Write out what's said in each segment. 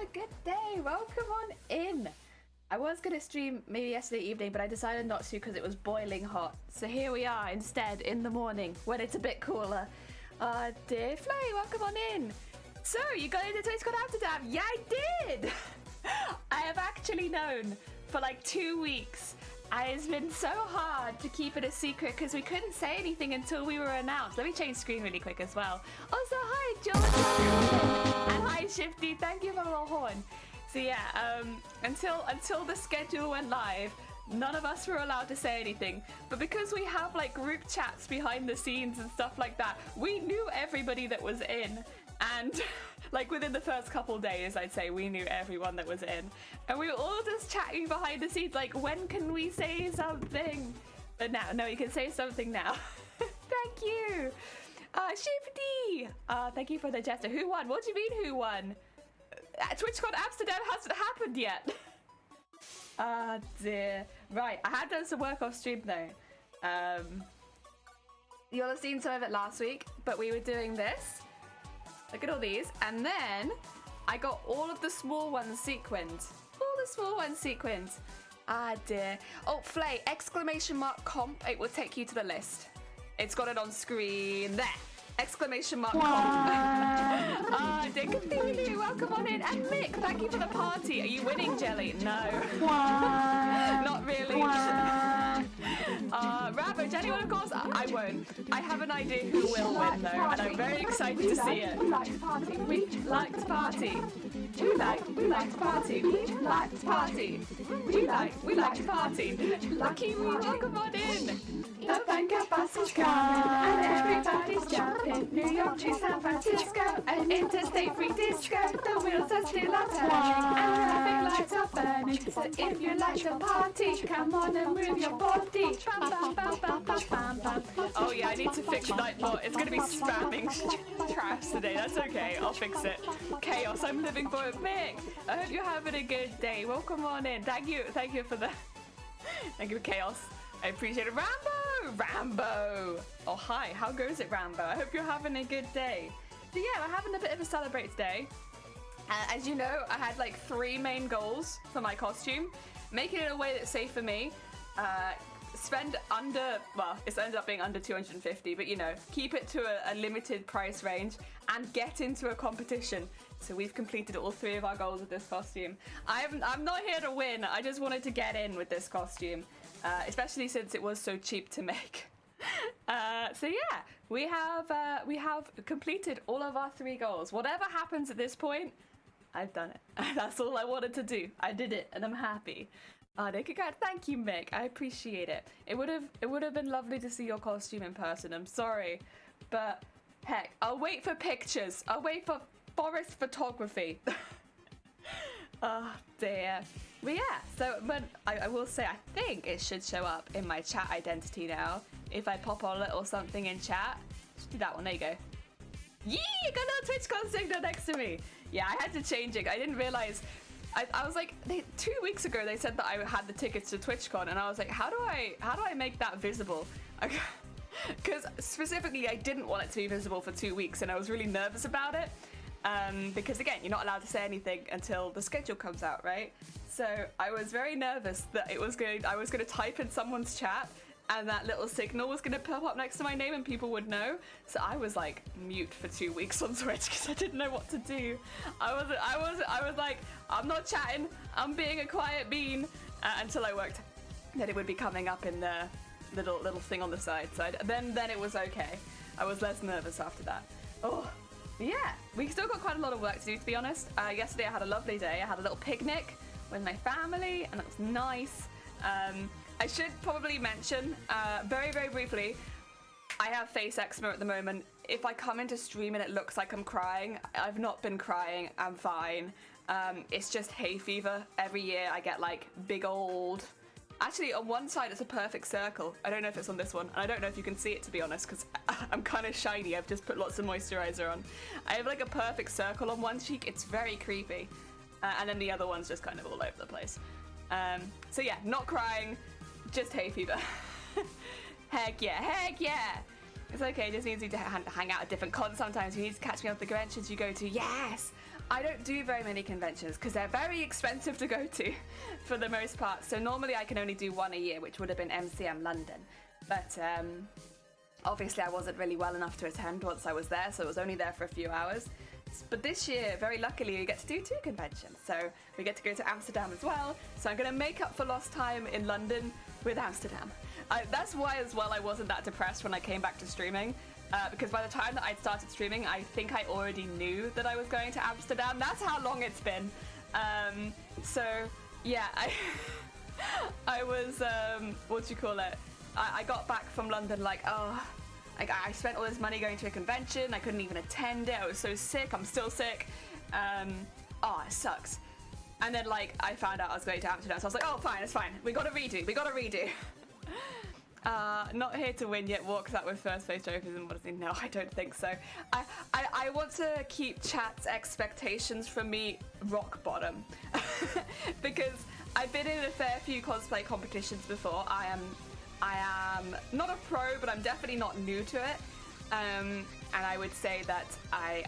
a good day. Welcome on in. I was going to stream maybe yesterday evening, but I decided not to because it was boiling hot. So here we are instead in the morning when it's a bit cooler. Dear Flay, welcome on in. So you got into TWITCHCON AMSTERDAM? Yeah, I did. I have actually known for like 2 weeks. It's been so hard to keep it a secret because we couldn't say anything until we were announced. Let me change screen really quick as well. Also, hi, George. And hi, Shifty. Thank you for the little horn. So yeah, until the schedule went live, none of us were allowed to say anything. But because we have like group chats behind the scenes and stuff like that, we knew everybody that was in. And like within the first couple days, I'd say we knew everyone that was in. And we were all just chatting behind the scenes, like, when can we say something? But now, no, you can say something now. Thank you. Shifty. Thank you for the gesture. Who won? What do you mean who won? TWITCHCON AMSTERDAM hasn't happened yet. Dear. Right, I had done some work off stream though. You'll have seen some of it last week, but we were doing this. Look at all these. And then I got all of the small ones sequined. All the small ones sequined. Dear. Oh, Flay, exclamation mark comp. It will take you to the list. It's got it on screen. There. Exclamation mark comp. Dear Cthulhu, welcome on in. And Mick, thank you for the party. Are you winning, Jelly? No. Not really. Rambo, Jenny, well, of course, I won't. I have an idea who will win, though, and I'm very excited to see it. We like to party. We like to party. We like to party. We like to party. We like to party. Lucky we, welcome on in. The Vanguard bus is coming, and everybody's jumping. New York to San Francisco, an interstate free disco. The wheels are still are turning, and traffic lights are burning. So if you like to party, come on and move your body. Bam, bam, bam, bam, bam, bam. Oh yeah, I need to fix Nightbot. It's gonna be spamming trash today. That's okay, I'll fix it. Chaos, I'm living for it. Mick, I hope you're having a good day. Welcome on in. Thank you for the thank you for Chaos. I appreciate it. Rambo! Oh hi, how goes it, Rambo? I hope you're having a good day. So yeah, we're having a bit of a celebrate today. As you know, I had like 3 main goals for my costume. Make it in a way that's safe for me. Spend under, well, it's ended up being under 250, but you know, keep it to a limited price range and get into a competition. So we've completed all 3 of our goals with this costume. I'm not here to win. I just wanted to get in with this costume, especially since it was so cheap to make. So yeah, we have completed all of our 3 goals. Whatever happens at this point, I've done it. That's all I wanted to do. I did it, and I'm happy. Thank you, Mick. I appreciate it. It would have been lovely to see your costume in person. I'm sorry, but heck, I'll wait for pictures. I'll wait for forest photography. Oh dear. But yeah, so but I will say I think it should show up in my chat identity now. If I pop a little something in chat, just do that one. There you go. Yee! Got a little TWITCHCON signal next to me. Yeah, I had to change it. I didn't realize. I was like, 2 weeks ago they said that I had the tickets to TWITCHCON, and I was like, how do I make that visible? Because specifically I didn't want it to be visible for 2 weeks, and I was really nervous about it. Because again, you're not allowed to say anything until the schedule comes out, right? So I was very nervous that I was going to type in someone's chat, and that little signal was going to pop up next to my name and people would know. So I was like mute for 2 weeks on Twitch because I didn't know what to do. I was like, I'm not chatting, I'm being a quiet bean, until I worked that it would be coming up in the little thing on the side. So then it was okay. I was less nervous after that. Oh yeah, we still got quite a lot of work to do, to be honest. Yesterday I had a lovely day. I had a little picnic with my family and it was nice. I should probably mention, very, very briefly, I have face eczema at the moment. If I come into stream and it looks like I'm crying, I've not been crying, I'm fine. It's just hay fever. Every year I get like big old... Actually, on one side it's a perfect circle. I don't know if it's on this one, and I don't know if you can see it, to be honest, because I'm kind of shiny. I've just put lots of moisturizer on. I have like a perfect circle on one cheek. It's very creepy. And then the other one's just kind of all over the place. So yeah, not crying, just hay fever. Heck yeah, heck yeah. It's okay, it just means we need to hang out at different cons sometimes. You need to catch me up at the conventions you go to. Yes! I don't do very many conventions because they're very expensive to go to for the most part. So normally I can only do one a year, which would have been MCM London. But obviously I wasn't really well enough to attend once I was there, so I was only there for a few hours. But this year, very luckily, we get to do 2 conventions. So we get to go to Amsterdam as well. So I'm going to make up for lost time in London with Amsterdam. That's why as well I wasn't that depressed when I came back to streaming. Because by the time that I'd started streaming, I think I already knew that I was going to Amsterdam. That's how long it's been. So yeah, I was, what do you call it? I got back from London like, oh, I spent all this money going to a convention. I couldn't even attend it. I was so sick. I'm still sick. Oh, it sucks. And then like I found out I was going to Amsterdam, so I was like, oh, fine, it's fine. We got to redo. Not here to win yet. Walks out with first place trophies and what is it? No, I don't think so. I want to keep chat's expectations from me rock bottom because I've been in a fair few cosplay competitions before. I am not a pro, but I'm definitely not new to it. And I would say that I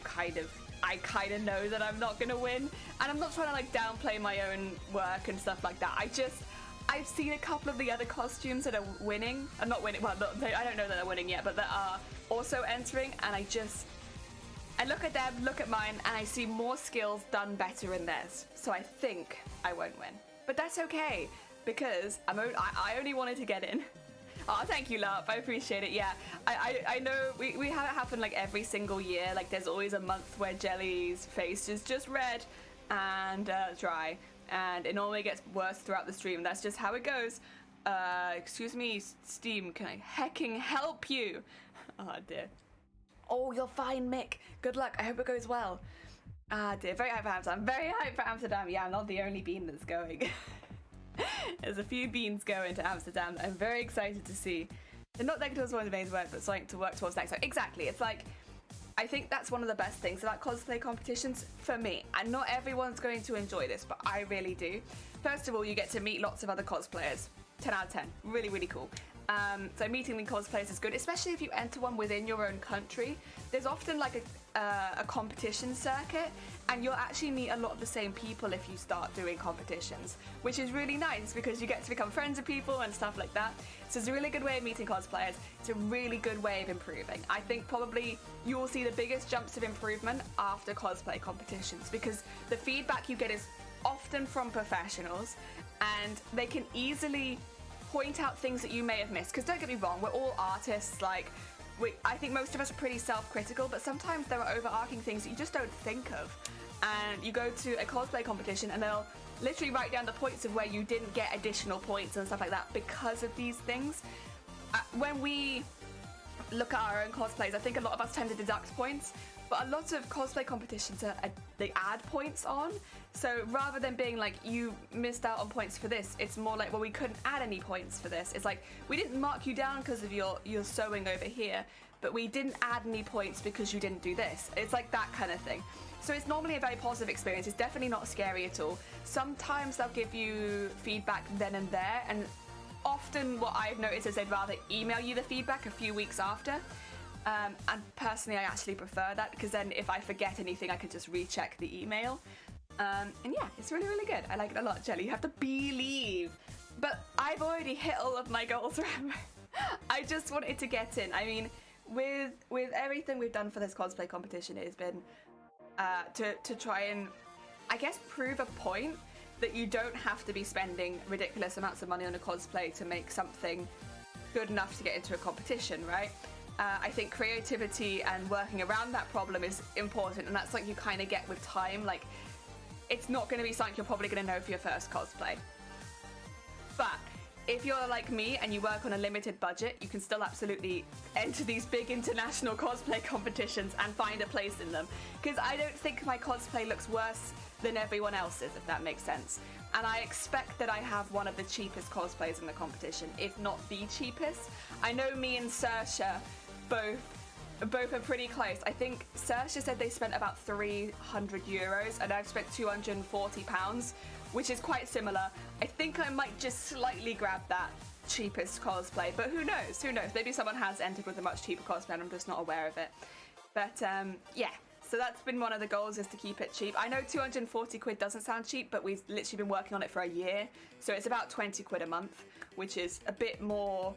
kind of know that I'm not gonna win, and I'm not trying to like downplay my own work and stuff like that. I've seen a couple of the other costumes that are winning, and not winning. Well, I don't know that they're winning yet, but that are also entering, and I look at them, look at mine, and I see more skills done better in theirs. So I think I won't win, but that's okay because I only wanted to get in. Oh, thank you, love. I appreciate it. Yeah, I know we have it happen like every single year. Like there's always a month where Jelly's face is just red and dry, and it normally gets worse throughout the stream. That's just how it goes. Excuse me, Steam, can I hecking help you? Oh dear. Oh, you're fine, Mick. Good luck. I hope it goes well. Ah dear, very hyped for Amsterdam. Very hyped for Amsterdam. Yeah, I'm not the only bean that's going. There's a few beans going to Amsterdam that I'm very excited to see. They're not negative towards one of the main work, but something to work towards next. So exactly, it's like, I think that's one of the best things about cosplay competitions for me. And not everyone's going to enjoy this, but I really do. First of all, you get to meet lots of other cosplayers. 10 out of 10. Really, really cool. So meeting the cosplayers is good, especially if you enter one within your own country. There's often like a competition circuit, and you'll actually meet a lot of the same people if you start doing competitions, which is really nice because you get to become friends with people and stuff like that. So it's a really good way of meeting cosplayers. It's a really good way of improving. I think probably you will see the biggest jumps of improvement after cosplay competitions because the feedback you get is often from professionals, and they can easily point out things that you may have missed. Because don't get me wrong, we're all artists. Like, I think most of us are pretty self-critical, but sometimes there are overarching things that you just don't think of. And you go to a cosplay competition and they'll literally write down the points of where you didn't get additional points and stuff like that because of these things. When we look at our own cosplays, I think a lot of us tend to deduct points, but a lot of cosplay competitions they add points on. So rather than being like, you missed out on points for this, it's more like, well, we couldn't add any points for this. It's like, we didn't mark you down because of your sewing over here, but we didn't add any points because you didn't do this. It's like that kind of thing. So it's normally a very positive experience. It's definitely not scary at all. Sometimes they'll give you feedback then and there, and often what I've noticed is they'd rather email you the feedback a few weeks after. And personally, I actually prefer that because then if I forget anything, I can just recheck the email. And yeah, it's really, really good. I like it a lot, Jelly. You have to believe. But I've already hit all of my goals, remember? I just wanted to get in. I mean, with everything we've done for this cosplay competition, it has been to try and, I guess, prove a point that you don't have to be spending ridiculous amounts of money on a cosplay to make something good enough to get into a competition, right? I think creativity and working around that problem is important, and that's like you kind of get with time. Like, it's not going to be something you're probably going to know for your first cosplay. But if you're like me and you work on a limited budget, you can still absolutely enter these big international cosplay competitions and find a place in them. Because I don't think my cosplay looks worse than everyone else's, if that makes sense. And I expect that I have one of the cheapest cosplays in the competition, if not the cheapest. I know me and Saoirse both are pretty close. I think Saoirse said they spent about 300 euros and I've spent 240 pounds, which is quite similar. I think I might just slightly grab that cheapest cosplay, but who knows? Who knows? Maybe someone has entered with a much cheaper cosplay and I'm just not aware of it. But yeah, so that's been one of the goals, is to keep it cheap. I know 240 quid doesn't sound cheap, but we've literally been working on it for a year. So it's about 20 quid a month, which is a bit more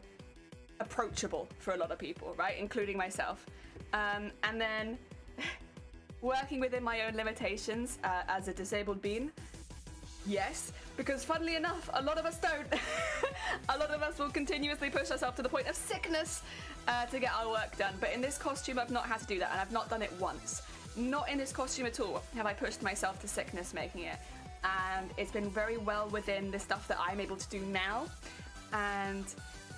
approachable for a lot of people, right? Including myself. And then working within my own limitations as a disabled being. Yes, because funnily enough, a lot of us don't. A lot of us will continuously push ourselves to the point of sickness to get our work done. But in this costume, I've not had to do that, and I've not done it once. Not in this costume at all have I pushed myself to sickness making it. And it's been very well within the stuff that I'm able to do now. And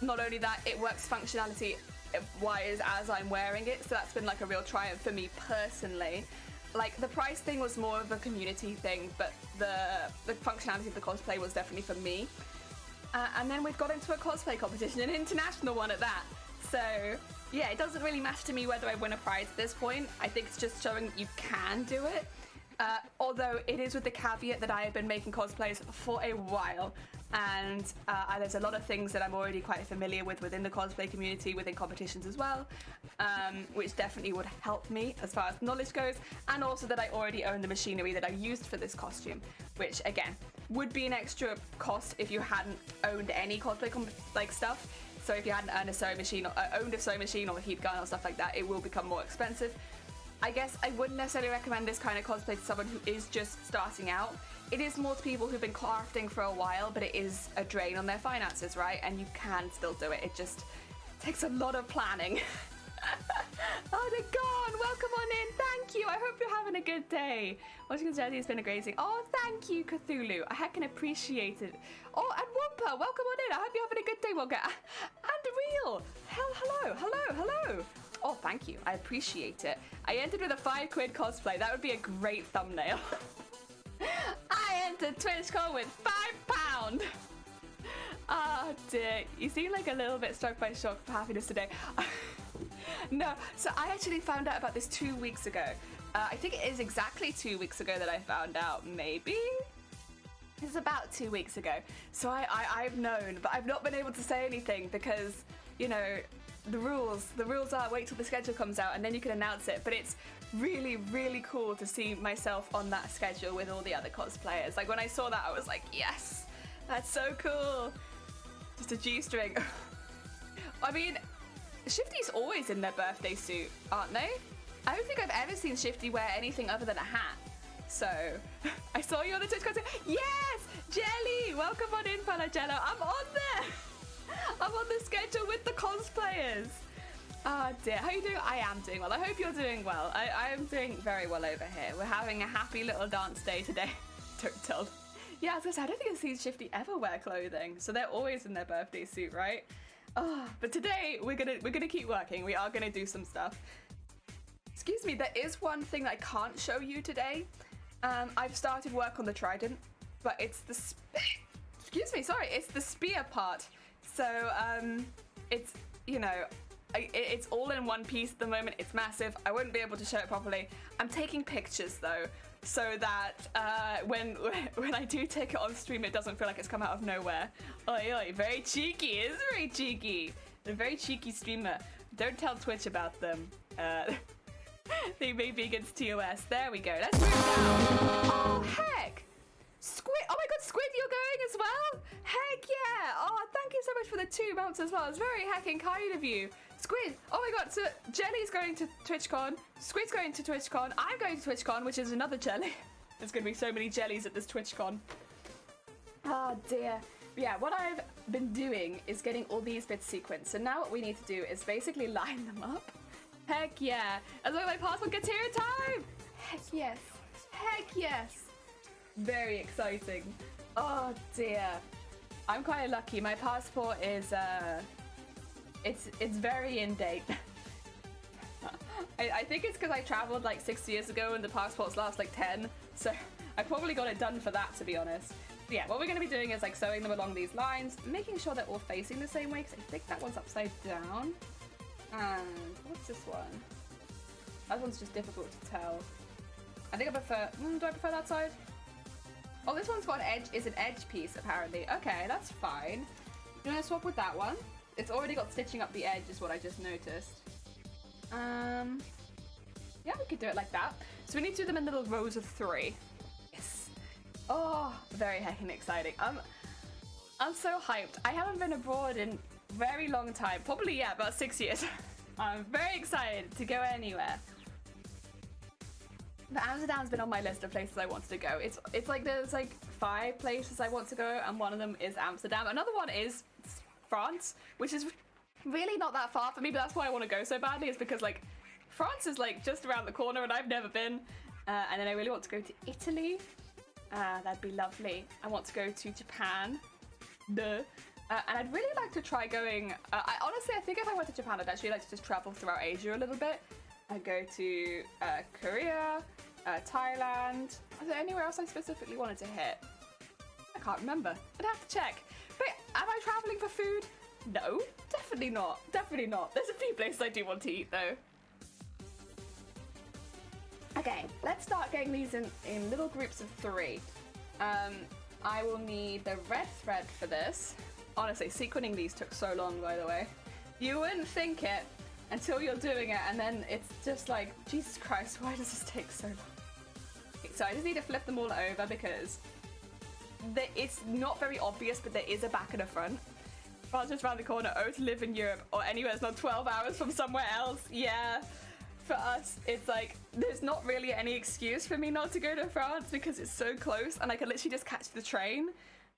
not only that, it works functionality-wise as I'm wearing it. So that's been like a real triumph for me personally. Like, the price thing was more of a community thing, but the functionality of the cosplay was definitely for me. And then we've got into a cosplay competition, an international one at that. So, yeah, it doesn't really matter to me whether I win a prize at this point. I think it's just showing that you can do it. Although it is with the caveat that I have been making cosplays for a while. And there's a lot of things that I'm already quite familiar with within the cosplay community, within competitions as well, which definitely would help me as far as knowledge goes, and also that I already own the machinery that I used for this costume, which again would be an extra cost if you hadn't owned any cosplay stuff. So if you hadn't owned a sewing machine or a heat gun or stuff like that, it will become more expensive. I guess I wouldn't necessarily recommend this kind of cosplay to someone who is just starting out. It is more to people who've been crafting for a while, but it is a drain on their finances, right? And you can still do it. It just takes a lot of planning. Oh, they're gone. Welcome on in. Thank you. I hope you're having a good day. Watching the journey has been amazing. Oh, thank you, Cthulhu. I heckin' appreciate it. Oh, and Wumpa, welcome on in. I hope you're having a good day, Wonka. And Real. Hello. Oh, thank you. I appreciate it. I entered with a 5 quid cosplay. That would be a great thumbnail. I entered TWITCHCON with £5. Oh dear. You seem like a little bit struck by shock for happiness today. No, so I actually found out about this 2 weeks ago. I think it is exactly 2 weeks ago that I found out, maybe? It's about 2 weeks ago. So I've known, but I've not been able to say anything because, you know, the rules are wait till the schedule comes out and then you can announce it. But it's really, really cool to see myself on that schedule with all the other cosplayers. Like, when I saw that, I was like, yes, that's so cool. Just a G-string. I mean, Shifty's always in their birthday suit, aren't they? I don't think I've ever seen Shifty wear anything other than a hat. So, I saw you on the TWITCHCON. Yes! Jelly! Welcome on in, Palagello. I'm on there! I'm on the schedule with the cosplayers. Oh dear, how are you doing? I am doing well. I hope you're doing well. I am doing very well over here. We're having a happy little dance day today. Don't tell. Yeah, I was gonna say, I don't think I've seen Shifty ever wear clothing, so they're always in their birthday suit, right? Oh, but today we're gonna keep working. We are gonna do some stuff. Excuse me, there is one thing that I can't show you today. I've started work on the trident, but it's the it's the spear part. So it's, you know, it's all in one piece at the moment. It's massive. I wouldn't be able to show it properly. I'm taking pictures though, so that when I do take it on stream, it doesn't feel like it's come out of nowhere. Oi, oi, very cheeky. It's very cheeky. They're a very cheeky streamer. Don't tell Twitch about them. They may be against TOS. There we go. Let's move down. Oh, heck. Squid. Oh my god, Squid, you're going as well? Heck yeah. Oh, thank you so much for the 2 months as well. It's very heckin' kind of you. Squid. Oh my god, so Jelly's going to TWITCHCON. Squid's going to TWITCHCON. I'm going to TWITCHCON, which is another jelly. There's going to be so many jellies at this TWITCHCON. Oh dear. Yeah, what I've been doing is getting all these bits sequenced. So now what we need to do is basically line them up. Heck yeah. As long as my passport gets here in time. Heck yes. Heck yes. Very exciting. Oh dear. I'm quite lucky. My passport is it's very in date. I think it's because I traveled like 6 years ago and the passports last like 10. So I probably got it done for that, to be honest. But yeah, what we're going to be doing is like sewing them along these lines, making sure they're all facing the same way, because I think that one's upside down. And what's this one? That one's just difficult to tell. I think I prefer, do I prefer that side? Oh, this one's got an edge, is an edge piece apparently. Okay, that's fine. I'm gonna swap with that one. It's already got stitching up the edge is what I just noticed. Yeah, we could do it like that. So we need to do them in little rows of 3. Yes. Oh, very heckin' exciting. I'm so hyped. I haven't been abroad in a very long time. Probably, yeah, about 6 years. I'm very excited to go anywhere. But Amsterdam's been on my list of places I wanted to go. It's like there's like 5 places I want to go, and one of them is Amsterdam. Another one is France, which is really not that far for me, but that's why I want to go so badly, is because like France is like just around the corner and I've never been. And then I really want to go to Italy. That'd be lovely. I want to go to Japan. And I'd really like to try going, honestly, I think if I went to Japan, I'd actually like to just travel throughout Asia a little bit. I'd go to Korea, Thailand. Is there anywhere else I specifically wanted to hit? I can't remember. I'd have to check. But am I traveling for food? No, definitely not. Definitely not. There's a few places I do want to eat though. Okay, let's start getting these in little groups of 3. I will need the red thread for this. Honestly, sequinning these took so long, by the way. You wouldn't think it until you're doing it, and then it's just like, Jesus Christ, why does this take so long? Okay, so I just need to flip them all over because it's not very obvious, but there is a back and a front. France just around the corner. Oh, to live in Europe or anywhere that's not 12 hours from somewhere else. Yeah. For us, it's like, there's not really any excuse for me not to go to France because it's so close and I can literally just catch the train.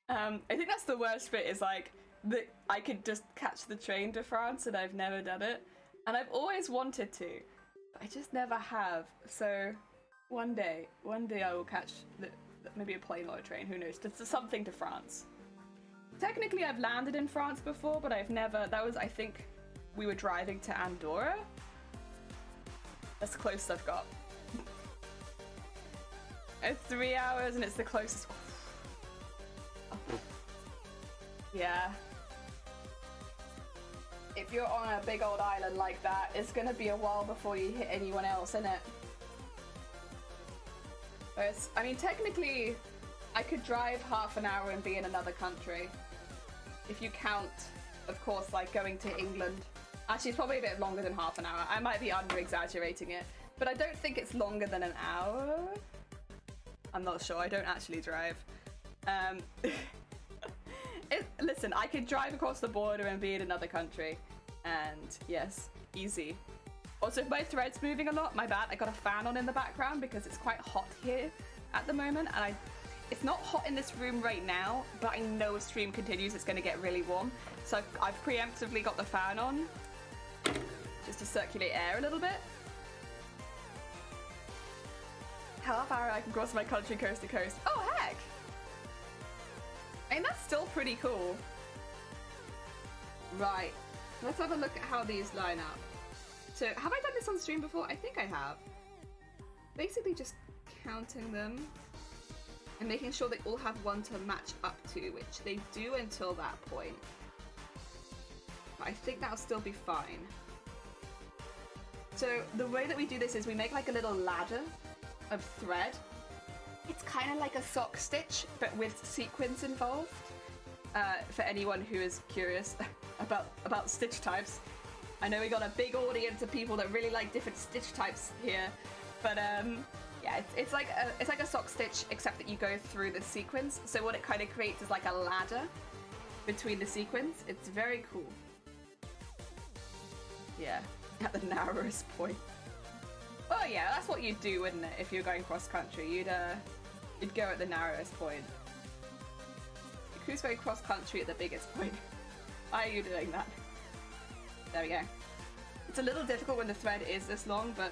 I think that's the worst bit, is like, that I could just catch the train to France and I've never done it. And I've always wanted to, but I just never have. So one day I will catch maybe a plane or a train, who knows, just something to France. Technically I've landed in France before, but I've never, that was, I think, we were driving to Andorra. That's the closest I've got. It's 3 hours and it's the closest. Oh. Yeah. If you're on a big old island like that, it's gonna be a while before you hit anyone else, isn't it? Whereas, I mean, technically, I could drive half an hour and be in another country. If you count, of course, like going to England. Actually, it's probably a bit longer than half an hour. I might be under-exaggerating it, but I don't think it's longer than an hour. I'm not sure. I don't actually drive. Listen, I could drive across the border and be in another country, and yes, easy. Also, if my thread's moving a lot, my bad, I got a fan on in the background because it's quite hot here at the moment, and it's not hot in this room right now, but I know as stream continues, it's going to get really warm. So I've preemptively got the fan on, just to circulate air a little bit. Half hour I can cross my country coast to coast. Oh, heck! I mean, that's still pretty cool. Right, let's have a look at how these line up. So, have I done this on stream before? I think I have. Basically just counting them and making sure they all have one to match up to, which they do until that point. But I think that'll still be fine. So the way that we do this is we make like a little ladder of thread. It's kind of like a sock stitch, but with sequins involved. For anyone who is curious about stitch types. I know we got a big audience of people that really like different stitch types here, but yeah, it's like a sock stitch, except that you go through the sequins. So what it kind of creates is like a ladder between the sequins. It's very cool. Yeah, at the narrowest point. Oh yeah, that's what you'd do, wouldn't it? If you're going cross country, you'd go at the narrowest point. You cruise very cross country at the biggest point. Why are you doing that? There we go. It's a little difficult when the thread is this long, but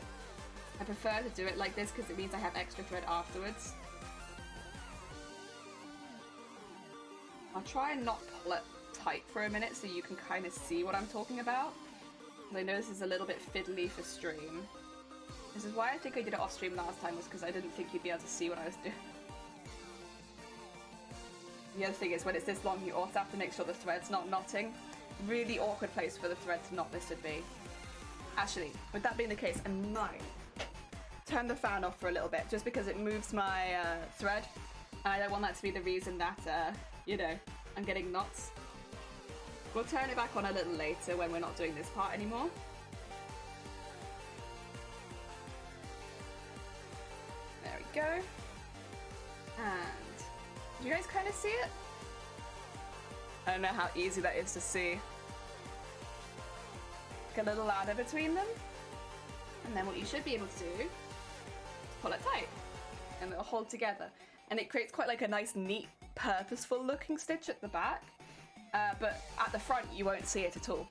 I prefer to do it like this because it means I have extra thread afterwards. I'll try and not pull it tight for a minute so you can kind of see what I'm talking about. I know this is a little bit fiddly for stream. This is why I think I did it off stream last time, was because I didn't think you'd be able to see what I was doing. The other thing is, when it's this long, you also have to make sure the thread's not knotting. Really awkward place for the thread to knot this would be. Actually, with that being the case, I might turn the fan off for a little bit, just because it moves my thread. And I don't want that to be the reason that, you know, I'm getting knots. We'll turn it back on a little later when we're not doing this part anymore. There we go. And do you guys kind of see it? I don't know how easy that is to see. Like a little ladder between them. And then what you should be able to do is pull it tight. And it'll hold together. And it creates quite like a nice, neat, purposeful looking stitch at the back. But at the front, you won't see it at all.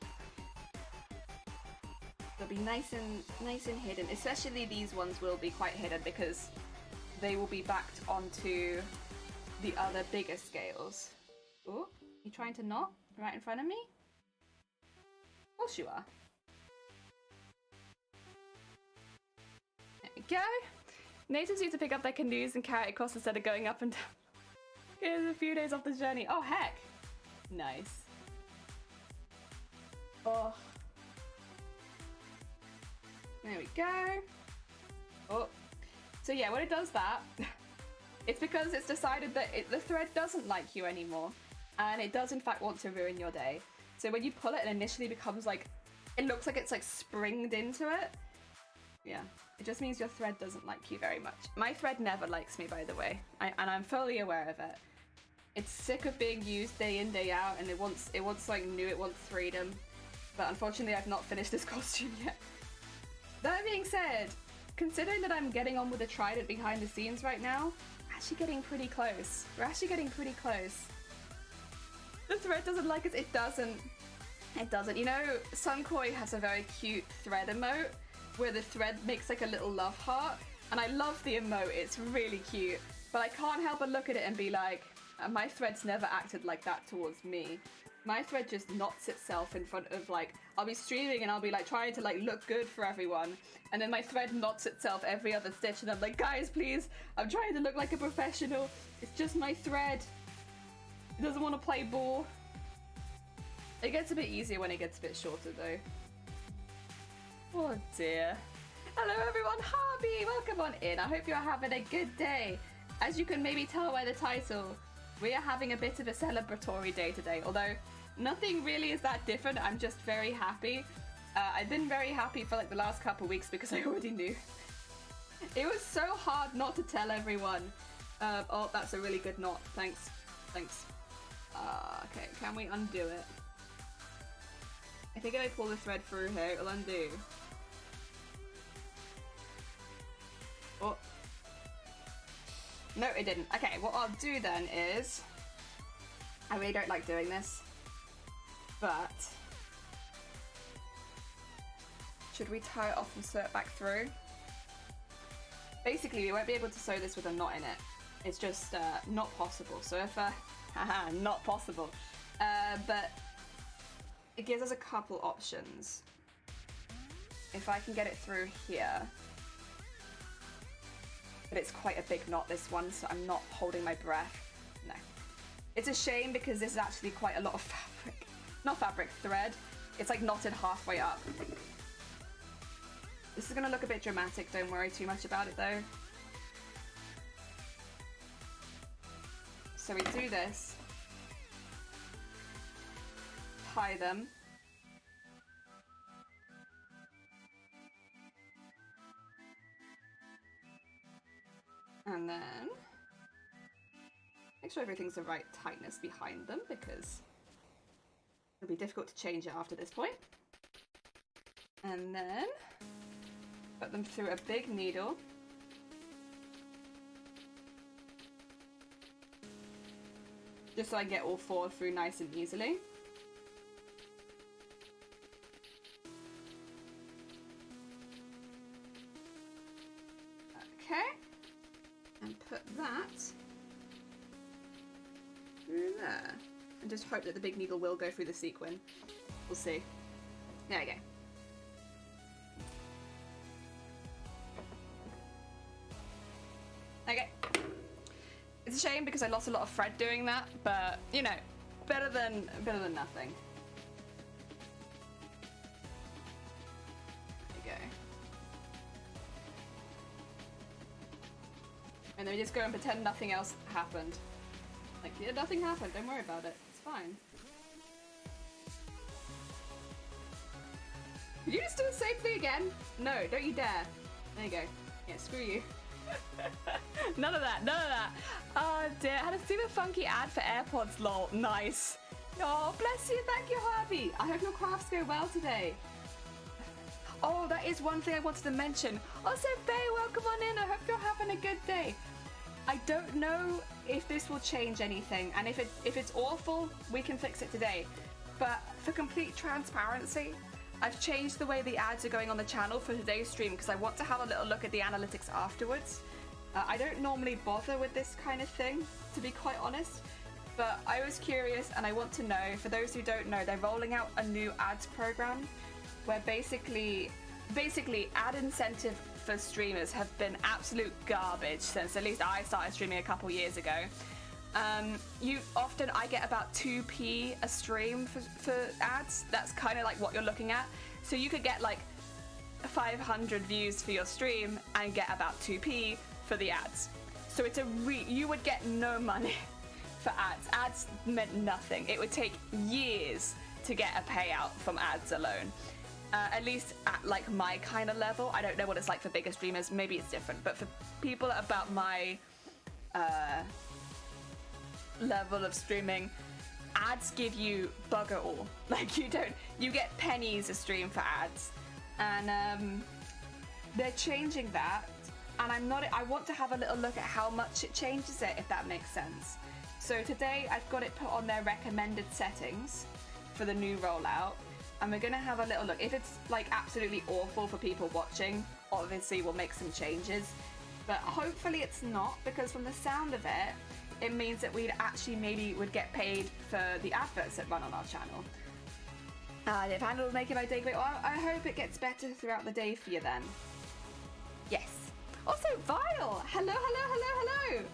They'll be nice and hidden. Especially these ones will be quite hidden because they will be backed onto the other bigger scales. Oh, you trying to knot right in front of me? Of course you are. There we go. Natives need to pick up their canoes and carry it across instead of going up and down. Here's a few days off the journey. Oh, heck. Nice. Oh. There we go. Oh. So yeah, when it does that, it's because it's decided that the thread doesn't like you anymore. And it does in fact want to ruin your day. So when you pull it, it initially becomes like, it looks like it's like springed into it. Yeah, it just means your thread doesn't like you very much. My thread never likes me, by the way, and I'm fully aware of it. It's sick of being used day in, day out, and it wants something new, it wants freedom. But unfortunately, I've not finished this costume yet. That being said, considering that I'm getting on with the trident behind the scenes right now, we're actually getting pretty close. We're actually getting pretty close. The thread doesn't like it. It doesn't. It doesn't. You know, Sunkoi has a very cute thread emote where the thread makes like a little love heart, and I love the emote. It's really cute. But I can't help but look at it and be like, my thread's never acted like that towards me. My thread just knots itself in front of like, I'll be streaming and I'll be like trying to like look good for everyone, and then my thread knots itself every other stitch, and I'm like, guys, please, I'm trying to look like a professional. It's just my thread. It doesn't want to play ball. It gets a bit easier when it gets a bit shorter though. Oh dear. Hello everyone, Harvey, welcome on in. I hope you're having a good day. As you can maybe tell by the title, we are having a bit of a celebratory day today, although nothing really is that different. I'm just very happy. I've been very happy for like the last couple of weeks because I already knew. It was so hard not to tell everyone. Oh, that's a really good knot. Thanks. Thanks. Okay, can we undo it? I think if I pull the thread through here, it'll undo. Oh. No, it didn't. Okay, what I'll do then is... I really don't like doing this, but... should we tie it off and sew it back through? Basically, we won't be able to sew this with a knot in it. It's just not possible. So if haha, not possible. But it gives us a couple options. If I can get it through here. But it's quite a big knot, this one, so I'm not holding my breath. No. It's a shame because this is actually quite a lot of fabric. Not fabric, thread. It's like knotted halfway up. This is gonna look a bit dramatic, don't worry too much about it though. So we do this. Tie them. And then make sure everything's the right tightness behind them because it'll be difficult to change it after this point. And then put them through a big needle. Just so I get all four through nice and easily. Okay. And put that through there. And just hope that the big needle will go through the sequin. We'll see. There we go. Okay. It's a shame because I lost a lot of thread doing that, but you know, better than nothing. There we go. And then we just go and pretend nothing else happened. Like, yeah, nothing happened, don't worry about it. It's fine. Could you just do the same thing again? No, don't you dare. There you go. Yeah, screw you. None of that, none of that. Oh dear, I had a super funky ad for AirPods, lol. Nice. Oh, bless you, thank you, Harvey. I hope your crafts go well today. Oh, that is one thing I wanted to mention. Also, Faye, welcome on in. I hope you're having a good day. I don't know if this will change anything, and if it's awful, we can fix it today. But for complete transparency, I've changed the way the ads are going on the channel for today's stream because I want to have a little look at the analytics afterwards. I don't normally bother with this kind of thing, to be quite honest, but I was curious and I want to know. For those who don't know, they're rolling out a new ads program where basically ad incentive for streamers have been absolute garbage since at least I started streaming a couple years ago. I get about 2p a stream for ads. That's kind of like what you're looking at. So you could get like 500 views for your stream and get about 2p for the ads. So it's you would get no money for ads. Ads meant nothing. It would take years to get a payout from ads alone. At least at like my kind of level. I don't know what it's like for bigger streamers. Maybe it's different. But for people at about my level of streaming, ads give you bugger all. Like you get pennies a stream for ads, and they're changing that. And I want to have a little look at how much it changes it, if that makes sense. So today I've got it put on their recommended settings for the new rollout, and we're gonna have a little look. If it's like absolutely awful for people watching, obviously we'll make some changes, but hopefully it's not, because from the sound of it, it means that we'd actually maybe would get paid for the adverts that run on our channel. If handles making my day great, well, I hope it gets better throughout the day for you then. Yes. Also, Vile! Hello, hello, hello, hello!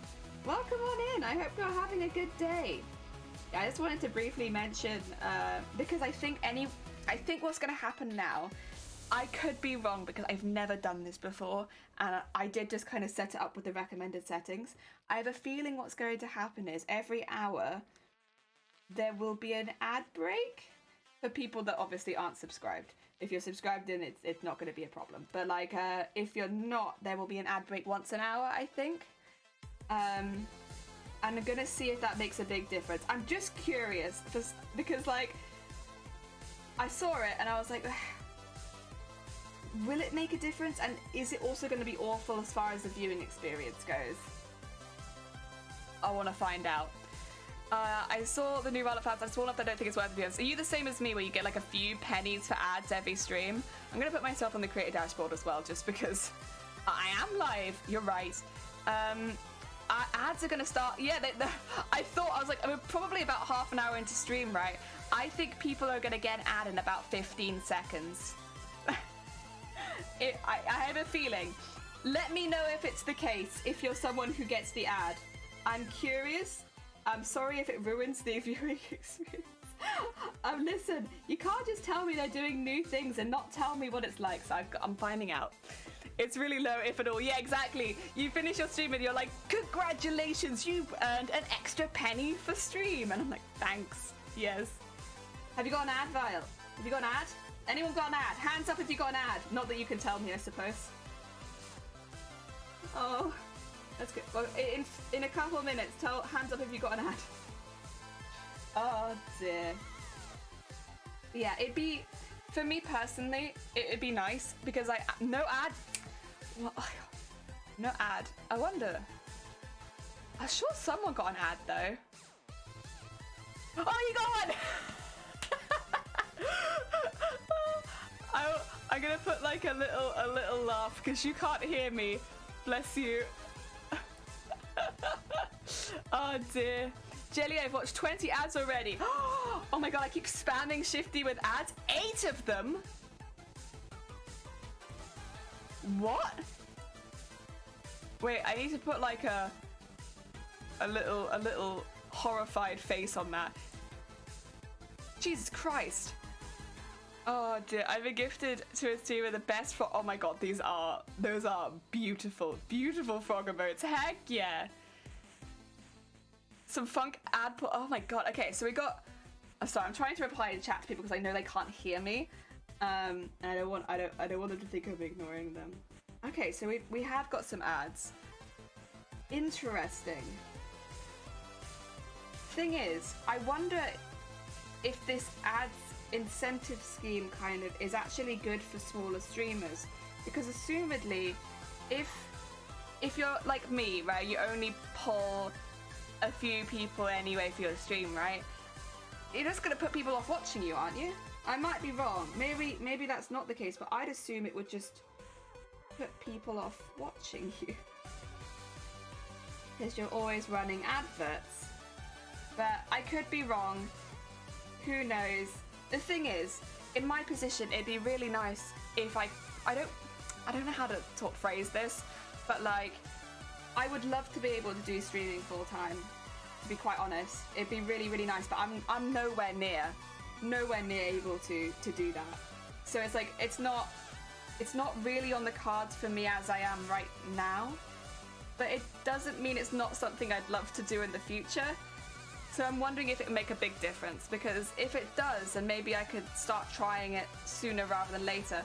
Welcome on in. I hope you're having a good day. Yeah, I just wanted to briefly mention, because I think what's going to happen now, I could be wrong because I've never done this before, and I did just kind of set it up with the recommended settings. I have a feeling what's going to happen is every hour there will be an ad break for people that obviously aren't subscribed. If you're subscribed, then it's not going to be a problem. But like, if you're not, there will be an ad break once an hour, I think. And I'm going to see if that makes a big difference. I'm just curious because like, I saw it and I was like, will it make a difference? And is it also going to be awful as far as the viewing experience goes? I want to find out. I saw the new rollout plans. I saw enough that I don't think it's worth it. Are you the same as me where you get like a few pennies for ads every stream? I'm going to put myself on the creator dashboard as well, just because I am live. You're right. Ads are going to start. Yeah, I was like, we're probably about half an hour into stream, right? I think people are going to get an ad in about 15 seconds. I have a feeling. Let me know if it's the case, if you're someone who gets the ad. I'm curious. I'm sorry if it ruins the viewing experience. Listen, you can't just tell me they're doing new things and not tell me what it's like, so I'm finding out. It's really low, if at all. Yeah, exactly. You finish your stream and you're like, congratulations, you've earned an extra penny for stream. And I'm like, thanks. Yes. Have you got an ad, Vile? Have you got an ad? Anyone got an ad? Hands up if you got an ad. Not that you can tell me, I suppose. Oh, that's good. Well, in a couple of minutes, hands up if you got an ad. Oh dear. Yeah, it'd be, for me personally, it'd be nice because no ad. Well, no ad. I wonder. I'm sure someone got an ad though. Oh, you got one! I'm gonna put like a little laugh because you can't hear me. Bless you. Oh dear. Jelly, I've watched 20 ads already. Oh my god, I keep spamming Shifty with ads. 8 of them? What? Wait, I need to put like a little horrified face on that. Jesus Christ. Oh dear, I've been gifted to a streamer the best for. Oh my god, those are beautiful, beautiful frog emotes. Heck yeah. Some funk ad put. Oh my god. Okay, so we got. Oh, sorry, I'm trying to reply in chat to people because I know they can't hear me. And I don't want them to think I'm ignoring them. Okay, so we have got some ads. Interesting. Thing is, I wonder if this ads incentive scheme kind of is actually good for smaller streamers, because assumedly, if you're like me, right, you only pull a few people anyway for your stream, right? You're just gonna put people off watching you, aren't you? I might be wrong. Maybe that's not the case, but I'd assume it would just put people off watching you because you're always running adverts. But I could be wrong. Who knows? The thing is, in my position, it'd be really nice if I don't know how to phrase this, but like, I would love to be able to do streaming full time. To be quite honest, it'd be really, really nice. But I'm nowhere near able to do that. So it's like it's not really on the cards for me as I am right now. But it doesn't mean it's not something I'd love to do in the future. So I'm wondering if it would make a big difference, because if it does, then maybe I could start trying it sooner rather than later.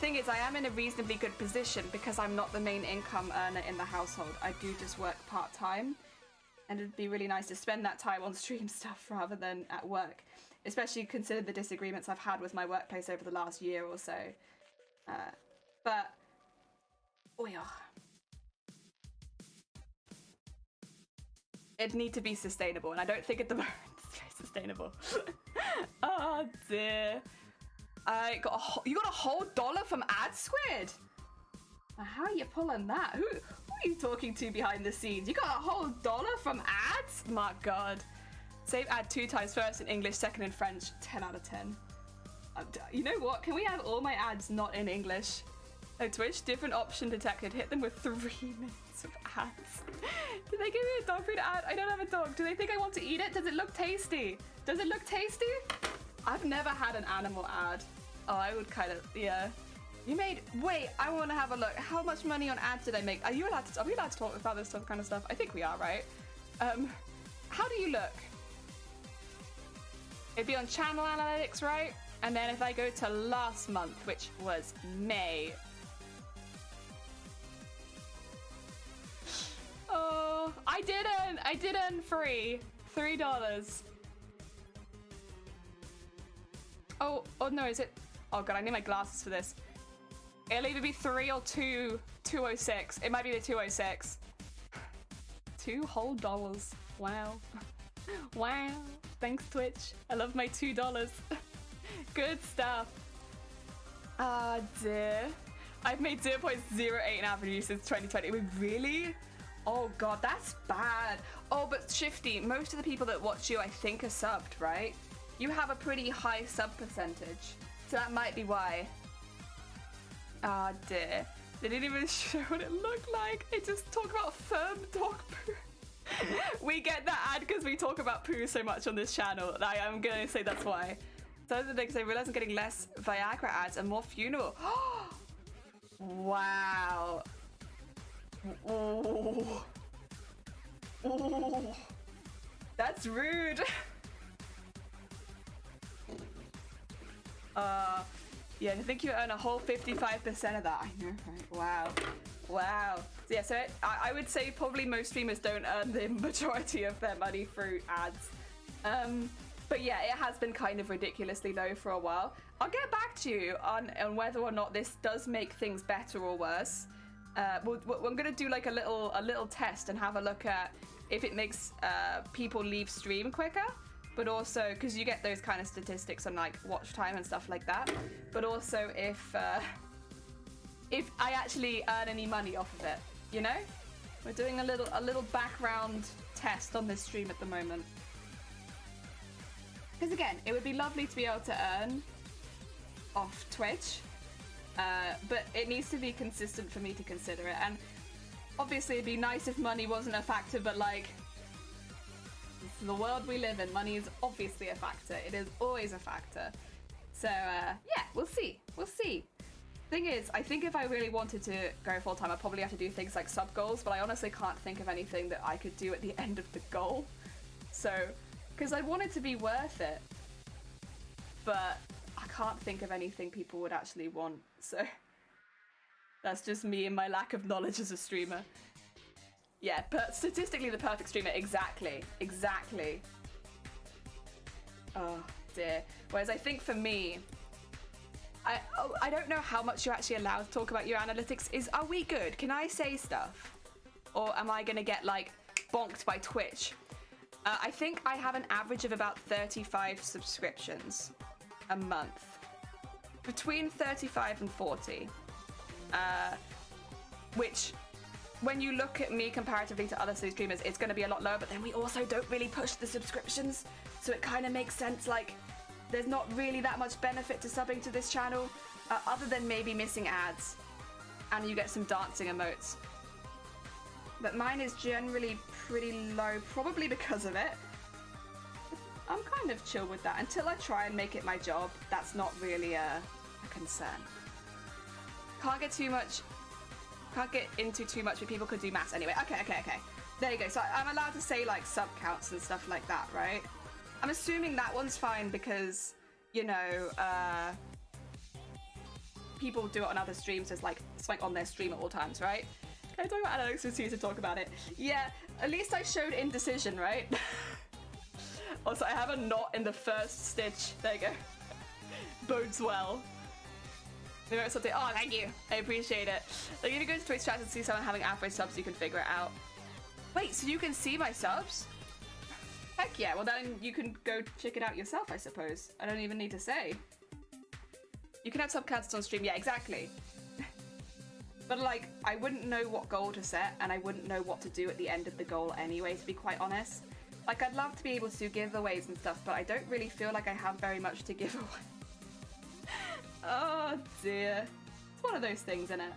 Thing is, I am in a reasonably good position because I'm not the main income earner in the household. I do just work part-time, and it'd be really nice to spend that time on stream stuff rather than at work, especially considering the disagreements I've had with my workplace over the last year or so. But oh yeah, it'd need to be sustainable, and I don't think at the moment it's very sustainable. Oh dear. You got a whole $1 from AdSquid? How are you pulling that? Who are you talking to behind the scenes? You got a whole $1 from ads? My god. Save ad 2 times, first in English, second in French. 10 out of 10. You know what? Can we have all my ads not in English? Oh, Twitch, different option detected. Hit them with 3 minutes of ads. Did they give me a dog food ad? I don't have a dog. Do they think I want to eat it? Does it look tasty? Does it look tasty? I've never had an animal ad. Oh, I would kind of, yeah. You made, wait, I want to have a look. How much money on ads did I make? Are we allowed to talk about this kind of stuff? I think we are, right? How do you look? It'd be on channel analytics, right? And then if I go to last month, which was May. Oh, I did earn $3. Oh no, is it? Oh god, I need my glasses for this. It'll either be 3 or 206. It might be the 206. $2 whole. Wow. Wow. Thanks, Twitch. I love my $2. Good stuff. Ah, dear. I've made 0.08 in average use since 2020. Wait, really? Oh god, that's bad. Oh, but Shifty, most of the people that watch you, I think, are subbed, right? You have a pretty high sub percentage, so that might be why. Ah, dear. They didn't even show what it looked like. They just talk about firm dog poo. We get that ad because we talk about poo so much on this channel. I'm going to say that's why. So the because I realized I'm getting less Viagra ads and more funeral. Wow. Oh. Oh. That's rude. Yeah, I think you earn a whole 55% of that. I know, right? Wow. Wow. So yeah, so I would say probably most streamers don't earn the majority of their money through ads. But yeah, it has been kind of ridiculously low for a while. I'll get back to you on whether or not this does make things better or worse. I'm gonna do like a little test and have a look at if it makes people leave stream quicker. But also, because you get those kind of statistics on like watch time and stuff like that. But also if I actually earn any money off of it, you know? We're doing a little background test on this stream at the moment. Because again, it would be lovely to be able to earn off Twitch, but it needs to be consistent for me to consider it. And obviously it'd be nice if money wasn't a factor, but like, it's the world we live in. Money is obviously a factor. It is always a factor. So yeah, we'll see. We'll see. Thing is, I think if I really wanted to go full time, I'd probably have to do things like sub goals, but I honestly can't think of anything that I could do at the end of the goal. So, because I want it to be worth it, but I can't think of anything people would actually want, so that's just me and my lack of knowledge as a streamer. Yeah, statistically the perfect streamer, exactly. Oh dear. Whereas I think for me, I don't know how much you're actually allowed to talk about your analytics. Are we good? Can I say stuff? Or am I gonna get like bonked by Twitch? I think I have an average of about 35 subscriptions a month. Between 35 and 40. Which, when you look at me comparatively to other streamers, it's going to be a lot lower, but then we also don't really push the subscriptions, so it kind of makes sense, like, there's not really that much benefit to subbing to this channel, other than maybe missing ads, and you get some dancing emotes. But mine is generally pretty low, probably because of it. I'm kind of chill with that. Until I try and make it my job, that's not really a concern. Can't get into too much, but people could do maths anyway. Okay. There you go. So I'm allowed to say like sub counts and stuff like that, right? I'm assuming that one's fine because, you know, people do it on other streams. There's like something on their stream at all times, right? Can I talk about analytics? It's easy to talk about it. Yeah, at least I showed indecision, right? Also, I have a knot in the first stitch. There you go. Bodes well. Maybe something. Oh, thank you. I appreciate it. Like, if you go to Twitch chat and see someone having average subs, you can figure it out. Wait, so you can see my subs? Heck yeah. Well, then you can go check it out yourself, I suppose. I don't even need to say. You can have sub counts on stream. Yeah, exactly. But, like, I wouldn't know what goal to set, and I wouldn't know what to do at the end of the goal anyway, to be quite honest. Like, I'd love to be able to do giveaways and stuff, but I don't really feel like I have very much to give away. Oh dear. It's one of those things, isn't it?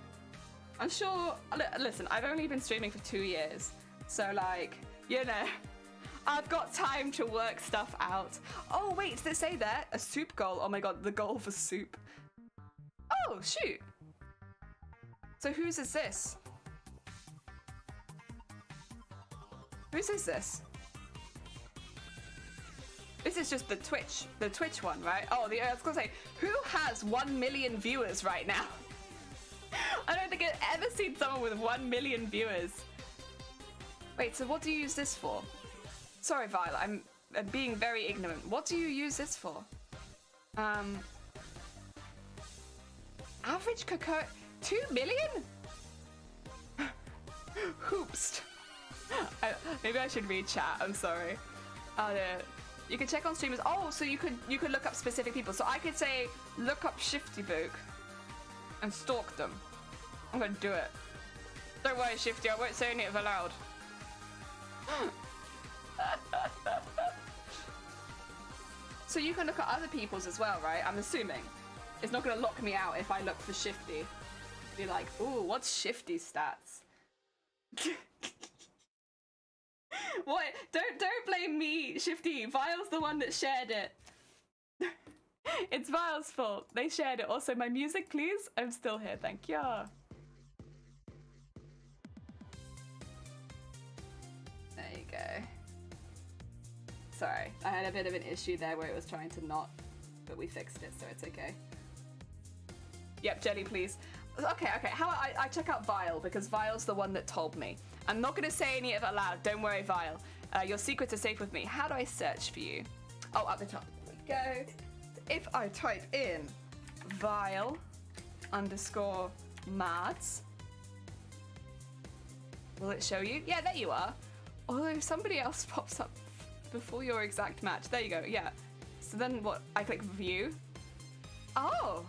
I'm sure, listen, I've only been streaming for 2 years, so like, you know, I've got time to work stuff out. Oh wait, did it say there? A soup goal? Oh my god, the goal for soup. Oh shoot. So whose is this? Whose is this? This is just the Twitch one, right? Oh, I was gonna say, who has 1 million viewers right now? I don't think I've ever seen someone with 1 million viewers. Wait, so what do you use this for? Sorry, Violet, I'm being very ignorant. What do you use this for? Average cocoa, 2 million? Hoopst. Maybe I should read chat, I'm sorry. Oh, no. You can check on streamers. Oh, so you could look up specific people. So I could say, look up Shifty Book and stalk them. I'm gonna do it. Don't worry, Shifty, I won't say any of it aloud. So you can look at other people's as well, right? I'm assuming. It's not gonna lock me out if I look for Shifty. Be like, ooh, what's Shifty's stats? What? Don't blame me, Shifty. Vile's the one that shared it. It's Vile's fault. They shared it. Also, my music, please. I'm still here. Thank you. There you go. Sorry, I had a bit of an issue there where it was trying to not, but we fixed it, so it's okay. Yep, Jelly, please. Okay. How about I check out Vile, because Vile's the one that told me. I'm not going to say any of it aloud. Don't worry, Vile. Your secrets are safe with me. How do I search for you? Oh, up the top. There we go. If I type in Vile _Mads, will it show you? Yeah, there you are. Although somebody else pops up before your exact match. There you go. Yeah. So then what? I click view. Oh,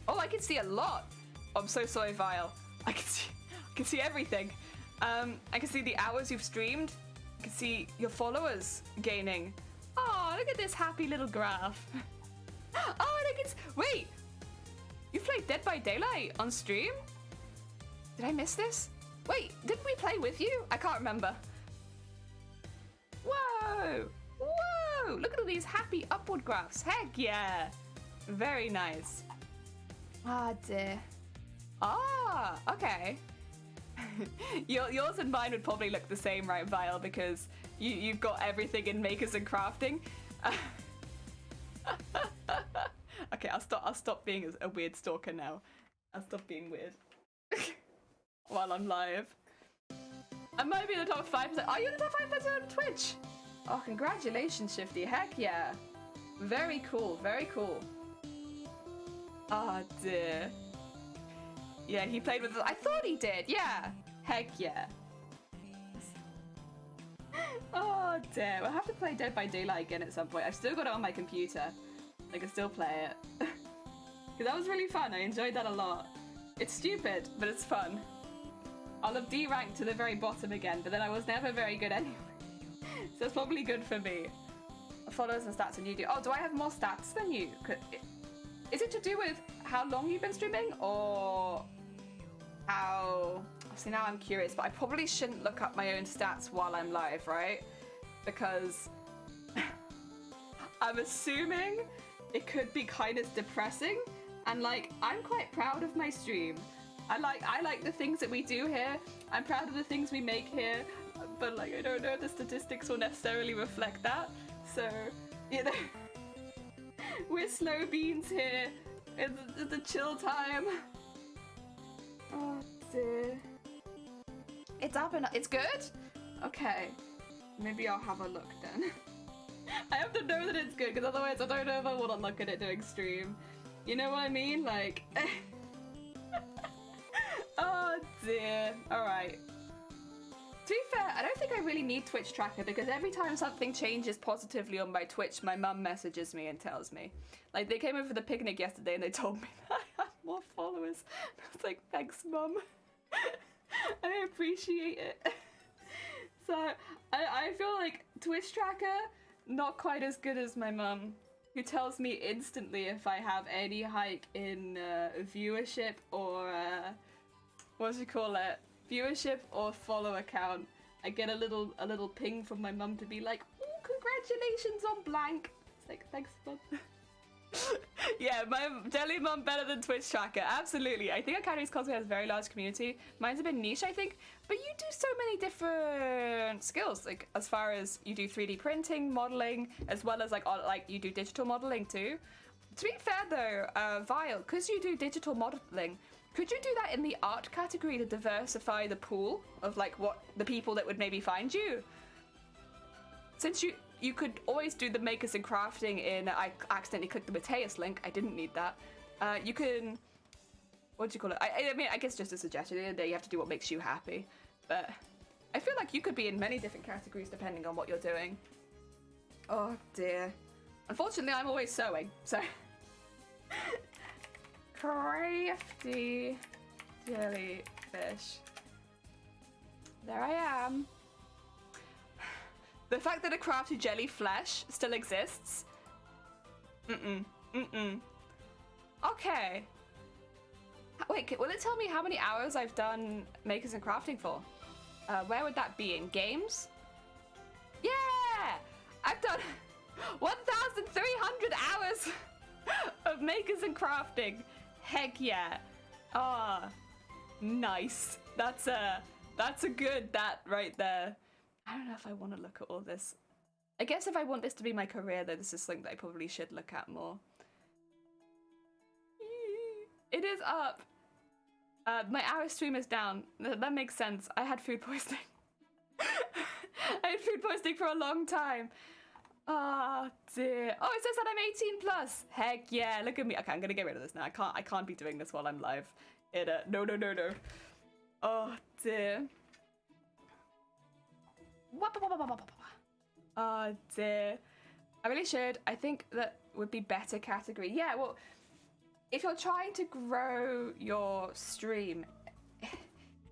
I can see a lot. Oh, I'm so sorry, Vile. I can see everything. I can see the hours you've streamed. I can see your followers gaining. Oh, look at this happy little graph. Oh, look, wait. You played Dead by Daylight on stream? Did I miss this? Wait, didn't we play with you? I can't remember. Whoa. Look at all these happy upward graphs. Heck yeah. Very nice. Ah, dear. Ah, okay. Yours and mine would probably look the same, right, Vile? Because you've got everything in makers and crafting. Okay, I'll stop being a weird stalker now. I'll stop being weird. While I'm live. I might be in the top 5%. Are you in the top 5% on Twitch? Oh, congratulations, Shifty. Heck yeah. Very cool, very cool. Oh dear. Yeah, he played with us. I thought he did, yeah. Heck yeah. Oh dear. We'll have to play Dead by Daylight again at some point. I've still got it on my computer. I can still play it. Because that was really fun. I enjoyed that a lot. It's stupid, but it's fun. I'll have D-ranked to the very bottom again, but then I was never very good anyway. So it's probably good for me. Followers and stats than you do. Oh, do I have more stats than you? Is it to do with how long you've been streaming, or how... See, now I'm curious, but I probably shouldn't look up my own stats while I'm live, right? Because I'm assuming it could be kind of depressing, and like, I'm quite proud of my stream. I like the things that we do here. I'm proud of the things we make here, but like, I don't know if the statistics will necessarily reflect that. So, you know, we're slow beans here. It's the chill time. Oh dear. It's up and up. It's good? Okay. Maybe I'll have a look then. I have to know that it's good, because otherwise I don't know if I want to look at it during stream. You know what I mean? Like... Oh dear. Alright. To be fair, I don't think I really need Twitch tracker, because every time something changes positively on my Twitch, my mum messages me and tells me. Like, they came over for the picnic yesterday and they told me that I had more followers. I was like, thanks, mum. I appreciate it. So, I feel like Twitch tracker, not quite as good as my mum, who tells me instantly if I have any hike in viewership or, what do you call it? Viewership or follow count. I get a little ping from my mum to be like, oh, congratulations on blank. It's like, thanks, mum. Yeah, my Deli mum better than Twitch tracker. Absolutely. I think Academy's cosplay has a very large community. Mine's a bit niche, I think, but you do so many different skills. Like, as far as you do 3D printing, modeling, as well as like you do digital modeling too. To be fair though, Vile, because you do digital modeling, could you do that in the art category to diversify the pool of like what the people that would maybe find you? Since you could always do the makers and crafting in, I accidentally clicked the Mateus link, I didn't need that. You can, what do you call it? I mean, I guess just a suggestion, at the end of the day you have to do what makes you happy. But I feel like you could be in many different categories depending on what you're doing. Oh dear. Unfortunately, I'm always sewing, so. Crafty jellyfish. There I am. The fact that a crafty jelly flesh still exists. Okay. Wait, will it tell me how many hours I've done makers and crafting for? Where would that be? In games? Yeah! I've done 1,300 hours of makers and crafting. Heck yeah. Ah, nice. That's a good that right there. I don't know if I want to look at all this. I guess if I want this to be my career though, this is something that I probably should look at more. It is up. My hour stream is down. That makes sense. I had food poisoning. I had food poisoning for a long time. Oh dear. Oh, it says that I'm 18 plus. Heck yeah, look at me. Okay, I'm gonna get rid of this now. I can't be doing this while I'm live. No. Oh dear. Oh dear. I really should. I think that would be better category. Yeah, well, if you're trying to grow your stream,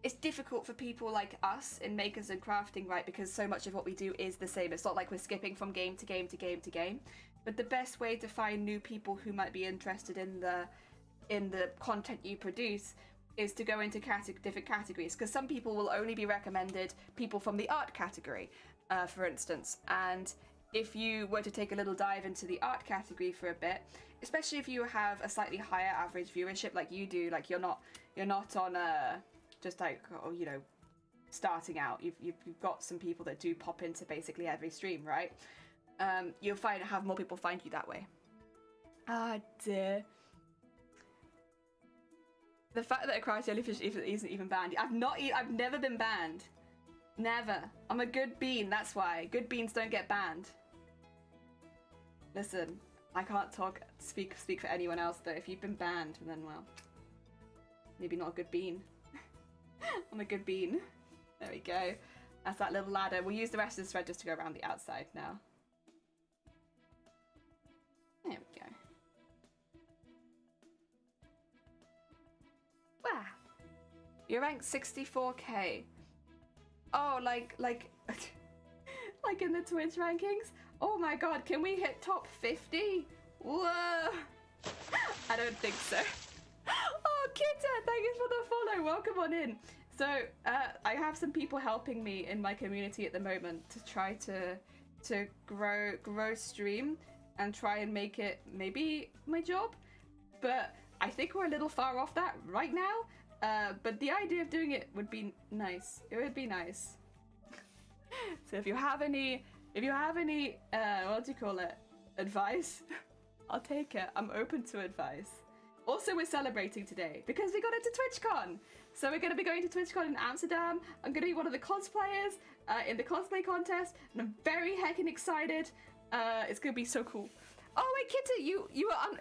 it's difficult for people like us in makers and crafting, right? Because so much of what we do is the same. It's not like we're skipping from game to game to game to game. But the best way to find new people who might be interested in the content you produce is to go into different categories. Because some people will only be recommended people from the art category, for instance. And if you were to take a little dive into the art category for a bit, especially if you have a slightly higher average viewership like you do, like you're not on just like, oh, you know, starting out, you've got some people that do pop into basically every stream, right? You'll have more people find you that way. Ah, dear. The fact that a cry jellyfish isn't even banned. I've never been banned. Never. I'm a good bean, that's why. Good beans don't get banned. Listen, I can't speak for anyone else though. If you've been banned, then well, maybe not a good bean. I'm a good bean. There we go. That's that little ladder. We'll use the rest of this thread just to go around the outside now. There we go. Wow. You're ranked 64k. Oh, like like in the Twitch rankings? Oh my god, can we hit top 50? Whoa! I don't think so. Oh, Kita, thank you for the follow. Welcome on in. So, I have some people helping me in my community at the moment to try to grow stream and try and make it maybe my job. But I think we're a little far off that right now. But the idea of doing it would be nice. It would be nice. So if you have any, what do you call it? Advice? I'll take it. I'm open to advice. Also, we're celebrating today because we got into TWITCHCON. So we're going to be going to TWITCHCON in Amsterdam. I'm going to be one of the cosplayers in the cosplay contest, and I'm very heckin' excited. It's going to be so cool. Oh wait, Kitty, you were on.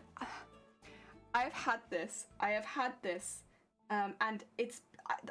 I have had this, and it's.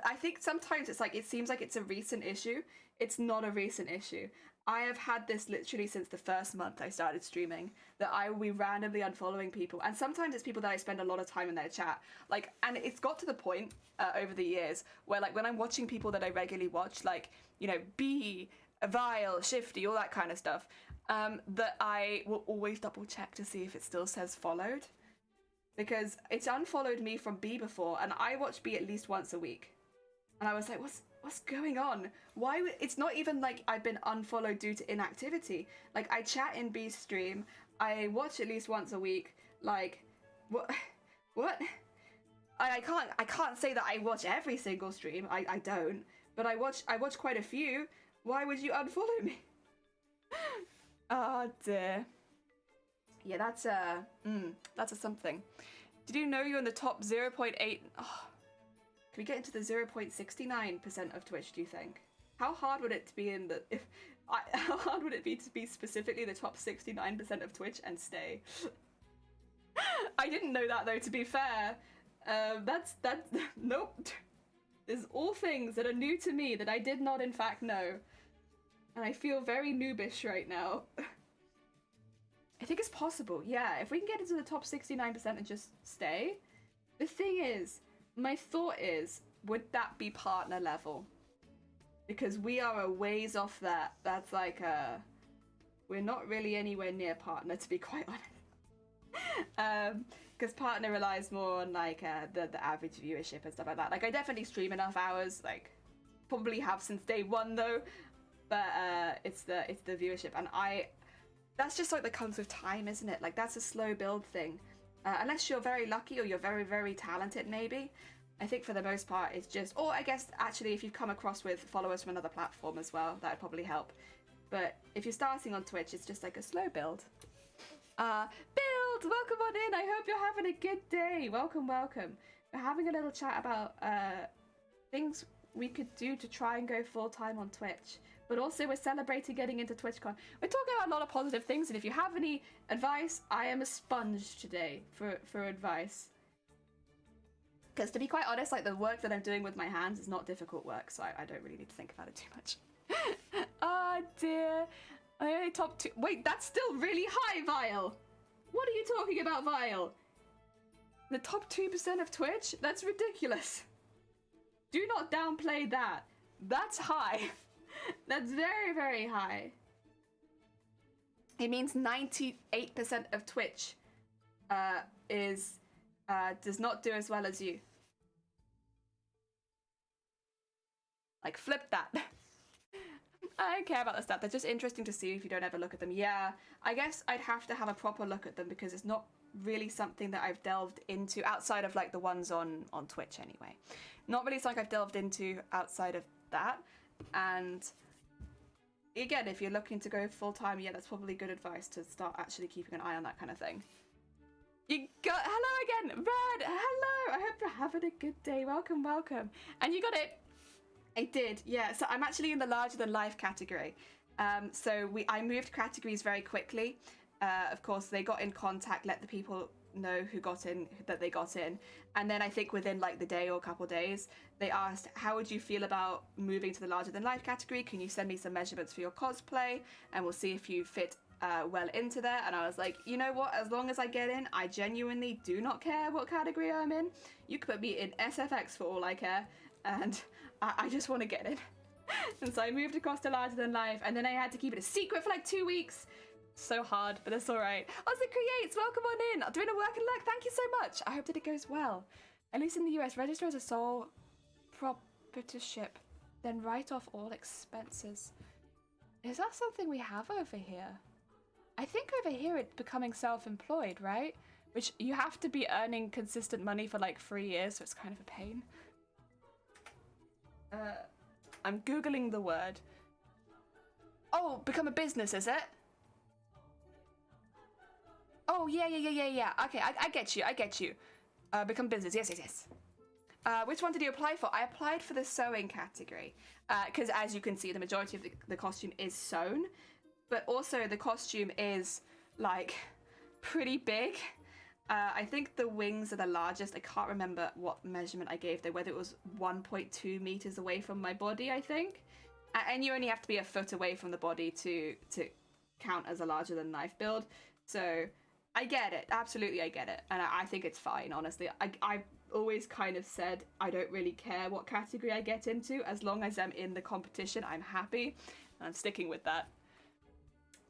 I think sometimes it's like it seems like it's a recent issue. It's not a recent issue. I have had this literally since the first month I started streaming, that I will be randomly unfollowing people, and sometimes it's people that I spend a lot of time in their chat. Like, and it's got to the point over the years where, like, when I'm watching people that I regularly watch, like, you know, B, Vile, Shifty, all that kind of stuff, that I will always double check to see if it still says followed, because it's unfollowed me from B before, and I watch B at least once a week, and I was like, what's going on? Why it's not even like I've been unfollowed due to inactivity. Like, I chat in B's stream, I watch at least once a week. Like, what? I can't say that I watch every single stream. I don't, but I watch quite a few. Why would you unfollow me? Oh dear. Yeah, that's a something. Did you know you're in the top 0.8? Oh. Can we get into the 0.69% of Twitch, do you think? How hard would it be how hard would it be to be specifically the top 69% of Twitch and stay? I didn't know that though, to be fair. That's nope. There's all things that are new to me that I did not in fact know. And I feel very noobish right now. I think it's possible, yeah. If we can get into the top 69% and just stay. The thing is, my thought is, would that be partner level? Because we are a ways off that. That's like we're not really anywhere near partner, to be quite honest. Because partner relies more on like the average viewership and stuff like that. Like, I definitely stream enough hours, like probably have since day one though. But it's the viewership, and that's just like that comes with time, isn't it? Like, that's a slow build thing. Unless you're very lucky or you're very, very talented, maybe. I think for the most part it's just, or I guess actually if you've come across with followers from another platform as well, that would probably help. But if you're starting on Twitch, it's just like a slow build. Build, welcome on in. I hope you're having a good day. Welcome. We're having a little chat about things we could do to try and go full time on Twitch. But also we're celebrating getting into TWITCHCON. We're talking about a lot of positive things, and if you have any advice, I am a sponge today for advice. Because to be quite honest, like, the work that I'm doing with my hands is not difficult work, so I don't really need to think about it too much. Oh dear. I only top 2. Wait, that's still really high, Vile. What are you talking about, Vile? The top 2% of Twitch? That's ridiculous. Do not downplay that. That's high. That's very, very high. It means 98% of Twitch does not do as well as you. Like, flip that. I don't care about the stats. They're just interesting to see if you don't ever look at them. Yeah, I guess I'd have to have a proper look at them because it's not really something that I've delved into outside of like the ones on Twitch anyway. Not really something I've delved into outside of that. And again, if you're looking to go full time, yeah, that's probably good advice to start actually keeping an eye on that kind of thing. You got, hello again, Red, hello, I hope you're having a good day, welcome, welcome. And you got it. I did, yeah, so I'm actually in the larger than life category. So I moved categories very quickly. Of course, they got in contact, let the people know who got in, that they got in. And then I think within like the day or a couple days, they asked, how would you feel about moving to the larger than life category? Can you send me some measurements for your cosplay? And we'll see if you fit well into there. And I was like, you know what, as long as I get in, I genuinely do not care what category I'm in. You could put me in SFX for all I care, and I just want to get in. And so I moved across to larger than life, and then I had to keep it a secret for like 2 weeks. So hard, but it's all right. Ozzy Creates, welcome on in. Doing a work and luck, thank you so much. I hope that it goes well. At least in the US, register as a sole proprietorship, then write off all expenses. Is that something we have over here? I think over here it's becoming self-employed, right? Which you have to be earning consistent money for like 3 years, so it's kind of a pain. I'm Googling the word. Oh, become a business, is it? Oh, yeah. Okay, I get you. Become business, yes. Which one did you apply for? I applied for the sewing category. Because as you can see, the majority of the costume is sewn. But also the costume is, like, pretty big. I think the wings are the largest. I can't remember what measurement I gave there, whether it was 1.2 meters away from my body, I think. And you only have to be a foot away from the body to count as a larger than life build. So I get it. Absolutely, I get it. And I think it's fine, honestly. I always kind of said I don't really care what category I get into. As long as I'm in the competition, I'm happy. And I'm sticking with that.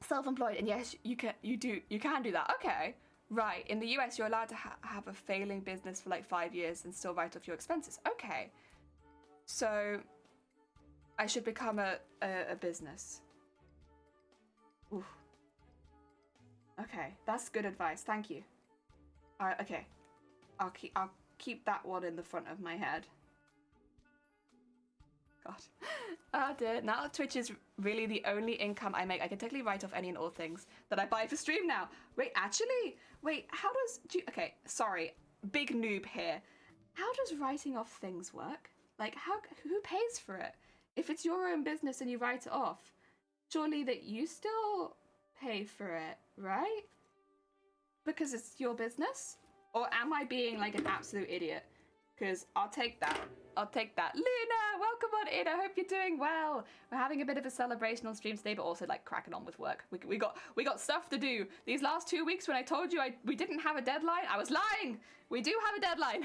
Self-employed, and yes, you can do that. Okay, right. In the US, you're allowed to have a failing business for like 5 years and still write off your expenses. Okay, so I should become a business. Ooh. Okay, that's good advice. Thank you. Okay, I'll keep that one in the front of my head. God. Oh dear. Now Twitch is really the only income I make. I can technically write off any and all things that I buy for stream now. Wait, actually? Wait, how does... Okay, sorry. Big noob here. How does writing off things work? Like, who pays for it? If it's your own business and you write it off, surely that you still pay for it, right? Because it's your business? Or am I being like an absolute idiot? Because I'll take that. Luna, welcome on in. I hope you're doing well. We're having a bit of a celebration on stream today, but also like cracking on with work. We got stuff to do. These last 2 weeks when I told you we didn't have a deadline, I was lying. We do have a deadline.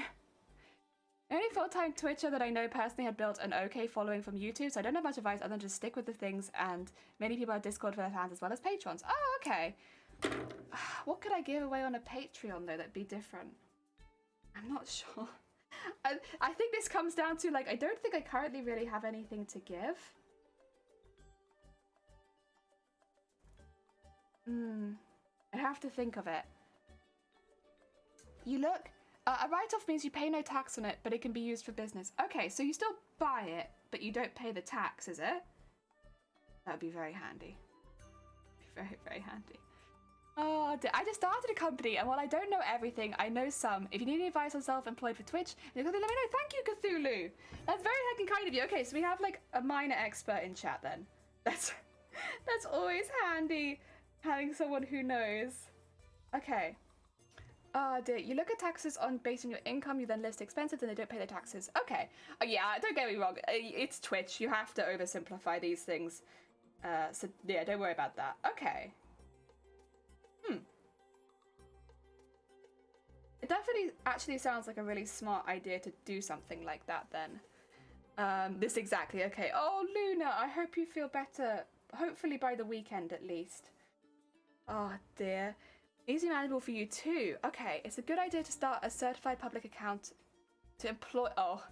Only full-time Twitcher that I know personally had built an okay following from YouTube, so I don't have much advice other than just stick with the things, and many people have Discord for their fans as well as patrons. Oh, okay. What could I give away on a Patreon though that'd be different? I'm not sure. I think this comes down to, like, I don't think I currently really have anything to give. I'd have to think of it. You look, a write-off means you pay no tax on it, but it can be used for business. Okay, so you still buy it, but you don't pay the tax, is it? That would be very handy. Very, very handy. Oh, I just started a company, and while I don't know everything, I know some. If you need any advice on self-employed for Twitch, let me know. Thank you, Cthulhu. That's very heckin' kind of you. Okay, so we have like a minor expert in chat then. That's always handy, having someone who knows. Okay. Oh dear, you look at taxes based on your income, you then list expenses and they don't pay their taxes. Okay. Yeah, don't get me wrong. It's Twitch. You have to oversimplify these things. So yeah, don't worry about that. Okay. It definitely actually sounds like a really smart idea to do something like that then. This exactly, okay. Oh, Luna, I hope you feel better. Hopefully by the weekend at least. Oh dear. Easy manageable for you too. Okay, it's a good idea to start a certified public account to employ... Oh.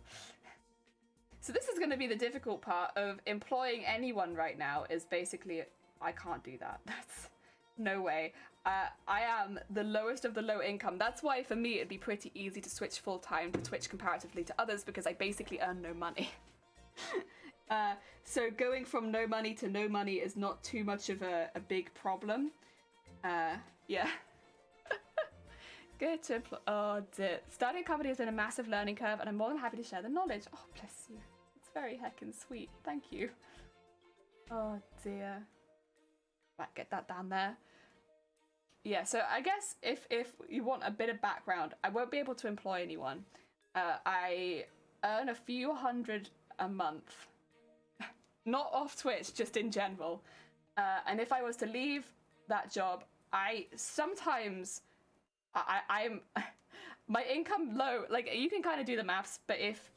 So this is going to be the difficult part of employing anyone right now is basically... I can't do that. That's... No way. I am the lowest of the low income. That's why for me it'd be pretty easy to switch full-time to Twitch comparatively to others because I basically earn no money. So going from no money to no money is not too much of a big problem. Yeah. Good to employ. Oh dear. Starting a company has been a massive learning curve, and I'm more than happy to share the knowledge. Oh, bless you. It's very heckin' sweet. Thank you. Oh dear. Right, get that down there. Yeah, so I guess if you want a bit of background, I won't be able to employ anyone. I earn a few hundred a month. Not off Twitch, just in general. And if I was to leave that job, I'm my income low, like you can kind of do the maths, but if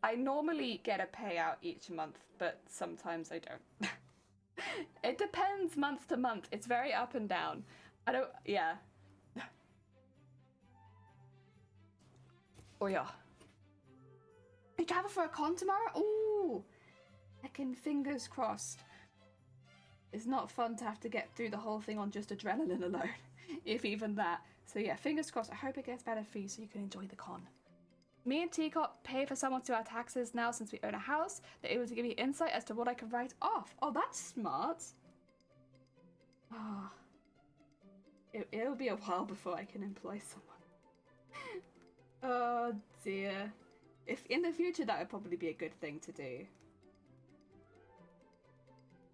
I normally get a payout each month, but sometimes I don't. It depends month to month. It's very up and down. Yeah. Oh yeah. You travel for a con tomorrow? Ooh. Heckin' fingers crossed. It's not fun to have to get through the whole thing on just adrenaline alone, if even that. So yeah, fingers crossed. I hope it gets better for you so you can enjoy the con. Me and Teacot pay for someone to do our taxes now since we own a house. They're able to give me insight as to what I can write off. Oh, that's smart. Ah. It'll be a while before I can employ someone. Oh dear. If in the future, that would probably be a good thing to do.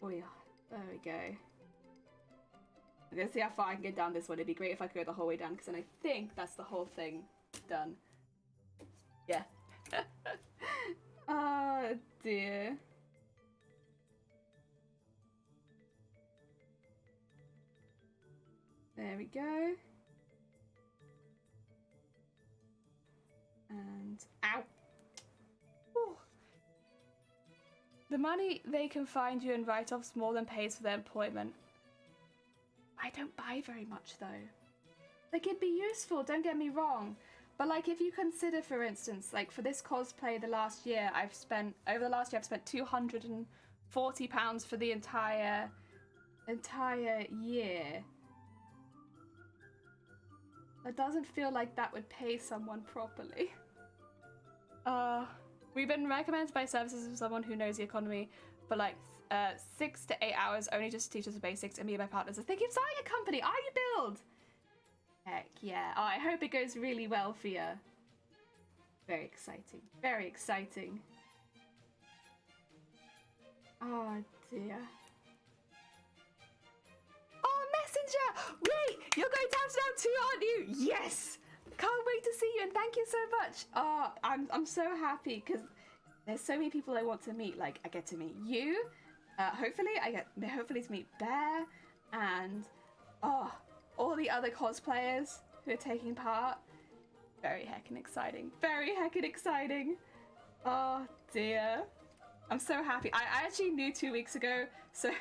Oh yeah, there we go. I'm gonna see how far I can get down this one. It'd be great if I could go the whole way down, because then I think that's the whole thing done. Yeah. Oh dear. There we go. And ow. Ooh. The money they can find you in write-offs more than pays for their employment. I don't buy very much though. Like it'd be useful, don't get me wrong. But like if you consider, for instance, like for this cosplay over the last year I've spent £240 for the entire year. It doesn't feel like that would pay someone properly. We've been recommended by services of someone who knows the economy for like 6 to 8 hours only just to teach us the basics, and me and my partners are thinking of starting a company. Are you build? Heck yeah. Oh, I hope it goes really well for you. Very exciting. Very exciting. Oh dear. Oh, Messenger! Wait, you're going to Amsterdam too, aren't you? Yes! Can't wait to see you, and thank you so much. Oh, I'm so happy because there's so many people I want to meet. Like I get to meet you. Hopefully to meet Bear and all the other cosplayers who are taking part. Very heckin' exciting. Very heckin' exciting. Oh dear. I'm so happy. I actually knew 2 weeks ago, so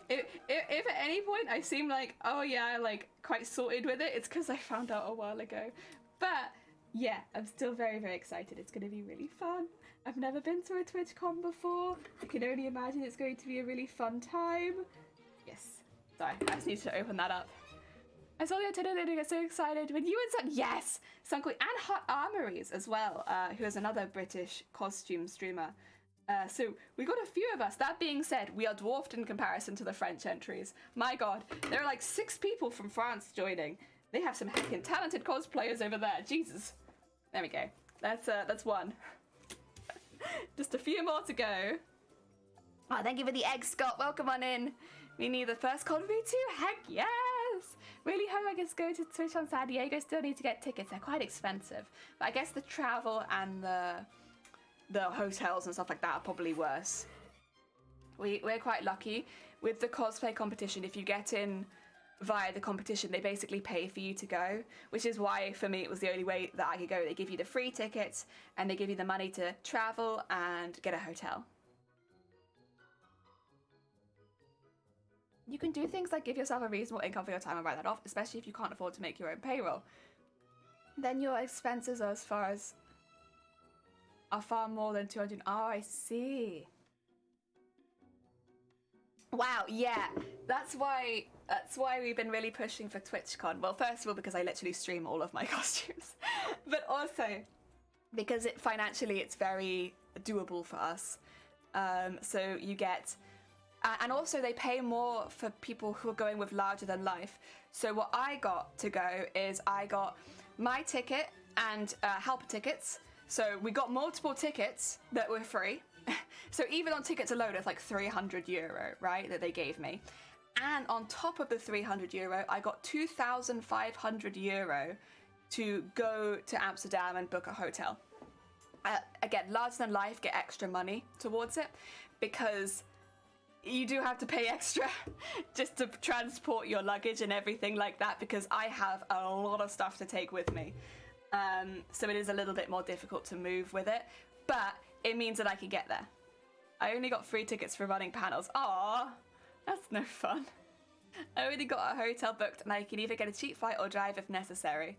if at any point I seem like, oh yeah, like quite sorted with it, it's because I found out a while ago. But yeah, I'm still very, very excited. It's going to be really fun. I've never been to a TWITCHCON before. I can only imagine it's going to be a really fun time. Yes. Sorry, I just need to open that up. I saw the itinerary and I got so excited when you and Sun, yes, Suncoin and Hot Armories as well, who is another British costume streamer. So we got a few of us. That being said, we are dwarfed in comparison to the French entries. My God, there are like 6 people from France joining. They have some heckin' talented cosplayers over there. Jesus. There we go. That's one. Just a few more to go. Oh, thank you for the egg, Scott. Welcome on in. We need the first con for me too. Heck yes. Really hope I just go to Twitch on San Diego. Still need to get tickets. They're quite expensive. But I guess the travel and the hotels and stuff like that are probably worse. We're quite lucky with the cosplay competition. If you get in via the competition, they basically pay for you to go, which is why for me it was the only way that I could go. They give you the free tickets and they give you the money to travel and get a hotel. You can do things like give yourself a reasonable income for your time and write that off, especially if you can't afford to make your own payroll. Then your expenses are far more than 200. Oh, I see. Wow, yeah, that's why we've been really pushing for TWITCHCON. Well, first of all, because I literally stream all of my costumes, but also because financially it's very doable for us. So you get, and also they pay more for people who are going with larger than life. So what I got to go is I got my ticket and helper tickets. So we got multiple tickets that were free. So even on tickets alone, it's like €300, right, that they gave me. And on top of the €300, I got €2,500 to go to Amsterdam and book a hotel. Again, larger than life, get extra money towards it because you do have to pay extra just to transport your luggage and everything like that, because I have a lot of stuff to take with me. So it is a little bit more difficult to move with it, but it means that I can get there. I only got free tickets for running panels. Aww, that's no fun. I already got a hotel booked and I can either get a cheap flight or drive if necessary.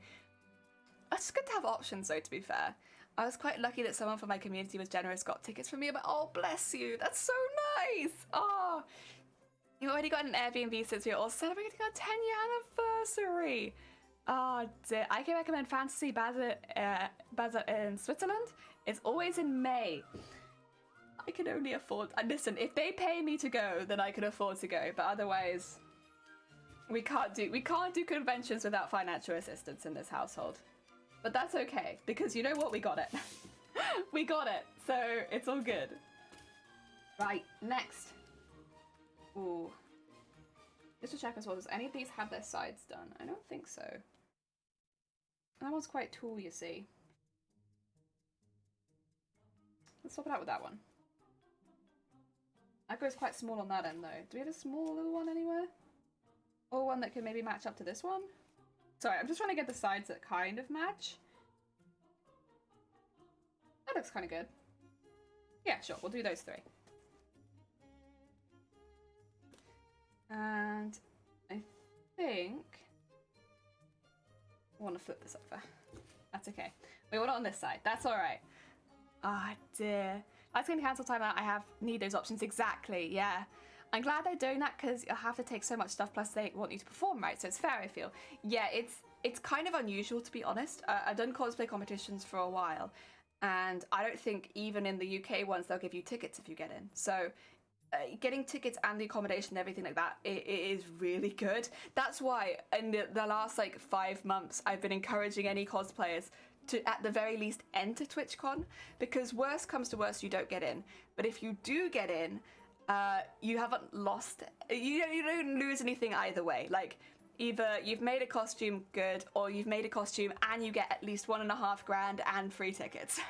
It's good to have options though, to be fair. I was quite lucky that someone from my community was generous, got tickets for me. I'm like, oh, bless you. That's so nice. Oh, you already got an Airbnb since we were all celebrating our 10-year anniversary. Oh, dear. I can recommend Fantasy Bazaar in Switzerland. It's always in May. I can only afford... listen, if they pay me to go, then I can afford to go. But otherwise, we can't do conventions without financial assistance in this household. But that's okay, because you know what? We got it. We got it, so it's all good. Right, next. Ooh. Just to check as well, does any of these have their sides done? I don't think so. That one's quite tall, you see. Let's swap it out with that one. That goes quite small on that end, though. Do we have a small little one anywhere? Or one that can maybe match up to this one? Sorry, I'm just trying to get the sides that kind of match. That looks kind of good. Yeah, sure, we'll do those three. And I think I want to flip this over. That's okay. We want it on this side. That's all right. Ah, dear. That's going to cancel timeout. I need those options. Exactly, yeah. I'm glad they're doing that because you'll have to take so much stuff, plus they want you to perform right, so it's fair, I feel. Yeah, it's kind of unusual, to be honest. I've done cosplay competitions for a while, and I don't think even in the UK ones they'll give you tickets if you get in. So getting tickets and the accommodation and everything like that, it is really good. That's why in the last like 5 months I've been encouraging any cosplayers to at the very least enter TWITCHCON, because worst comes to worst, you don't get in. But if you do get in, you haven't lost, you don't lose anything either way. Like, either you've made a costume good, or you've made a costume and you get at least $1.5 grand and free tickets.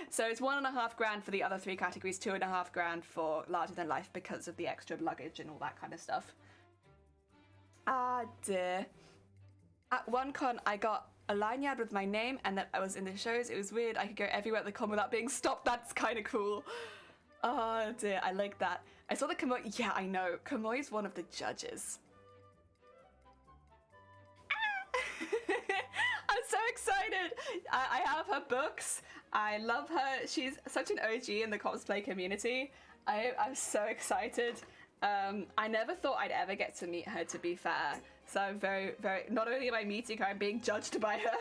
So it's $1.5 grand for the other 3 categories, $2.5 grand for larger than life because of the extra luggage and all that kind of stuff. Ah, dear. At one con, I got a lanyard with my name, and that I was in the shows. It was weird. I could go everywhere at the con without being stopped. That's kind of cool. Oh dear, I like that. I saw the Kamoi. Yeah, I know. Kamoi's one of the judges. I'm so excited. I have her books. I love her. She's such an OG in the cosplay community. I'm so excited. I never thought I'd ever get to meet her, to be fair. So I'm very, very... Not only am I meeting her, I'm being judged by her.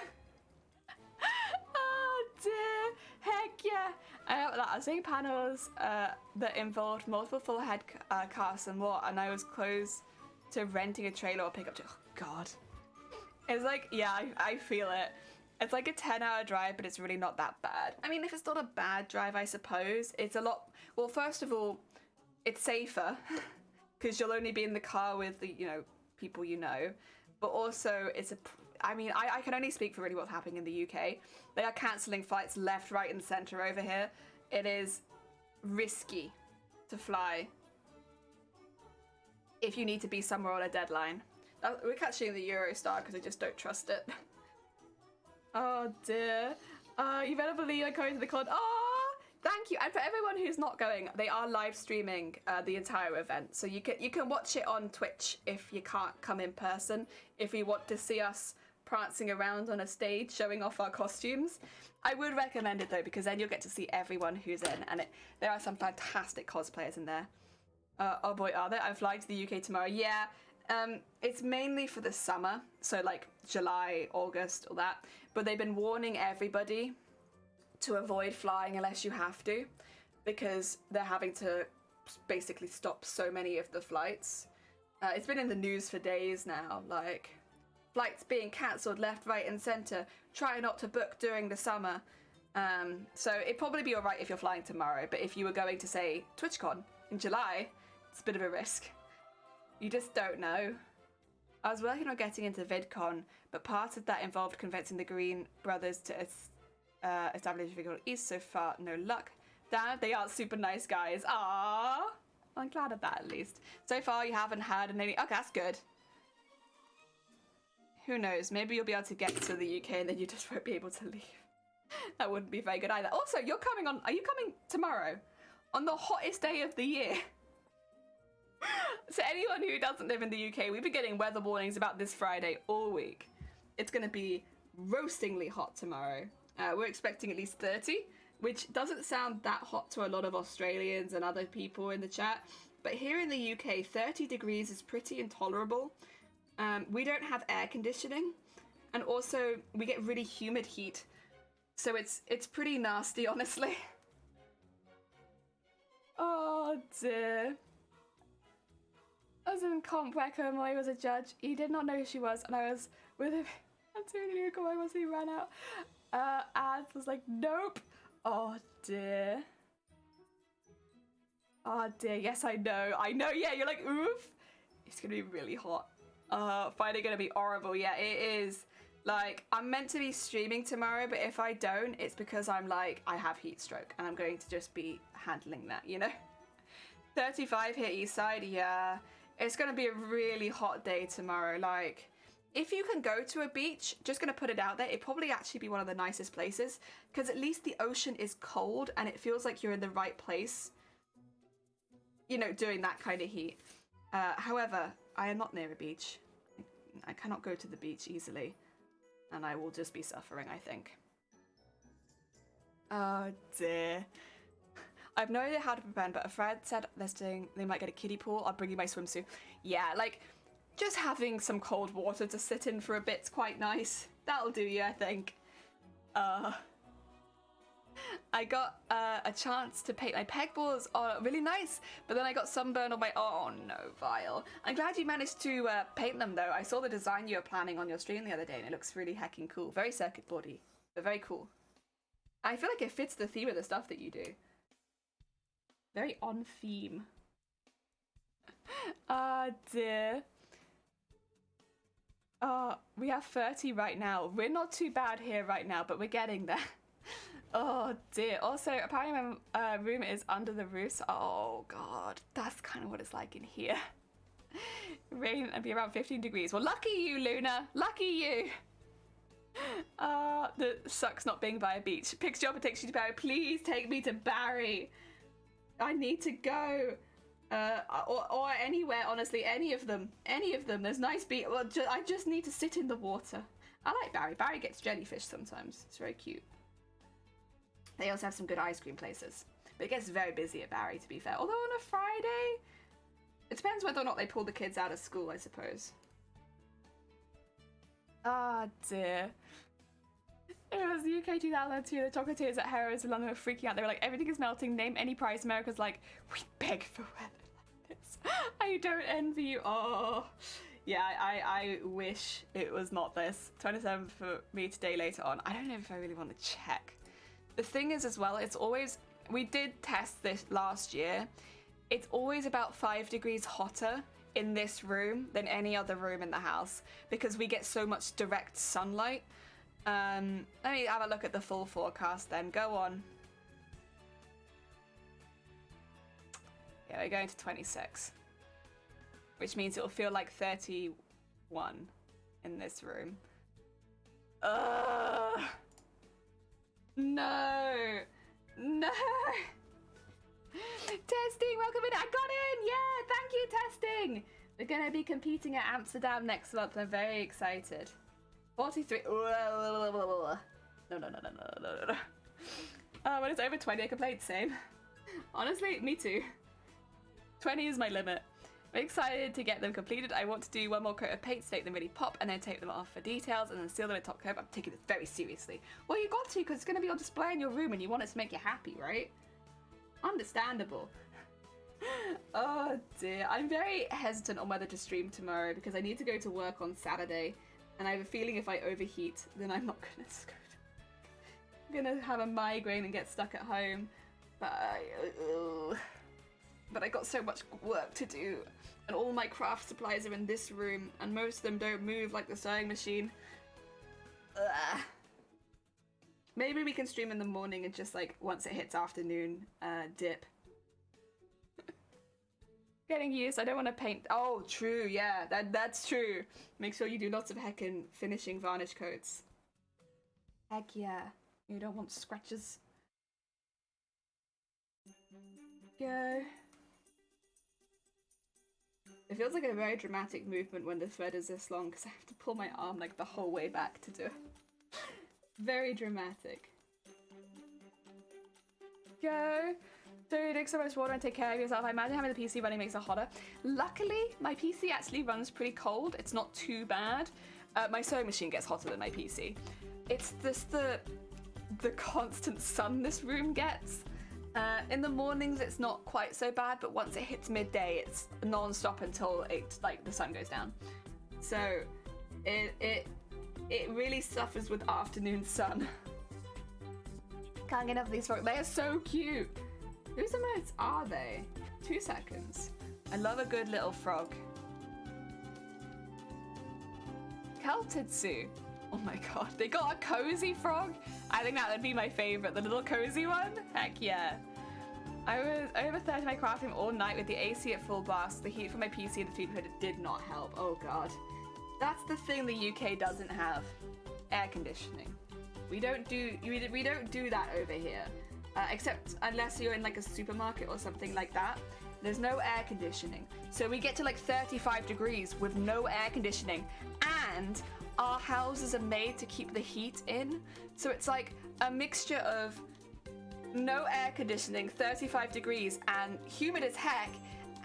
Oh dear. Heck yeah. I was doing panels that involved multiple full head casts and more, and I was close to renting a trailer or pickup. Oh god. It's like, yeah, I feel it. It's like a 10-hour drive, but it's really not that bad. I mean, if it's not a bad drive, I suppose. It's a lot... Well, first of all, it's safer, because you'll only be in the car with the, people you know. But also, it's a... I mean, I can only speak for really what's happening in the UK. They are cancelling flights left, right, and centre over here. It is risky to fly if you need to be somewhere on a deadline. We're catching the Eurostar because I just don't trust it. Oh dear. You better believe I'm going to the con. Oh, thank you. And for everyone who's not going, they are live streaming the entire event. So you can watch it on Twitch if you can't come in person. If you want to see us prancing around on a stage showing off our costumes. I would recommend it though, because then you'll get to see everyone who's in, and there are some fantastic cosplayers in there. Oh boy, are there? I'm flying to the UK tomorrow. Yeah, it's mainly for the summer, so like July, August, all that. But they've been warning everybody to avoid flying unless you have to, because they're having to basically stop so many of the flights. It's been in the news for days now, like... flights being cancelled left, right, and centre. Try not to book during the summer. So it'd probably be alright if you're flying tomorrow, but if you were going to, say, TWITCHCON in July, it's a bit of a risk. You just don't know. I was working on getting into VidCon, but part of that involved convincing the Green brothers to establish VidCon East. So far, no luck. Damn, they aren't super nice guys. Aww. I'm glad of that, at least. So far, you haven't had any... Okay, that's good. Who knows? Maybe you'll be able to get to the UK and then you just won't be able to leave. That wouldn't be very good either. Also, you're coming on... Are you coming tomorrow? On the hottest day of the year? So anyone who doesn't live in the UK, we've been getting weather warnings about this Friday all week. It's going to be roastingly hot tomorrow. We're expecting at least 30, which doesn't sound that hot to a lot of Australians and other people in the chat. But here in the UK, 30 degrees is pretty intolerable. We don't have air conditioning. And also, we get really humid heat. So it's pretty nasty, honestly. Oh dear. I was in comp where Kermoy was a judge. He did not know who she was, and I was with him until he knew Kermoy was. He ran out. Ads was like, nope. Oh dear. Oh dear. Yes, I know. I know. Yeah, you're like, oof. It's gonna be really hot. Friday gonna be horrible. Yeah, it is. Like, I'm meant to be streaming tomorrow, but if I don't, it's because I'm like, I have heat stroke, and I'm going to just be handling that, you know? 35 here east side. Yeah. It's going to be a really hot day tomorrow. Like, if you can go to a beach, just going to put it out there, it'd probably actually be one of the nicest places, because at least the ocean is cold and it feels like you're in the right place, you know, doing that kind of heat. However, I am not near a beach. I cannot go to the beach easily, and I will just be suffering, I think. Oh dear. I have no idea how to prepare, but a friend said they might get a kiddie pool. I'll bring you my swimsuit. Yeah, like, just having some cold water to sit in for a bit's quite nice. That'll do you, I think. I got a chance to paint my pegboards. Oh, really nice. But then I got sunburn on my... Oh, no, vile. I'm glad you managed to paint them, though. I saw the design you were planning on your stream the other day, and it looks really hecking cool. Very circuit boardy, but very cool. I feel like it fits the theme of the stuff that you do. Very on theme. Ah, dear. We have 30 right now. We're not too bad here right now, but we're getting there. Oh, dear. Also, apparently my room is under the roof. Oh, God. That's kind of what it's like in here. Rain and be around 15 degrees. Well, lucky you, Luna. Lucky you. That sucks not being by a beach. Picks you up and takes you to Barry. Please take me to Barry. I need to go, or anywhere, honestly, any of them. There's nice beach. Well, I just need to sit in the water. I like Barry. Barry gets jellyfish sometimes. It's very cute. They also have some good ice cream places, but it gets very busy at Barry, to be fair. Although on a Friday, it depends whether or not they pull the kids out of school, I suppose. Ah, dear. It was the UK 2002, the chocolatiers at Harrods in London were freaking out. They were like, everything is melting, name any price. America's like, we beg for weather like this. I don't envy you. Oh, yeah, I wish it was not this. 27 for me today later on. I don't know if I really want to check. The thing is as well, it's always, we did test this last year. It's always about 5 degrees hotter in this room than any other room in the house because we get so much direct sunlight. Let me have a look at the full forecast then. Go on. Yeah, we're going to 26. Which means it'll feel like 31 in this room. Ugh. No. No. Testing, welcome in. I got in. Yeah, thank you, Testing. We're going to be competing at Amsterdam next month. I'm very excited. 43. No. When it's over 20, I can play it the same. Honestly, me too. 20 is my limit. I'm excited to get them completed. I want to do one more coat of paint to make them really pop and then take them off for details and then seal them in top coat. I'm taking this very seriously. Well, you got to because it's going to be on display in your room and you want it to make you happy, right? Understandable. Oh dear. I'm very hesitant on whether to stream tomorrow because I need to go to work on Saturday. And I have a feeling if I overheat, then I'm not gonna screw it. I'm gonna have a migraine and get stuck at home. But I got so much work to do, and all my craft supplies are in this room, and most of them don't move like the sewing machine. Ugh. Maybe we can stream in the morning and just like once it hits afternoon, dip. Getting used. I don't want to paint. Oh, true. Yeah, that's true. Make sure you do lots of heckin' finishing varnish coats. Heck yeah. You don't want scratches. Go. It feels like a very dramatic movement when the thread is this long because I have to pull my arm like the whole way back to do it. Very dramatic. Go. So you drink so much water and take care of yourself. I imagine having the PC running makes it hotter. Luckily, my PC actually runs pretty cold. It's not too bad. My sewing machine gets hotter than my PC. It's just the constant sun this room gets. In the mornings, it's not quite so bad, but once it hits midday, it's non-stop until the sun goes down. So it really suffers with afternoon sun. Can't get enough of these frogs. They are so cute. Whose emotes are they? 2 seconds. I love a good little frog. Keltitsu. Oh my god, they got a cozy frog? I think that would be my favorite, the little cozy one. Heck yeah. I was over 30 my craft room all night with the AC at full blast. The heat from my PC and the feed hood did not help. Oh god. That's the thing the UK doesn't have. Air conditioning. We don't do that over here. Except unless you're in like a supermarket or something like that. There's no air conditioning. So we get to like 35 degrees with no air conditioning. And our houses are made to keep the heat in. So it's like a mixture of no air conditioning, 35 degrees, and humid as heck.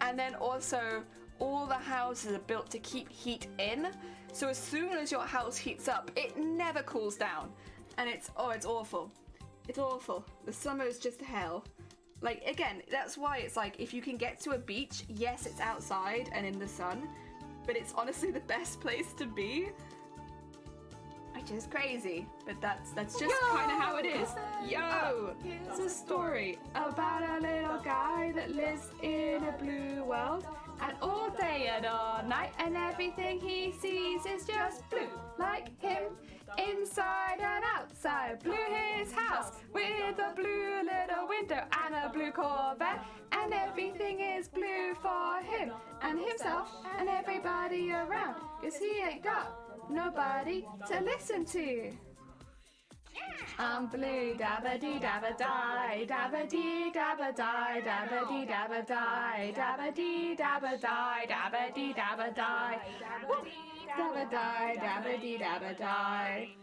And then also all the houses are built to keep heat in. So as soon as your house heats up, it never cools down. And it's awful. It's awful. The summer is just hell. Like, again, that's why it's like, if you can get to a beach, yes, it's outside and in the sun, but it's honestly the best place to be. Which is crazy, but that's just kind of how it is. Yo! It's a story about a little guy that lives in a blue world, and all day and all night, and everything he sees is just blue, like him. Inside and outside, blue his house with a blue little window and a blue Corvette, and everything is blue for him and himself and everybody around, 'cause he ain't got nobody to listen to. I'm blue, dabba dee dabba die, dabba dee dabba die, dabba dee dabba die, dabba dee dabba die, dabba dee dabba die, dabba die, dabba dee dabba die.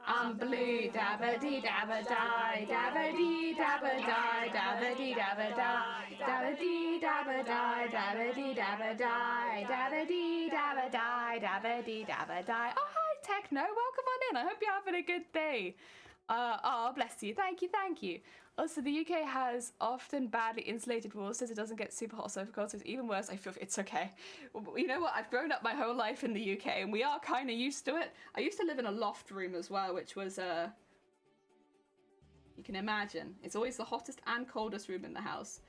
I'm blue, dabba dee dabba die, dabba dee dabba die, dabba dee dabba die, dabba dee dabba die, dabba dee dabba die, dabba dee dabba die, dabba dee dabba die. Oh, hi Techno, welcome on in. I hope you're having a good day. Oh, bless you. Thank you, thank you. Also, the UK has often badly insulated walls, so it doesn't get super hot, so of course it's even worse. I feel it's okay. You know what? I've grown up my whole life in the UK, and we are kind of used to it. I used to live in a loft room as well, which was, you can imagine. It's always the hottest and coldest room in the house.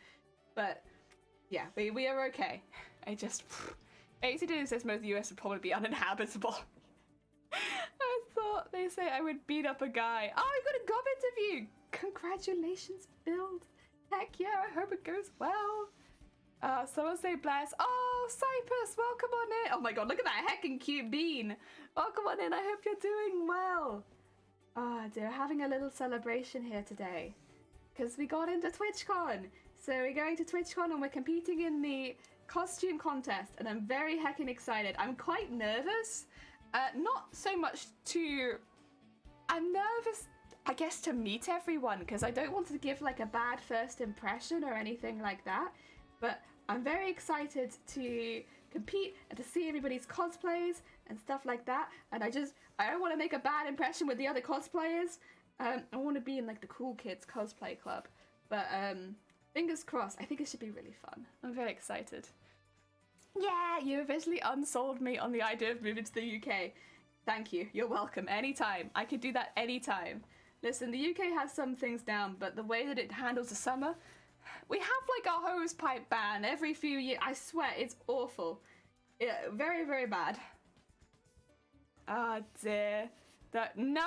But, yeah, we are okay. AC says most of the US would probably be uninhabitable. I thought they say I would beat up a guy. Oh, I got a gob interview! Congratulations, Build. Heck yeah, I hope it goes well. Someone say bless. Oh, Cyprus, welcome on in. Oh my god, look at that heckin' cute bean. Welcome on in, I hope you're doing well. Oh dear, having a little celebration here today. Because we got into TWITCHCON. So we're going to TWITCHCON and we're competing in the costume contest. And I'm very heckin' excited. I'm quite nervous. Not so much I'm nervous, I guess, to meet everyone, because I don't want to give like a bad first impression or anything like that, but I'm very excited to compete and to see everybody's cosplays and stuff like that, and I don't want to make a bad impression with the other cosplayers. I want to be in like the cool kids cosplay club, but fingers crossed. I think it should be really fun. I'm very excited. Yeah, you officially unsold me on the idea of moving to the UK. Thank you. You're welcome. Anytime. I could do that anytime. Listen, the UK has some things down, but the way that it handles the summer, we have like a hose pipe ban every few years. I swear, it's awful. Yeah, very, very bad. Oh dear. No.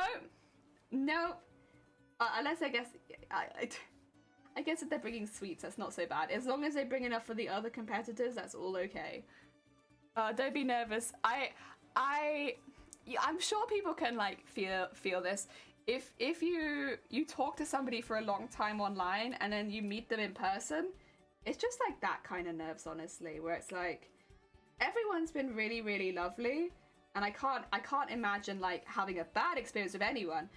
Unless I guess, I guess if they're bringing sweets, that's not so bad. As long as they bring enough for the other competitors, that's all okay. Don't be nervous. I'm sure people can like feel this. If you talk to somebody for a long time online and then you meet them in person, it's just like that kind of nerves, honestly, where it's like everyone's been really, really lovely, and I can't imagine like having a bad experience with anyone.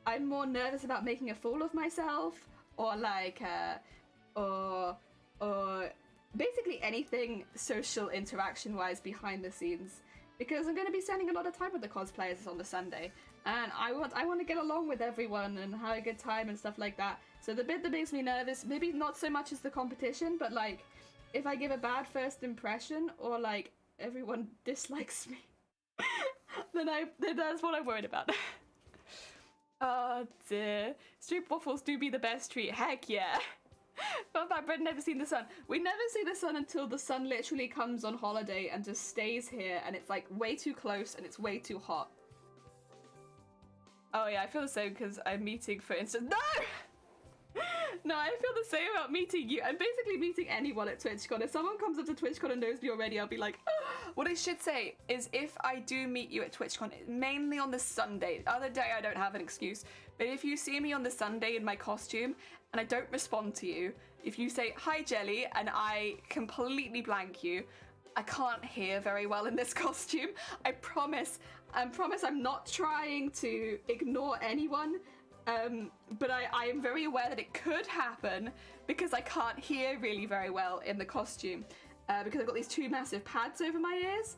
I'm more nervous about making a fool of myself, or like or basically anything social interaction wise behind the scenes, because I'm going to be spending a lot of time with the cosplayers on the Sunday, and I want to get along with everyone and have a good time and stuff like that. So the bit that makes me nervous, maybe not so much as the competition, but like if I give a bad first impression or like everyone dislikes me, then that's what I'm worried about. Oh dear. Street waffles do be the best treat. Heck yeah. Fun fact, Brett never seen the sun. We never see the sun until the sun literally comes on holiday and just stays here, and it's like way too close and it's way too hot. Oh yeah, I feel the same because I'm meeting, for instance. No! No, I feel the same about meeting you. I'm basically meeting anyone at TWITCHCON. If someone comes up to TWITCHCON and knows me already, I'll be like, oh. What I should say is if I do meet you at TWITCHCON, mainly on the Sunday. The other day I don't have an excuse. But if you see me on the Sunday in my costume and I don't respond to you, if you say, hi Jelly, and I completely blank you, I can't hear very well in this costume. I promise I'm not trying to ignore anyone. But I am very aware that it could happen because I can't hear really very well in the costume because I've got these two massive pads over my ears.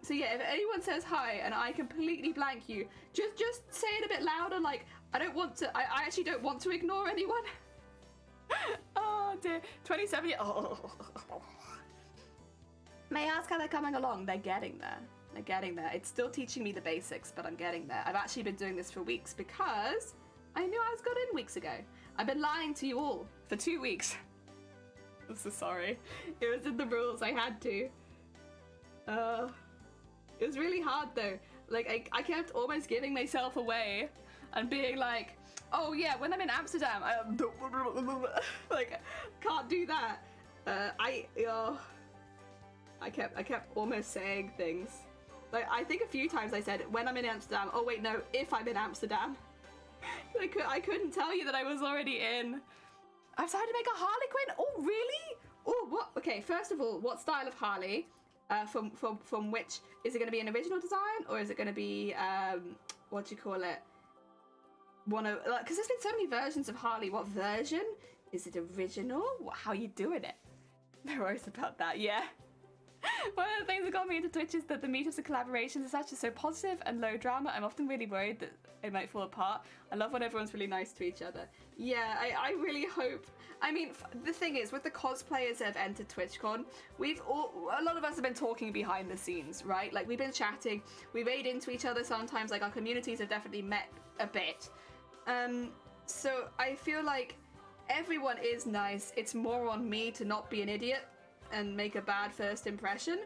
So yeah, if anyone says hi and I completely blank you, just say it a bit louder. Like I actually don't want to ignore anyone. Oh dear, 27 years. Oh. May I ask how they're coming along? They're getting there. They're getting there. It's still teaching me the basics, but I'm getting there. I've actually been doing this for weeks because I knew I was got in weeks ago. I've been lying to you all for 2 weeks. I'm so sorry. It was in the rules. I had to. It was really hard though. Like I kept almost giving myself away and being like, oh yeah, when I'm in Amsterdam, like can't do that. I kept almost saying things. Like, I think a few times I said, when I'm in Amsterdam, oh wait, no, if I'm in Amsterdam. I couldn't tell you that I was already in. I've decided to make a Harley Quinn? Oh, really? Oh, what? Okay, first of all, what style of Harley? From which, is it going to be an original design? Or is it going to be, what do you call it? One of, like, because there's been so many versions of Harley. What version? Is it original? How are you doing it? No worries about that, yeah. One of the things that got me into Twitch is that the meetups and collaborations is actually so positive and low drama. I'm often really worried that it might fall apart. I love when everyone's really nice to each other. Yeah, I really hope. I mean, the thing is, with the cosplayers that have entered TwitchCon, a lot of us have been talking behind the scenes, right? Like, we've been chatting, we've ate into each other sometimes, like, our communities have definitely met a bit. So I feel like everyone is nice. It's more on me to not be an idiot and make a bad first impression.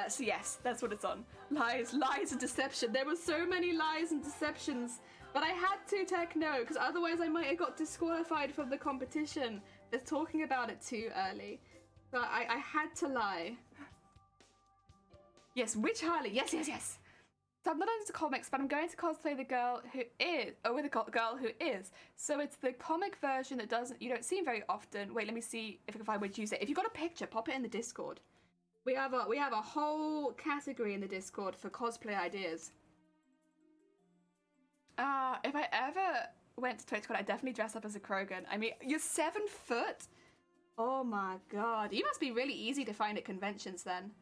So yes, that's what it's on. Lies and deception. There were so many lies and deceptions, but I had to techno, because otherwise I might have got disqualified from the competition. They're talking about it too early. So I had to lie. Yes, which Harley? Yes. So I'm not into comics, but I'm going to cosplay the girl who is, or with a girl who is. So it's the comic version that you don't see very often. Wait, let me see if I can find what you say. If you've got a picture, pop it in the Discord. We have a whole category in the Discord for cosplay ideas. If I ever went to TwitchCon, I'd definitely dress up as a Krogan. I mean, you're 7 foot? Oh my god. You must be really easy to find at conventions then.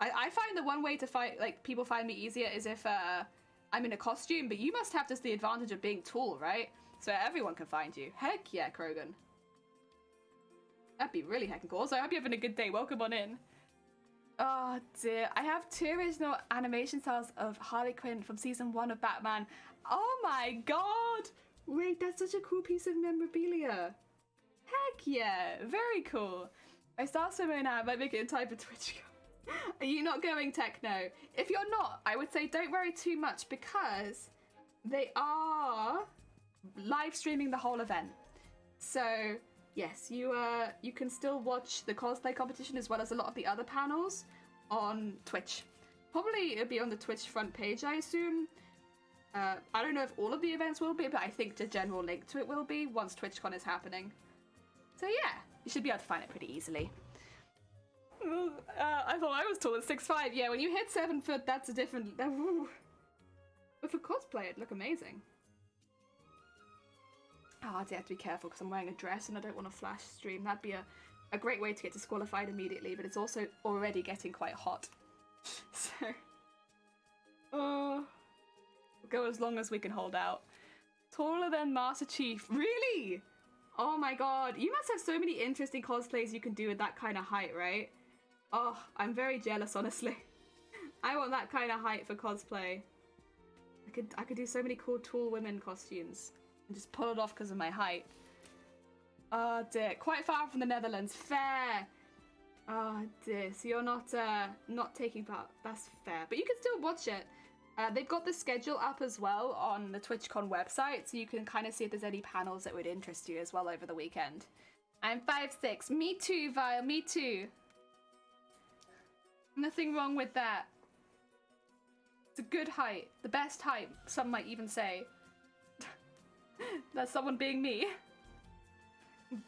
I find that one way to find, like, people find me easier is if I'm in a costume, but you must have just the advantage of being tall, right? So everyone can find you. Heck yeah, Krogan. That'd be really heckin' cool. Also, I hope you're having a good day. Welcome on in. Oh dear, I have 2 original animation styles of Harley Quinn from season 1 of Batman. Oh my god! Wait, that's such a cool piece of memorabilia. Heck yeah, very cool. I start swimming now, I might make it in time for TWITCHCON. Are you not going, Techno? If you're not, I would say don't worry too much because they are live streaming the whole event. So yes, you can still watch the cosplay competition as well as a lot of the other panels on Twitch. Probably it'll be on the Twitch front page, I assume. I don't know if all of the events will be, but I think the general link to it will be once TWITCHCON is happening. So yeah, you should be able to find it pretty easily. I thought I was taller than 6'5". Yeah, when you hit 7 foot, that's a different... But for cosplay, it'd look amazing. Oh, I do have to be careful because I'm wearing a dress and I don't want to flash stream. That'd be a great way to get disqualified immediately, but it's also already getting quite hot. So... we'll go as long as we can hold out. Taller than Master Chief. Really? Oh my god. You must have so many interesting cosplays you can do with that kind of height, right? Oh, I'm very jealous, honestly. I want that kind of height for cosplay. I could do so many cool tall women costumes and just pull it off because of my height. Oh dear. Quite far from the Netherlands. Fair. Oh dear. So you're not taking part. That's fair. But you can still watch it. They've got the schedule up as well on the TWITCHCON website, so you can kind of see if there's any panels that would interest you as well over the weekend. I'm 5'6". Me too, Vile. Me too. Nothing wrong with that. It's a good height. The best height, some might even say. That's someone being me.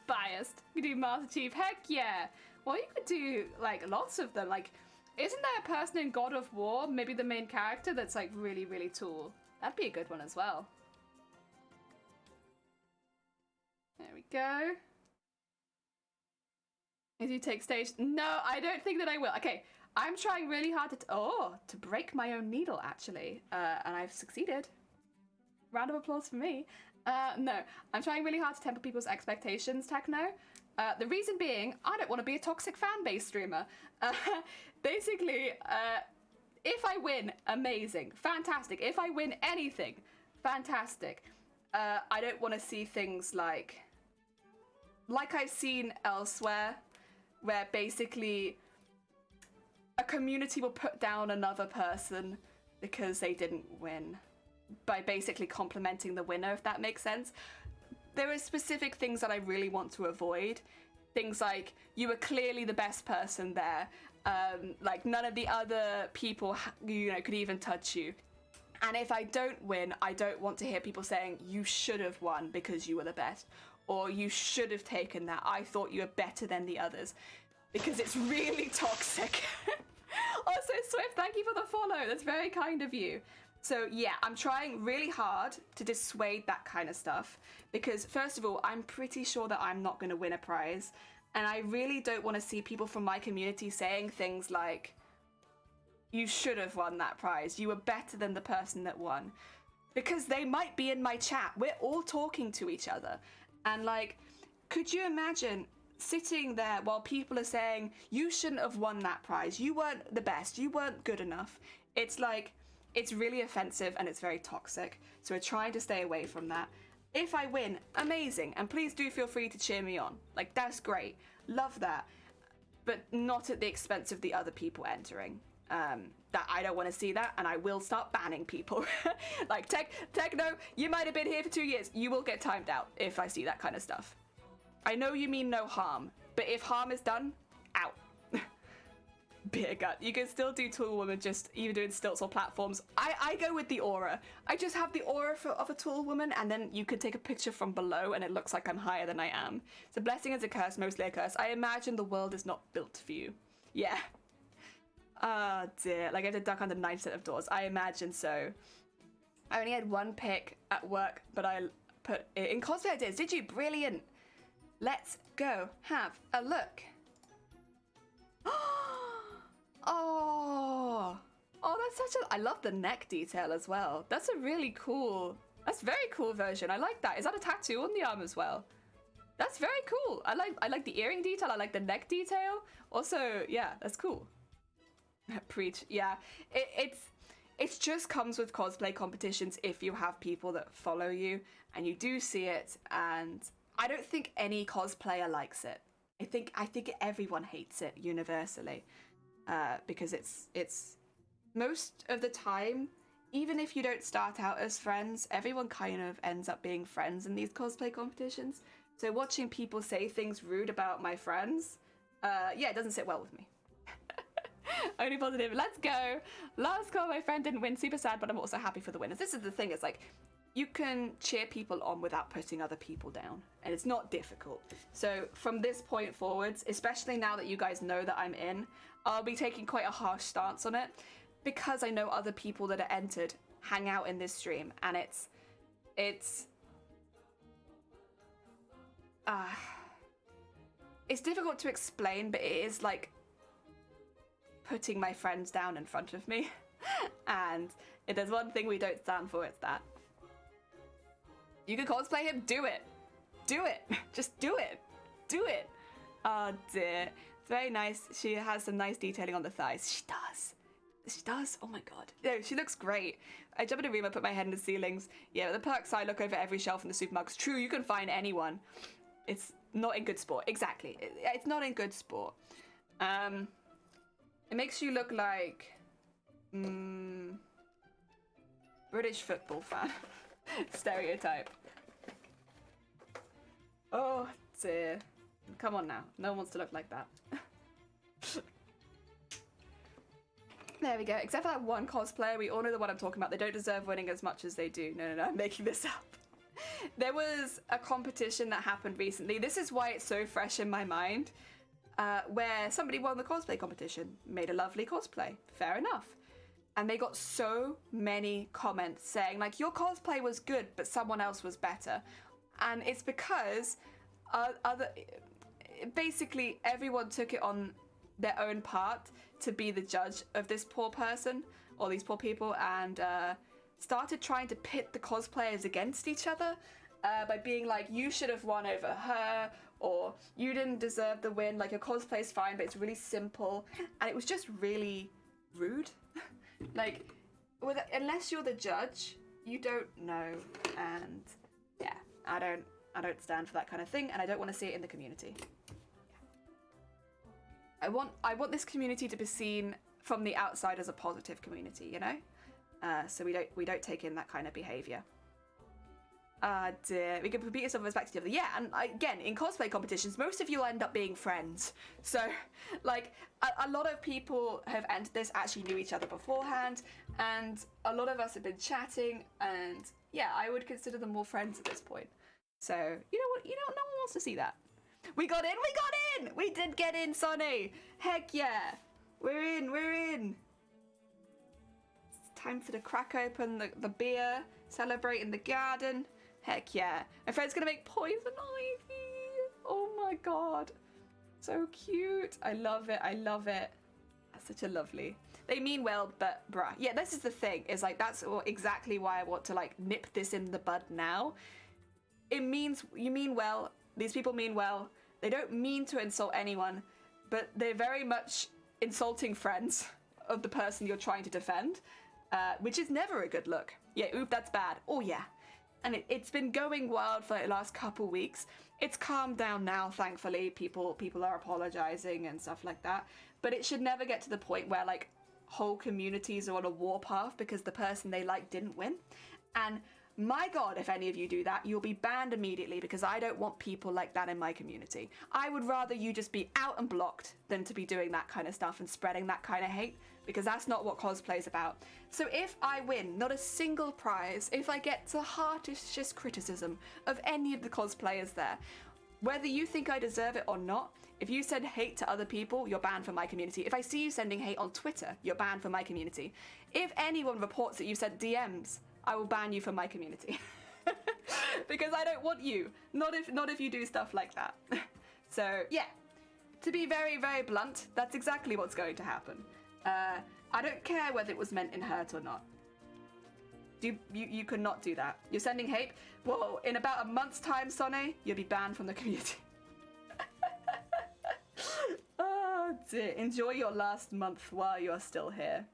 Biased. You do Master Chief. Heck yeah. Well, you could do, like, lots of them. Like, isn't there a person in God of War, maybe the main character, that's, like, really, really tall? That'd be a good one as well. There we go. As you take stage... No, I don't think that I will. Okay, I'm trying really hard to break my own needle, actually. And I've succeeded. Round of applause for me. No, I'm trying really hard to temper people's expectations, Techno. The reason being, I don't want to be a toxic fan-based streamer. Basically, if I win, amazing, fantastic. If I win anything, fantastic. I don't want to see things like I've seen elsewhere, where basically a community will put down another person because they didn't win, by basically complimenting the winner, if that makes sense. There are specific things that I really want to avoid. Things like, you were clearly the best person there. Like, none of the other people, could even touch you. And if I don't win, I don't want to hear people saying, you should have won because you were the best. Or you should have taken that. I thought you were better than the others. Because it's really toxic. Also, Swift, thank you for the follow. That's very kind of you. So yeah, I'm trying really hard to dissuade that kind of stuff because, first of all, I'm pretty sure that I'm not going to win a prize, and I really don't want to see people from my community saying things like, you should have won that prize, you were better than the person that won, because they might be in my chat. We're all talking to each other, and like, could you imagine sitting there while people are saying, you shouldn't have won that prize, you weren't the best, you weren't good enough? It's like, it's really offensive and it's very toxic, so we're trying to stay away from that. If I win, amazing, and please do feel free to cheer me on. Like, that's great, love that, but not at the expense of the other people entering. That I don't want to see that, and I will start banning people. Like, Techno, you might have been here for 2 years, you will get timed out if I see that kind of stuff. I know you mean no harm, but if harm is done, out. Beer gut. You can still do tall woman, just even doing stilts or platforms. I go with the aura. I just have the aura of a tall woman, and then you could take a picture from below and it looks like I'm higher than I am. It's a blessing and a curse, mostly a curse. I imagine the world is not built for you. Yeah. Oh dear. Like, I have to duck under 9% of doors. I imagine so. I only had one pick at work, but I put it in cosplay ideas. Did you? Brilliant. Let's go have a look. Oh, that's such a... I love the neck detail as well. That's a really cool... That's a very cool version. I like that. Is that a tattoo on the arm as well? That's very cool. I like the earring detail. I like the neck detail. Also, yeah, that's cool. Preach. Yeah, it's just comes with cosplay competitions if you have people that follow you and you do see it, and I don't think any cosplayer likes it. I think everyone hates it universally, because it's most of the time, even if you don't start out as friends, everyone kind of ends up being friends in these cosplay competitions. So watching people say things rude about my friends, yeah, it doesn't sit well with me. Only positive. Let's go. Last call, my friend didn't win. Super sad, but I'm also happy for the winners. This is the thing. It's like, you can cheer people on without putting other people down, and it's not difficult. So from this point forwards, especially now that you guys know that I'm in, I'll be taking quite a harsh stance on it, because I know other people that are entered hang out in this stream, and it's difficult to explain, but it is like putting my friends down in front of me. And if there's one thing we don't stand for, it's that. You can cosplay him, do it. Do it. Just do it. Do it. Oh dear. It's very nice. She has some nice detailing on the thighs. She does. She does? Oh my god. No, she looks great. I jump in a room, I put my head in the ceilings. Yeah, the perks, I look over every shelf in the supermarkets. True, you can find anyone. It's not in good sport. Exactly. It's not in good sport. It makes you look like British football fan. Stereotype. Oh dear. Come on now. No one wants to look like that. There we go. Except for that one cosplayer, we all know the one I'm talking about. They don't deserve winning as much as they do. No, I'm making this up. There was a competition that happened recently. This is why it's so fresh in my mind. Where somebody won the cosplay competition, made a lovely cosplay. Fair enough. And they got so many comments saying, like, your cosplay was good, but someone else was better. And it's because basically everyone took it on their own part to be the judge of this poor person, or these poor people, and started trying to pit the cosplayers against each other by being like, you should have won over her, or you didn't deserve the win, like your cosplay's fine, but it's really simple. And it was just really rude. Like, unless you're the judge, you don't know. And yeah, I don't stand for that kind of thing, and I don't want to see it in the community. I want this community to be seen from the outside as a positive community, you know? So we don't take in that kind of behavior. Dear. We can repeat yourself perspective. Yeah, and again, in cosplay competitions, most of you end up being friends. So, like, a lot of people have entered this, actually knew each other beforehand, and a lot of us have been chatting, and yeah, I would consider them more friends at this point. So, you know what? No one wants to see that. We got in! We got in! We did get in, Sonny! Heck yeah! We're in! It's time for the crack open the beer, celebrate in the garden. Heck yeah. My friend's gonna make poison ivy. Oh my god. So cute. I love it. That's such a lovely. They mean well, but bruh. Yeah, this is the thing. Is like, that's exactly why I want to like nip this in the bud now. It means you mean well. These people mean well. They don't mean to insult anyone, but they're very much insulting friends of the person you're trying to defend, which is never a good look. Yeah, oop, that's bad. Oh yeah. And it's been going wild for the last couple weeks. It's calmed down now, thankfully. People are apologizing and stuff like that. But it should never get to the point where like whole communities are on a warpath because the person they like didn't win. And my god, if any of you do that, you'll be banned immediately, because I don't want people like that in my community. I would rather you just be out and blocked than to be doing that kind of stuff and spreading that kind of hate, because that's not what cosplay is about. So if I win not a single prize, if I get the harshest criticism of any of the cosplayers there, whether you think I deserve it or not, if you send hate to other people, you're banned from my community. If I see you sending hate on Twitter, you're banned from my community. If anyone reports that you sent DMs, I will ban you from my community. Because I don't want you. Not if you do stuff like that. So yeah, to be very, very blunt, that's exactly what's going to happen. I don't care whether it was meant in hurt or not. You could not do that. You're sending hate? Well, in about a month's time, Sonny, you'll be banned from the community. Oh Oh dear. Enjoy your last month while you're still here.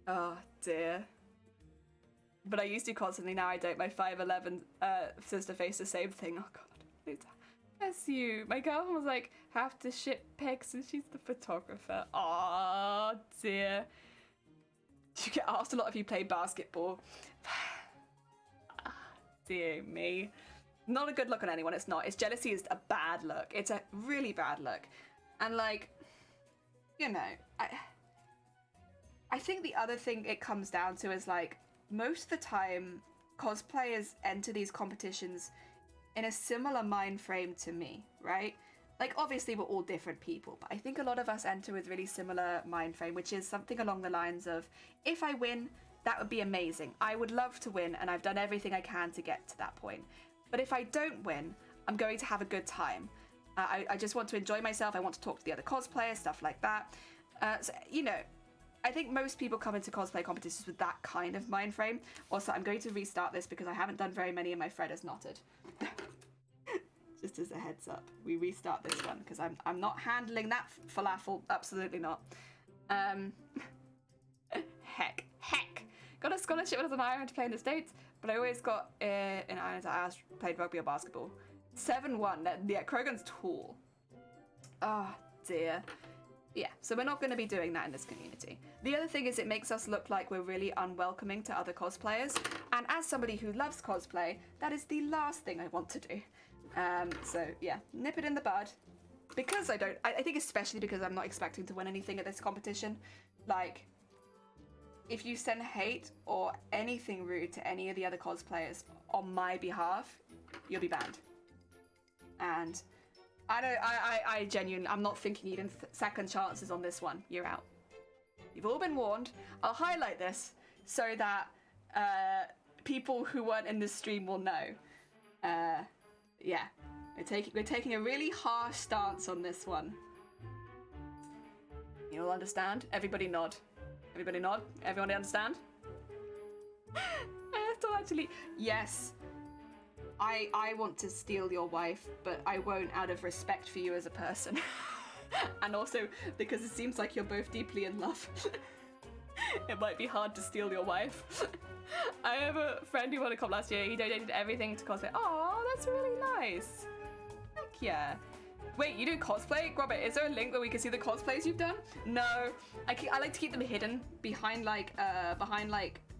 Oh dear. But I used to constantly, now I don't. My 5'11" sister faced the same thing. Oh god. Bless you. My girlfriend was like, have to ship pics and she's the photographer. Oh dear. You get asked a lot if you play basketball. Dear me. Not a good look on anyone, it's not. It's jealousy is a bad look. It's a really bad look. And like, you know, I think the other thing it comes down to is like, most of the time, cosplayers enter these competitions in a similar mind frame to me, right? Like, obviously we're all different people, but I think a lot of us enter with really similar mind frame, which is something along the lines of, if I win, that would be amazing. I would love to win, and I've done everything I can to get to that point. But if I don't win, I'm going to have a good time. I just want to enjoy myself. I want to talk to the other cosplayers, stuff like that. So, you know, I think most people come into cosplay competitions with that kind of mind frame. Also, I'm going to restart this because I haven't done very many and my thread is knotted. Just as a heads up, we restart this one because I'm not handling that falafel. Absolutely not. Heck. Got a scholarship when I was in Ireland to play in the States, but I always got in Ireland I played rugby or basketball. 7-1. Yeah, Krogan's tall. Oh dear. Yeah, so we're not going to be doing that in this community. The other thing is it makes us look like we're really unwelcoming to other cosplayers. And as somebody who loves cosplay, that is the last thing I want to do. So yeah, nip it in the bud. Because I think especially because I'm not expecting to win anything at this competition. Like, if you send hate or anything rude to any of the other cosplayers on my behalf, you'll be banned. And I genuinely, I'm not thinking even second chances on this one. You're out. You've all been warned. I'll highlight this so that people who weren't in this stream will know. Yeah, we're taking a really harsh stance on this one. You all understand? Everybody nod. Everybody nod. Everyone understand? I still actually, yes. I want to steal your wife, but I won't out of respect for you as a person. And also because it seems like you're both deeply in love. It might be hard to steal your wife. I have a friend who won a comp last year. He donated everything to cosplay. Oh, that's really nice. Heck yeah. Wait, you do cosplay? Robert, is there a link where we can see the cosplays you've done? No. I like to keep them hidden behind like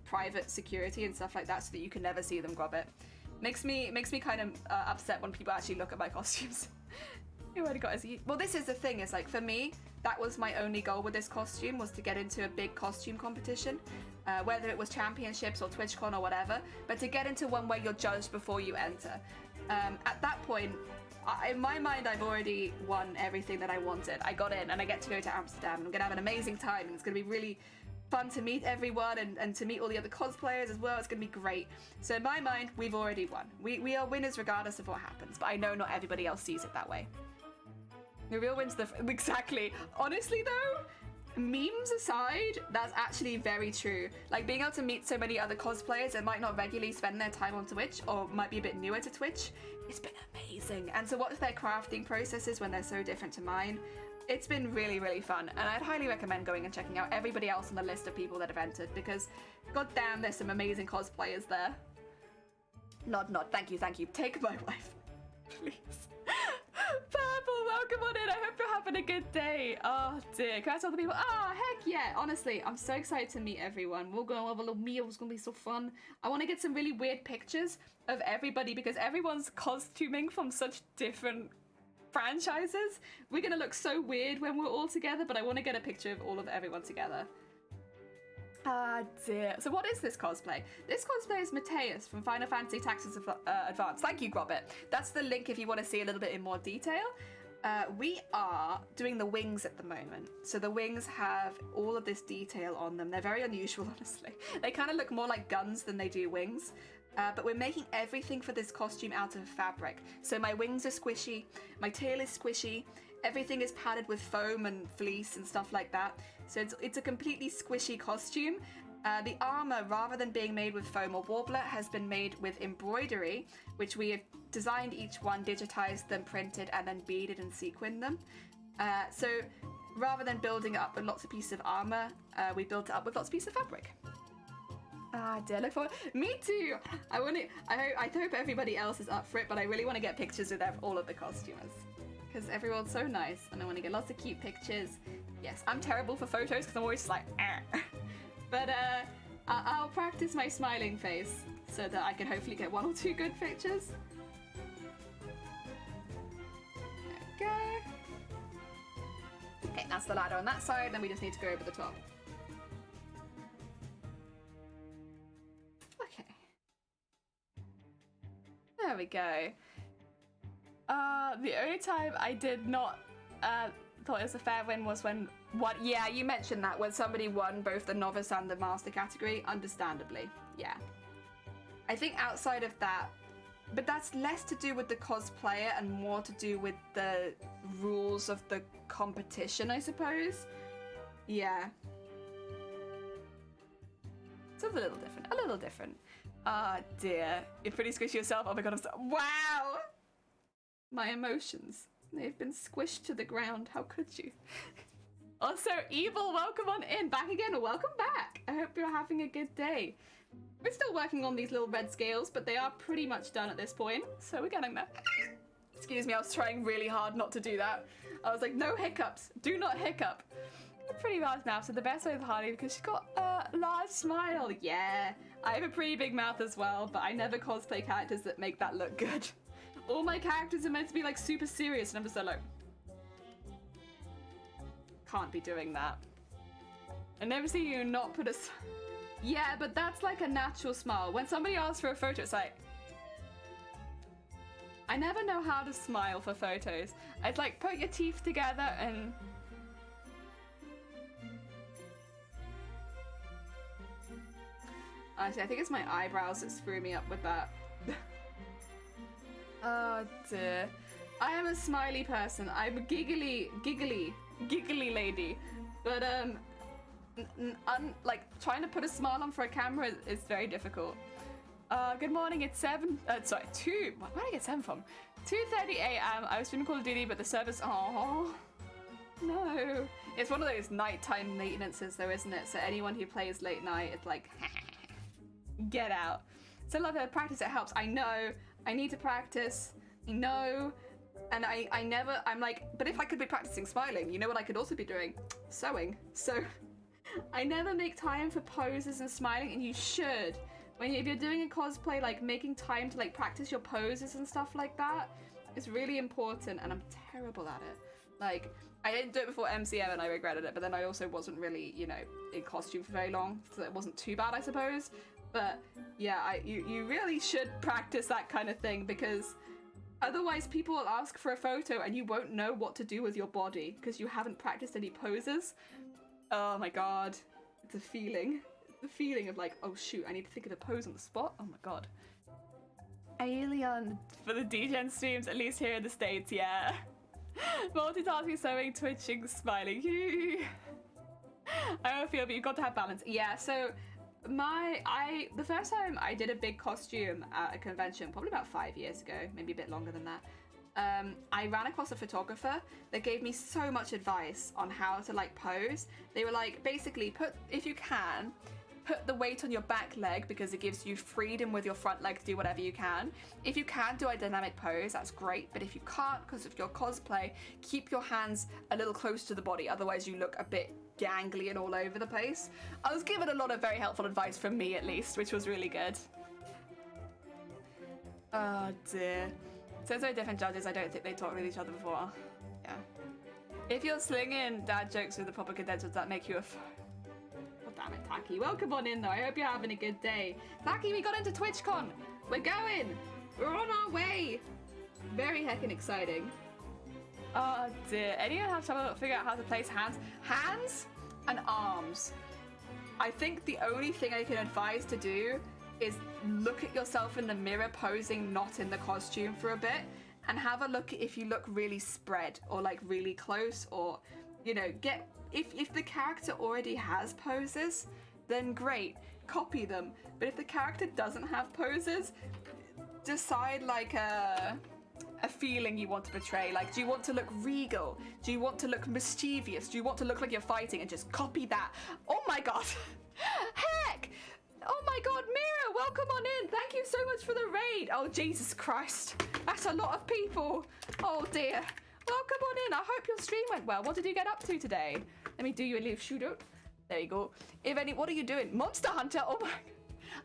private security and stuff like that so that you can never see them, Robert. Makes me kind of upset when people actually look at my costumes. You already got his. Well, this is the thing. Is like for me, that was my only goal with this costume was to get into a big costume competition, whether it was championships or TWITCHCON or whatever. But to get into one where you're judged before you enter. At that point, in my mind, I've already won everything that I wanted. I got in, and I get to go to Amsterdam, and I'm gonna have an amazing time, and it's gonna be really fun to meet everyone and to meet all the other cosplayers as well. It's gonna be great. So in my mind, we've already won. We are winners regardless of what happens, but I know not everybody else sees it that way. The real win's exactly. Honestly though, memes aside, that's actually very true. Like being able to meet so many other cosplayers that might not regularly spend their time on Twitch or might be a bit newer to Twitch, it's been amazing. And to watch their crafting processes when they're so different to mine, it's been really, really fun, and I'd highly recommend going and checking out everybody else on the list of people that have entered because, goddamn, there's some amazing cosplayers there. Nod, nod. Thank you, thank you. Take my wife, please. Purple, welcome on in. I hope you're having a good day. Oh dear. Can I tell the people? Ah, heck yeah. Honestly, I'm so excited to meet everyone. We're going to have a little meal. It's going to be so fun. I want to get some really weird pictures of everybody because everyone's costuming from such different franchises. We're gonna look so weird when we're all together, but I want to get a picture of all of everyone together. Ah dear. So what is this cosplay? This cosplay is Mateus from Final Fantasy Tactics Advance. Thank you, Robert. That's the link if you want to see a little bit in more detail. We are doing the wings at the moment. So the wings have all of this detail on them. They're very unusual, honestly. They kind of look more like guns than they do wings. But we're making everything for this costume out of fabric. So my wings are squishy, my tail is squishy, everything is padded with foam and fleece and stuff like that. So it's a completely squishy costume. The armor, rather than being made with foam or warbler, has been made with embroidery, which we have designed each one, digitized them, printed, and then beaded and sequined them. So rather than building it up with lots of pieces of armor, we built it up with lots of pieces of fabric. Ah, dear, look forward. Me too. I hope everybody else is up for it, but I really want to get pictures with all of the costumers because everyone's so nice, and I want to get lots of cute pictures. Yes, I'm terrible for photos because I'm always just like, but I'll practice my smiling face so that I can hopefully get 1 or 2 good pictures. There we go. Okay, that's the ladder on that side, then we just need to go over the top. Okay. There we go. The only time I did not thought it was a fair win was when yeah, you mentioned that, when somebody won both the novice and the master category, understandably. Yeah. I think outside of that, but that's less to do with the cosplayer and more to do with the rules of the competition, I suppose. Yeah. So it's a little different. A little different. Ah, dear. You're pretty squishy yourself. Oh my god, I'm so... Wow! My emotions. They've been squished to the ground. How could you? Also, Evil, welcome on in. Back again. Welcome back. I hope you're having a good day. We're still working on these little red scales, but they are pretty much done at this point. So we're getting there. Excuse me, I was trying really hard not to do that. I was like, no hiccups. Do not hiccup. A pretty large mouth, so the best way with Harley because she's got a large smile. Yeah, I have a pretty big mouth as well, but I never cosplay characters that make that look good. All my characters are meant to be like super serious, and I'm just like, can't be doing that. I never see you not put a... Yeah, but that's like a natural smile. When somebody asks for a photo, it's like... I never know how to smile for photos. I'd like put your teeth together and... Honestly, I think it's my eyebrows that screw me up with that. Oh dear. I am a smiley person. I'm a giggly lady. But like trying to put a smile on for a camera is very difficult. Good morning, it's 2, where did I get 7 from? 2:30 a.m. I was streaming Call of Duty, but the service, oh no. It's one of those nighttime maintenances though, isn't it? So anyone who plays late night, it's like, get out. So love it, practice, it helps. I know, I need to practice, I know. And I'm like, but if I could be practicing smiling, you know what I could also be doing? Sewing. So I never make time for poses and smiling, and you should. If you're doing a cosplay, like making time to like practice your poses and stuff like that is really important, and I'm terrible at it. Like, I didn't do it before MCM and I regretted it, but then I also wasn't really, you know, in costume for very long, so it wasn't too bad, I suppose. But yeah, you really should practice that kind of thing, because otherwise people will ask for a photo and you won't know what to do with your body because you haven't practiced any poses. Oh my god, it's a feeling. The feeling of like, oh shoot, I need to think of a pose on the spot. Oh my god. Alien for the DGen streams, at least here in the States, yeah. Multitasking, sewing, twitching, smiling. I don't feel, but you've got to have balance. Yeah, so the first time I did a big costume at a convention, probably about 5 years ago, maybe a bit longer than that. I ran across a photographer that gave me so much advice on how to like pose. They were like, basically, if you can, put the weight on your back leg because it gives you freedom with your front leg to do whatever you can. If you can do a dynamic pose, that's great. But if you can't, because of your cosplay, keep your hands a little close to the body. Otherwise you look a bit gangly and all over the place. I was given a lot of very helpful advice from me, at least, which was really good. Oh dear. Since they're different judges, I don't think they talked with each other before. Yeah. If you're slinging dad jokes with the proper credentials, that make you a oh, damn it, Taki. Welcome on in, though. I hope you're having a good day. Taki, we got into TWITCHCON. We're going. We're on our way. Very heckin' exciting. Oh, dear. Anyone have trouble figuring out how to place hands and arms? I think the only thing I can advise to do is look at yourself in the mirror posing not in the costume for a bit, and have a look if you look really spread or like really close, or you know, if the character already has poses, then great, copy them. But if the character doesn't have poses, decide like a feeling you want to portray. Like, do you want to look regal? Do you want to look mischievous? Do you want to look like you're fighting? And just copy that. Oh my god. Heck! Oh my god, Mira, welcome on in. Thank you so much for the raid. Oh, Jesus Christ. That's a lot of people. Oh dear. Welcome on in. I hope your stream went well. What did you get up to today? Let me do you a little shootout. There you go. What are you doing? Monster Hunter? Oh my...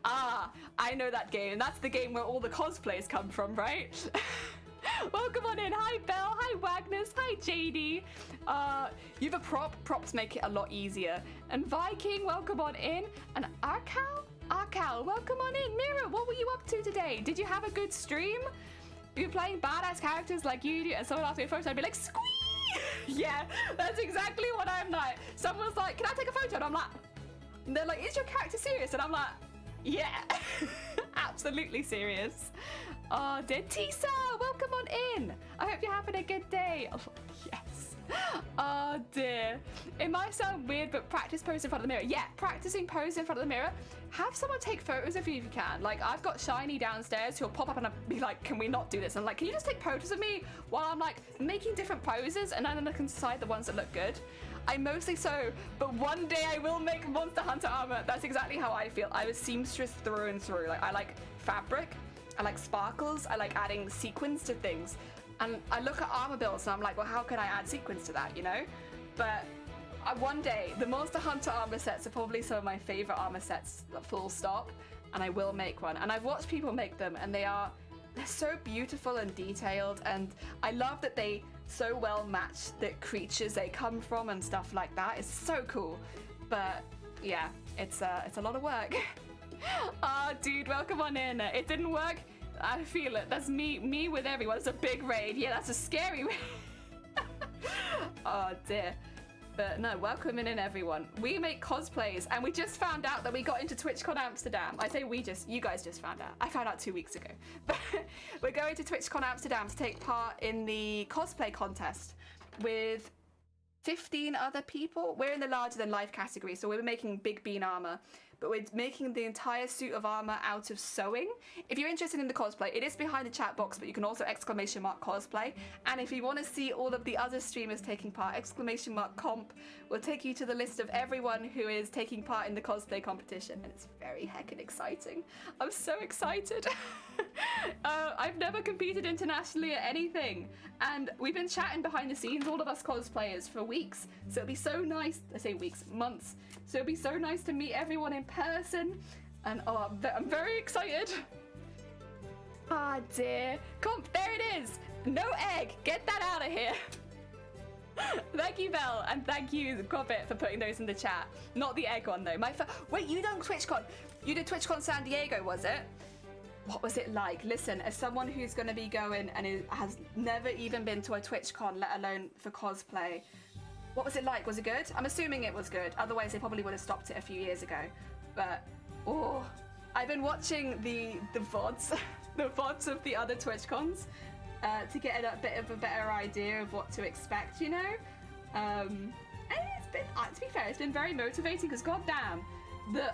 Ah, I know that game. That's the game where all the cosplays come from, right? Welcome on in. Hi, Belle. Hi, Wagnus. Hi, JD. You have a prop. Props make it a lot easier. And Viking, welcome on in. And Arcal, welcome on in. Mira, what were you up to today? Did you have a good stream? You're playing badass characters like you do, and someone asked me first, I'd be like, squee! Yeah, that's exactly what I'm like. Someone's like, can I take a photo? And I'm like, and they're like, is your character serious? And I'm like, yeah, absolutely serious. Oh, dear Tisa, welcome on in. I hope you're having a good day. Oh, yes. Oh, dear. It might sound weird, but practice pose in front of the mirror. Yeah, practicing pose in front of the mirror. Have someone take photos of you if you can. Like, I've got Shiny downstairs who'll pop up and I'll be like, can we not do this? And I'm like, can you just take photos of me while I'm like making different poses, and then I can decide the ones that look good. I mostly sew, but one day I will make Monster Hunter armor. That's exactly how I feel. I was seamstress through and through. Like, I like fabric, I like sparkles, I like adding sequins to things. And I look at armor builds and I'm like, well, how can I add sequins to that, you know? But one day, the Monster Hunter armor sets are probably some of my favorite armor sets, full stop. And I will make one. And I've watched people make them, and they're so beautiful and detailed. And I love that they so well match the creatures they come from and stuff like that. It's so cool. But yeah, it's a lot of work. Ah, dude, welcome on in. It didn't work. I feel it. That's me with everyone. It's a big raid. Yeah, that's a scary raid. Oh dear. But no, welcome in everyone. We make cosplays, and we just found out that we got into TWITCHCON Amsterdam. I say you guys just found out. I found out 2 weeks ago. But we're going to TWITCHCON Amsterdam to take part in the cosplay contest with 15 other people. We're in the larger than life category, so we're making Big Bean armor. But we're making the entire suit of armor out of sewing. If you're interested in the cosplay, it is behind the chat box, but you can also ! Cosplay. And if you want to see all of the other streamers taking part, ! Comp will take you to the list of everyone who is taking part in the cosplay competition. And it's very heckin' exciting. I'm so excited. I've never competed internationally at anything. And we've been chatting behind the scenes, all of us cosplayers, for weeks. So it'll be so nice, I say weeks, months. So it'll be so nice to meet everyone in person. And oh, I'm very excited. Ah, dear. Comp, there it is. No egg. Get that out of here. Thank you, Belle, and thank you, Cobbit, for putting those in the chat. Not the egg one, though. Wait, you done TWITCHCON? You did TWITCHCON San Diego, was it? What was it like? Listen, as someone who's going to be going and has never even been to a TWITCHCON, let alone for cosplay, what was it like? Was it good? I'm assuming it was good. Otherwise, they probably would have stopped it a few years ago. But, oh, I've been watching the VODs, the VODs of the other TWITCHCONs to get a bit of a better idea of what to expect, you know? And it's been, to be fair, it's been very motivating because, goddamn, the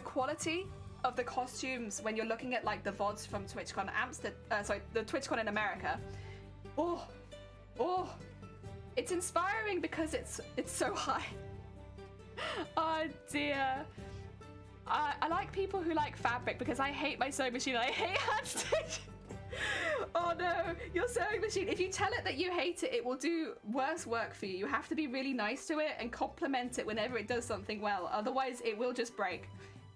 quality of the costumes when you're looking at like the VODs from TWITCHCON the TWITCHCON in America. Oh, it's inspiring because it's so high. Oh dear. I like people who like fabric because I hate my sewing machine. I hate hand stitch. Oh no, your sewing machine. If you tell it that you hate it, it will do worse work for you. You have to be really nice to it and compliment it whenever it does something well. Otherwise, it will just break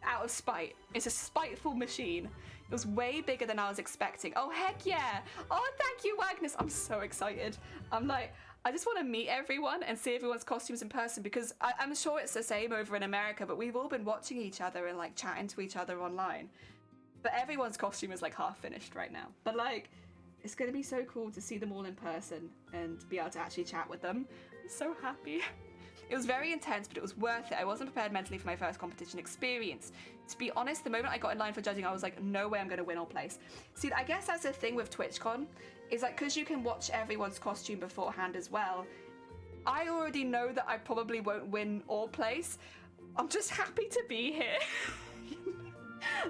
out of spite. It's a spiteful machine. It was way bigger than I was expecting. Oh, heck yeah. Oh, thank you, Wagnus. I'm so excited. I'm like, I just want to meet everyone and see everyone's costumes in person because I'm sure it's the same over in America, but we've all been watching each other and like chatting to each other online. But everyone's costume is like half finished right now. But like, it's going to be so cool to see them all in person and be able to actually chat with them. I'm so happy. It was very intense, but it was worth it. I wasn't prepared mentally for my first competition experience. To be honest, the moment I got in line for judging, I was like, no way I'm going to win or place. See, I guess that's the thing with TWITCHCON, is like, because you can watch everyone's costume beforehand as well, I already know that I probably won't win or place. I'm just happy to be here.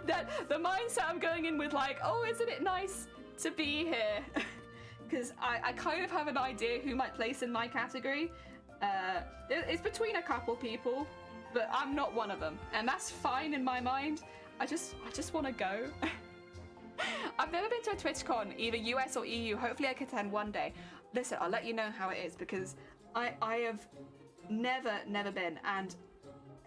That the mindset I'm going in with, like, oh, isn't it nice to be here? Because I kind of have an idea who might place in my category. It's between a couple people, but I'm not one of them, and that's fine in my mind. I just want to go. I've never been to a TWITCHCON, either US or EU. Hopefully I can attend one day. Listen, I'll let you know how it is, because I have never been, and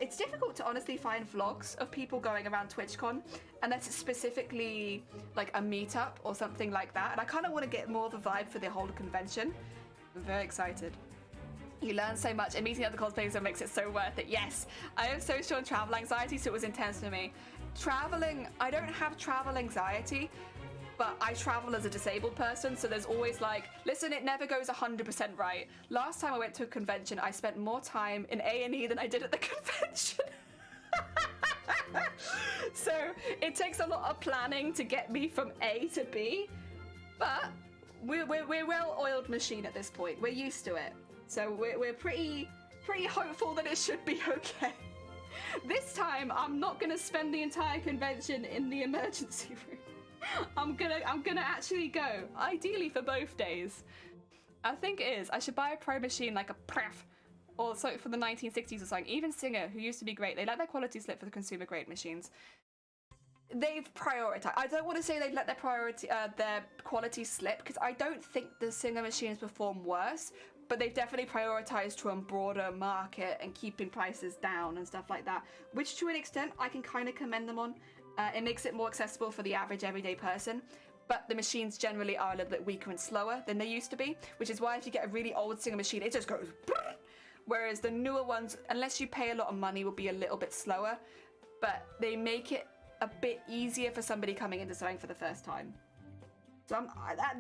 it's difficult to honestly find vlogs of people going around TWITCHCON unless it's specifically like a meetup or something like that. And I kind of want to get more of the vibe for the whole convention. I'm very excited. You learn so much, and meeting other cosplayers makes it so worth it. Yes, I have social and travel anxiety, so it was intense for me. Traveling, I don't have travel anxiety, but I travel as a disabled person, so there's always like, listen, it never goes 100% right. Last time I went to a convention, I spent more time in A&E than I did at the convention. So it takes a lot of planning to get me from A to B, but we're well-oiled machine at this point. We're used to it. So we're pretty hopeful that it should be okay. This time, I'm not gonna spend the entire convention in the emergency room. I'm gonna actually go, ideally for both days. I think it is. I should buy a pro machine like a Pref, or so for the 1960s or something. Even Singer, who used to be great, they let their quality slip for the consumer grade machines. They've prioritized. I don't want to say they've let their quality slip, because I don't think the Singer machines perform worse, but they've definitely prioritized to a broader market and keeping prices down and stuff like that, which to an extent I can kind of commend them on. It makes it more accessible for the average everyday person, but the machines generally are a little bit weaker and slower than they used to be, which is why if you get a really old Singer machine, it just goes brrr, whereas the newer ones, unless you pay a lot of money, will be a little bit slower, but they make it a bit easier for somebody coming into something for the first time. So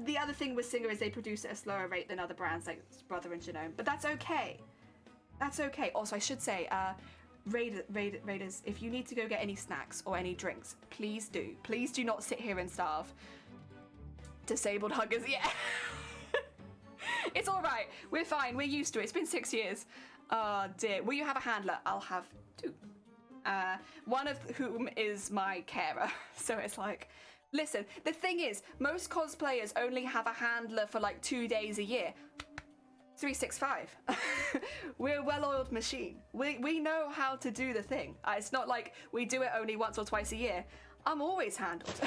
the other thing with Singer is they produce at a slower rate than other brands like Brother and Genome, but that's okay. That's okay. Also, I should say, Raiders, if you need to go get any snacks or any drinks, please do. Please do not sit here and starve. Disabled huggers, yeah. It's all right. We're fine. We're used to it. It's been 6 years. Oh dear. Will you have a handler? I'll have 2. One of whom is my carer. So it's like, listen, the thing is, most cosplayers only have a handler for like 2 days a year. 365. We're a well-oiled machine. We know how to do the thing. It's not like we do it only once or twice a year. I'm always handled.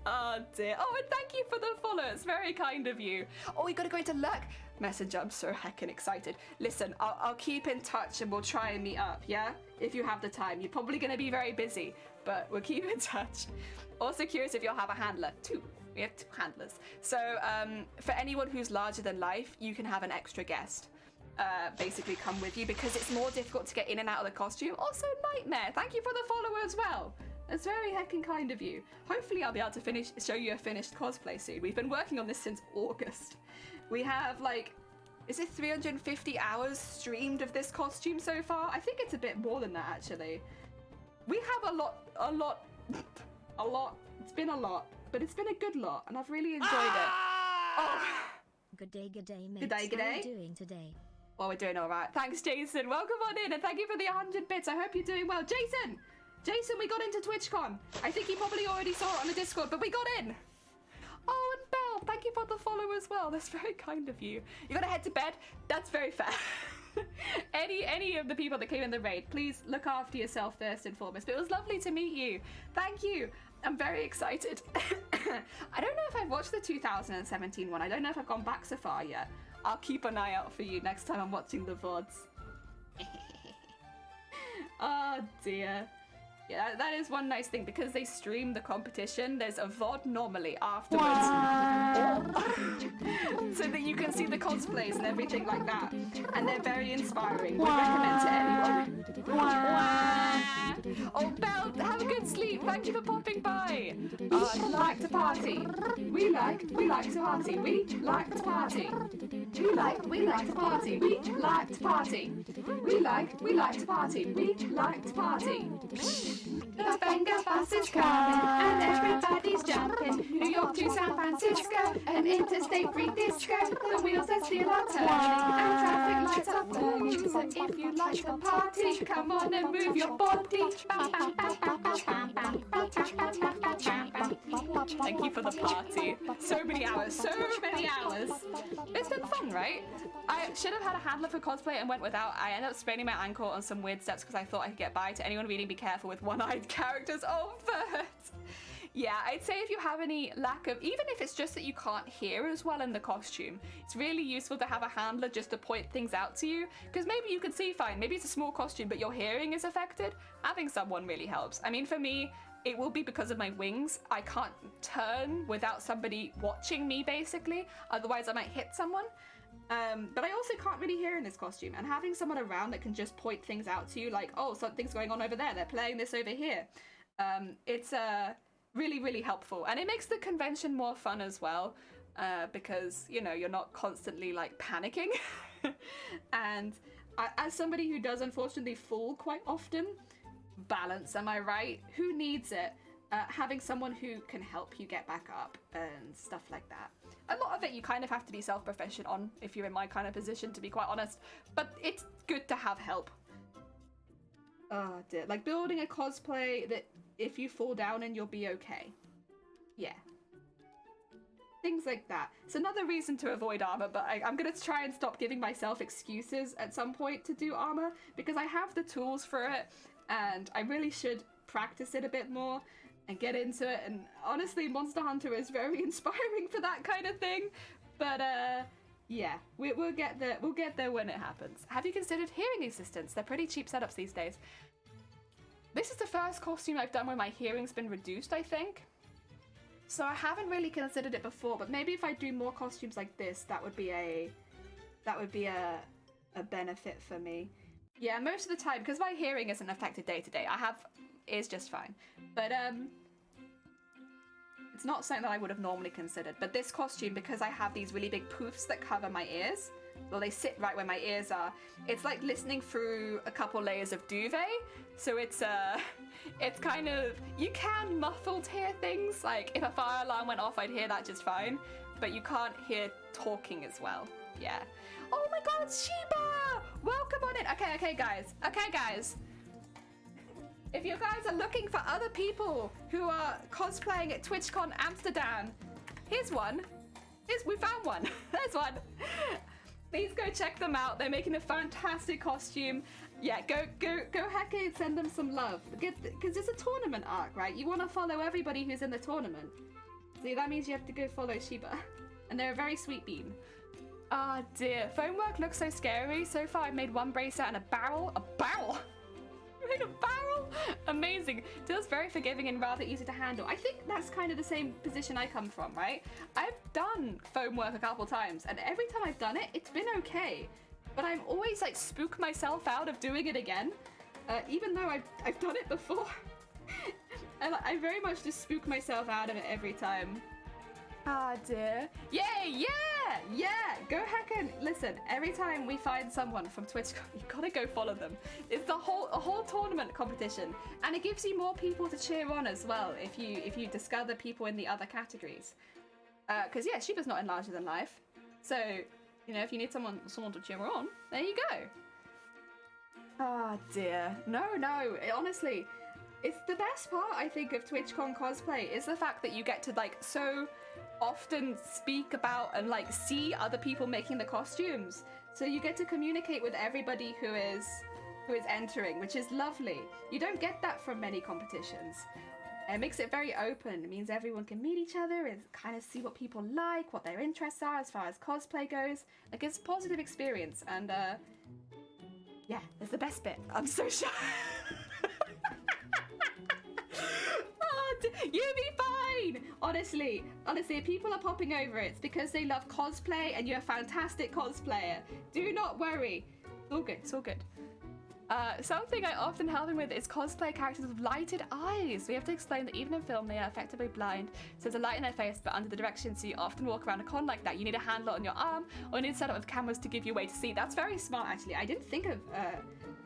Oh dear. Oh, and thank you for the follow. It's very kind of you. Oh, we gotta go into Lurk Messenger. I'm so heckin' excited. Listen, I'll keep in touch and we'll try and meet up, yeah? If you have the time. You're probably gonna be very busy, but we'll keep in touch. Also curious if you'll have a handler. 2. We have 2 handlers. So for anyone who's larger than life, you can have an extra guest basically come with you, because it's more difficult to get in and out of the costume. Also, Nightmare, thank you for the follow as well. That's very heckin' kind of you. Hopefully I'll be able to show you a finished cosplay soon. We've been working on this since August. We have like, is it 350 hours streamed of this costume so far? I think it's a bit more than that actually. We have a lot. It's been a lot, but it's been a good lot, and I've really enjoyed it. Oh. Good day, mates. Good day. How are you doing today? Well, we're doing all right. Thanks, Jason. Welcome on in, and thank you for the 100 bits. I hope you're doing well. Jason, we got into TWITCHCON. I think you probably already saw it on the Discord, but we got in. Oh, and Belle, thank you for the follow as well. That's very kind of you. You gotta head to bed. That's very fair. Any of the people that came in the raid, please look after yourself first and foremost. But it was lovely to meet you. Thank you. I'm very excited. I don't know if I've watched the 2017 one. I don't know if I've gone back so far yet. I'll keep an eye out for you next time I'm watching the VODs. Oh dear. Yeah, that is one nice thing, because they stream the competition. There's a VOD normally afterwards. So that you can see the cosplays and everything like that. And they're very inspiring. Would recommend to anyone. yeah. Oh, Belle, have a good sleep. Thank you for popping by. Like to party. We like to party. We like to party. We like to party. We like to party. We like to party. We like to party. The Banger Bus is coming and everybody's jumping. New York to San Francisco, an interstate free disco. The wheels that still are turning and traffic lights are burning. So if you like the party, come on and move your body. Thank you for the party. So many hours, so many hours. It's been fun, right? I should have had a handler for cosplay and went without. I ended up spraining my ankle on some weird steps because I thought I could get by. To anyone reading, be careful with one-eyed characters. Oh, Bert. Yeah, I'd say if you have any lack of, even if it's just that you can't hear as well in the costume, it's really useful to have a handler just to point things out to you, because maybe you can see fine, maybe it's a small costume, but your hearing is affected. Having someone really helps. I mean, for me, it will be because of my wings. I can't turn without somebody watching me, basically, otherwise I might hit someone. But I also can't really hear in this costume, and having someone around that can just point things out to you, like, oh, something's going on over there, they're playing this over here. It's really, really helpful, and it makes the convention more fun as well, because, you know, you're not constantly like panicking. And as somebody who does unfortunately fall quite often, balance, am I right? Who needs it? Having someone who can help you get back up and stuff like that. A lot of it you kind of have to be self-proficient on if you're in my kind of position, to be quite honest, but it's good to have help. Oh dear, like building a cosplay that if you fall down and you'll be okay. Yeah. Things like that. It's another reason to avoid armor, but I'm gonna try and stop giving myself excuses at some point to do armor, because I have the tools for it, and I really should practice it a bit more and get into it. And honestly, Monster Hunter is very inspiring for that kind of thing. But yeah, we'll get there. We'll get there when it happens. Have you considered hearing assistants? They're pretty cheap setups these days. This is the first costume I've done where my hearing's been reduced, I think. So I haven't really considered it before, but maybe if I do more costumes like this, that would be a benefit for me. Yeah, most of the time, because my hearing isn't affected day to day, is just fine. But it's not something that I would have normally considered. But this costume, because I have these really big poofs that cover my ears, well, they sit right where my ears are. It's like listening through a couple layers of duvet. So it's kind of, you can muffled hear things. Like if a fire alarm went off, I'd hear that just fine. But you can't hear talking as well. Yeah. Oh my God, Sheba! Welcome on in. Okay, guys. If you guys are looking for other people who are cosplaying at TWITCHCON Amsterdam, here's one. We found one. There's one. Please go check them out. They're making a fantastic costume. Yeah, go hack it and send them some love. Because it's a tournament arc, right? You want to follow everybody who's in the tournament. See, that means you have to go follow Sheba. And they're a very sweet bean. Ah, dear. Foam work looks so scary. So far, I've made one bracer and a barrel. A barrel? You made a barrel? Amazing. Feels very forgiving and rather easy to handle. I think that's kind of the same position I come from, right? I've done foam work a couple times, and every time I've done it, it's been okay. But I'm always like spook myself out of doing it again, even though I've done it before. I very much just spook myself out of it every time. Ah, dear. Yay, yeah! Go hack and listen, every time we find someone from TWITCHCON, you gotta go follow them. It's a whole tournament competition, and it gives you more people to cheer on as well if you discover people in the other categories. Because yeah, Sheba's not in larger than life, so you know, if you need someone to cheer on, there you go. Ah, dear. No, honestly, it's the best part, I think, of TWITCHCON cosplay is the fact that you get to like so often speak about and like see other people making the costumes. So you get to communicate with everybody who is entering, which is lovely. You don't get that from many competitions. It makes it very open. It means everyone can meet each other and kind of see what people like, what their interests are as far as cosplay goes. Like, it's a positive experience, and yeah, it's the best bit. I'm so shy. You'll be fine! Honestly, if people are popping over, it's because they love cosplay and you're a fantastic cosplayer. Do not worry. It's all good. Something I often help him with is cosplay characters with lighted eyes. We have to explain that even in film they are effectively blind, so there's a light in their face but under the direction, so you often walk around a con like that. You need a handle on your arm or you need a setup of cameras to give you a way to see. That's very smart, actually. I didn't think of,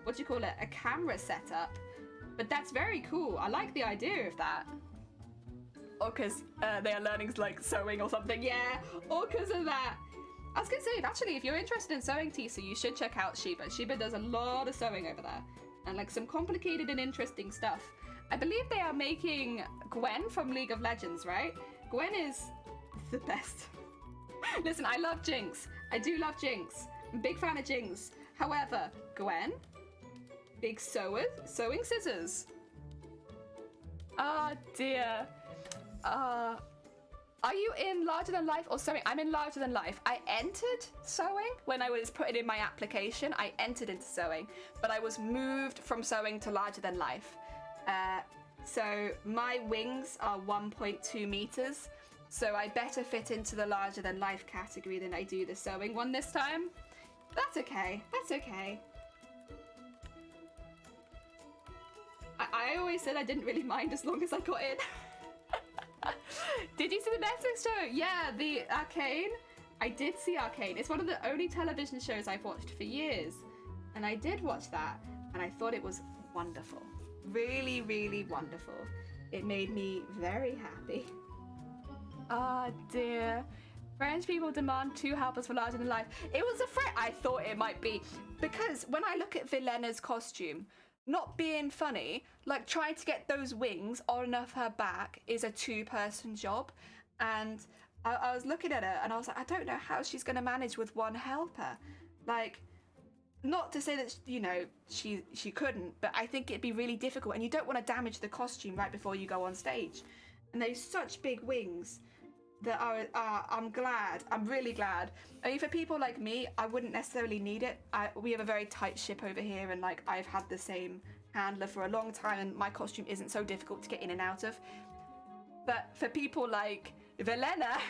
what do you call it, a camera setup, but that's very cool. I like the idea of that. Or because they are learning like sewing or something. Yeah, or because of that. I was gonna say, actually, if you're interested in sewing, Tisa, you should check out Sheba. Sheba does a lot of sewing over there, and like some complicated and interesting stuff. I believe they are making Gwen from League of Legends, right? Gwen is the best. Listen, I love Jinx. I do love Jinx. I'm a big fan of Jinx. However, Gwen, big sewing scissors. Oh dear. Are you in Larger Than Life or sewing? I'm in Larger Than Life. I entered sewing when I was putting in my application. I entered into sewing, but I was moved from sewing to Larger Than Life. So my wings are 1.2 meters. So I better fit into the Larger Than Life category than I do the sewing one this time. That's okay. That's okay. I always said I didn't really mind as long as I got in. Did you see the Netflix show? Yeah, the Arcane. I did see Arcane. It's one of the only television shows I've watched for years. And I did watch that, and I thought it was wonderful. Really, really wonderful. It made me very happy. Ah, dear. French people demand 2 helpers for Larger Than Life. It was a threat. I thought it might be. Because when I look at Vilena's costume, not being funny, like trying to get those wings on off her back is a 2-person job. And I was looking at her and I was like, I don't know how she's going to manage with 1 helper. Like, not to say that, you know, she couldn't, but I think it'd be really difficult. And you don't want to damage the costume right before you go on stage. And there's such big wings that I'm really glad. I mean, for people like me, I wouldn't necessarily need it. We have a very tight ship over here, and like I've had the same handler for a long time, and my costume isn't so difficult to get in and out of. But for people like Velena,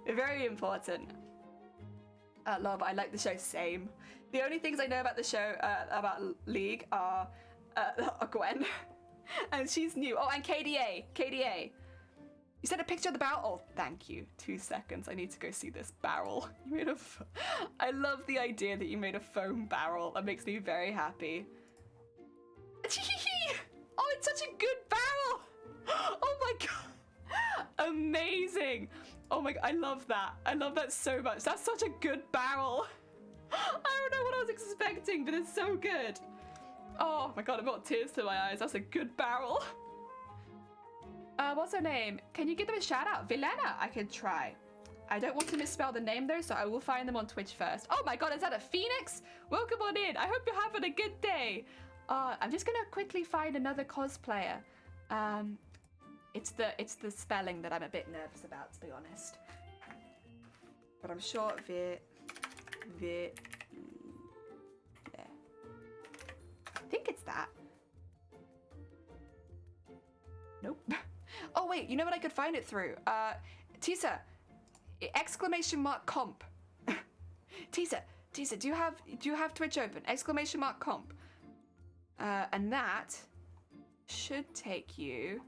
very important. Love, I like the show, same. The only things I know about the show, about League, are Gwen, and she's new. Oh, and KDA. You sent a picture of the barrel? Oh, thank you. 2 seconds. I need to go see this barrel. You made I love the idea that you made a foam barrel. That makes me very happy. Oh, it's such a good barrel. Oh my god. Amazing. Oh my god, I love that. I love that so much. That's such a good barrel. I don't know what I was expecting, but it's so good. Oh my god, I've got tears to my eyes. That's a good barrel. What's her name? Can you give them a shout out? Vilena, I could try. I don't want to misspell the name though, so I will find them on Twitch first. Oh my god, is that a phoenix? Welcome on in. I hope you're having a good day. I'm just gonna quickly find another cosplayer. It's the spelling that I'm a bit nervous about, to be honest. But I'm sure I think it's that. Nope. Oh wait, you know what I could find it through? Tisa, !comp. Tisa, do you have Twitch open? !comp. And that should take you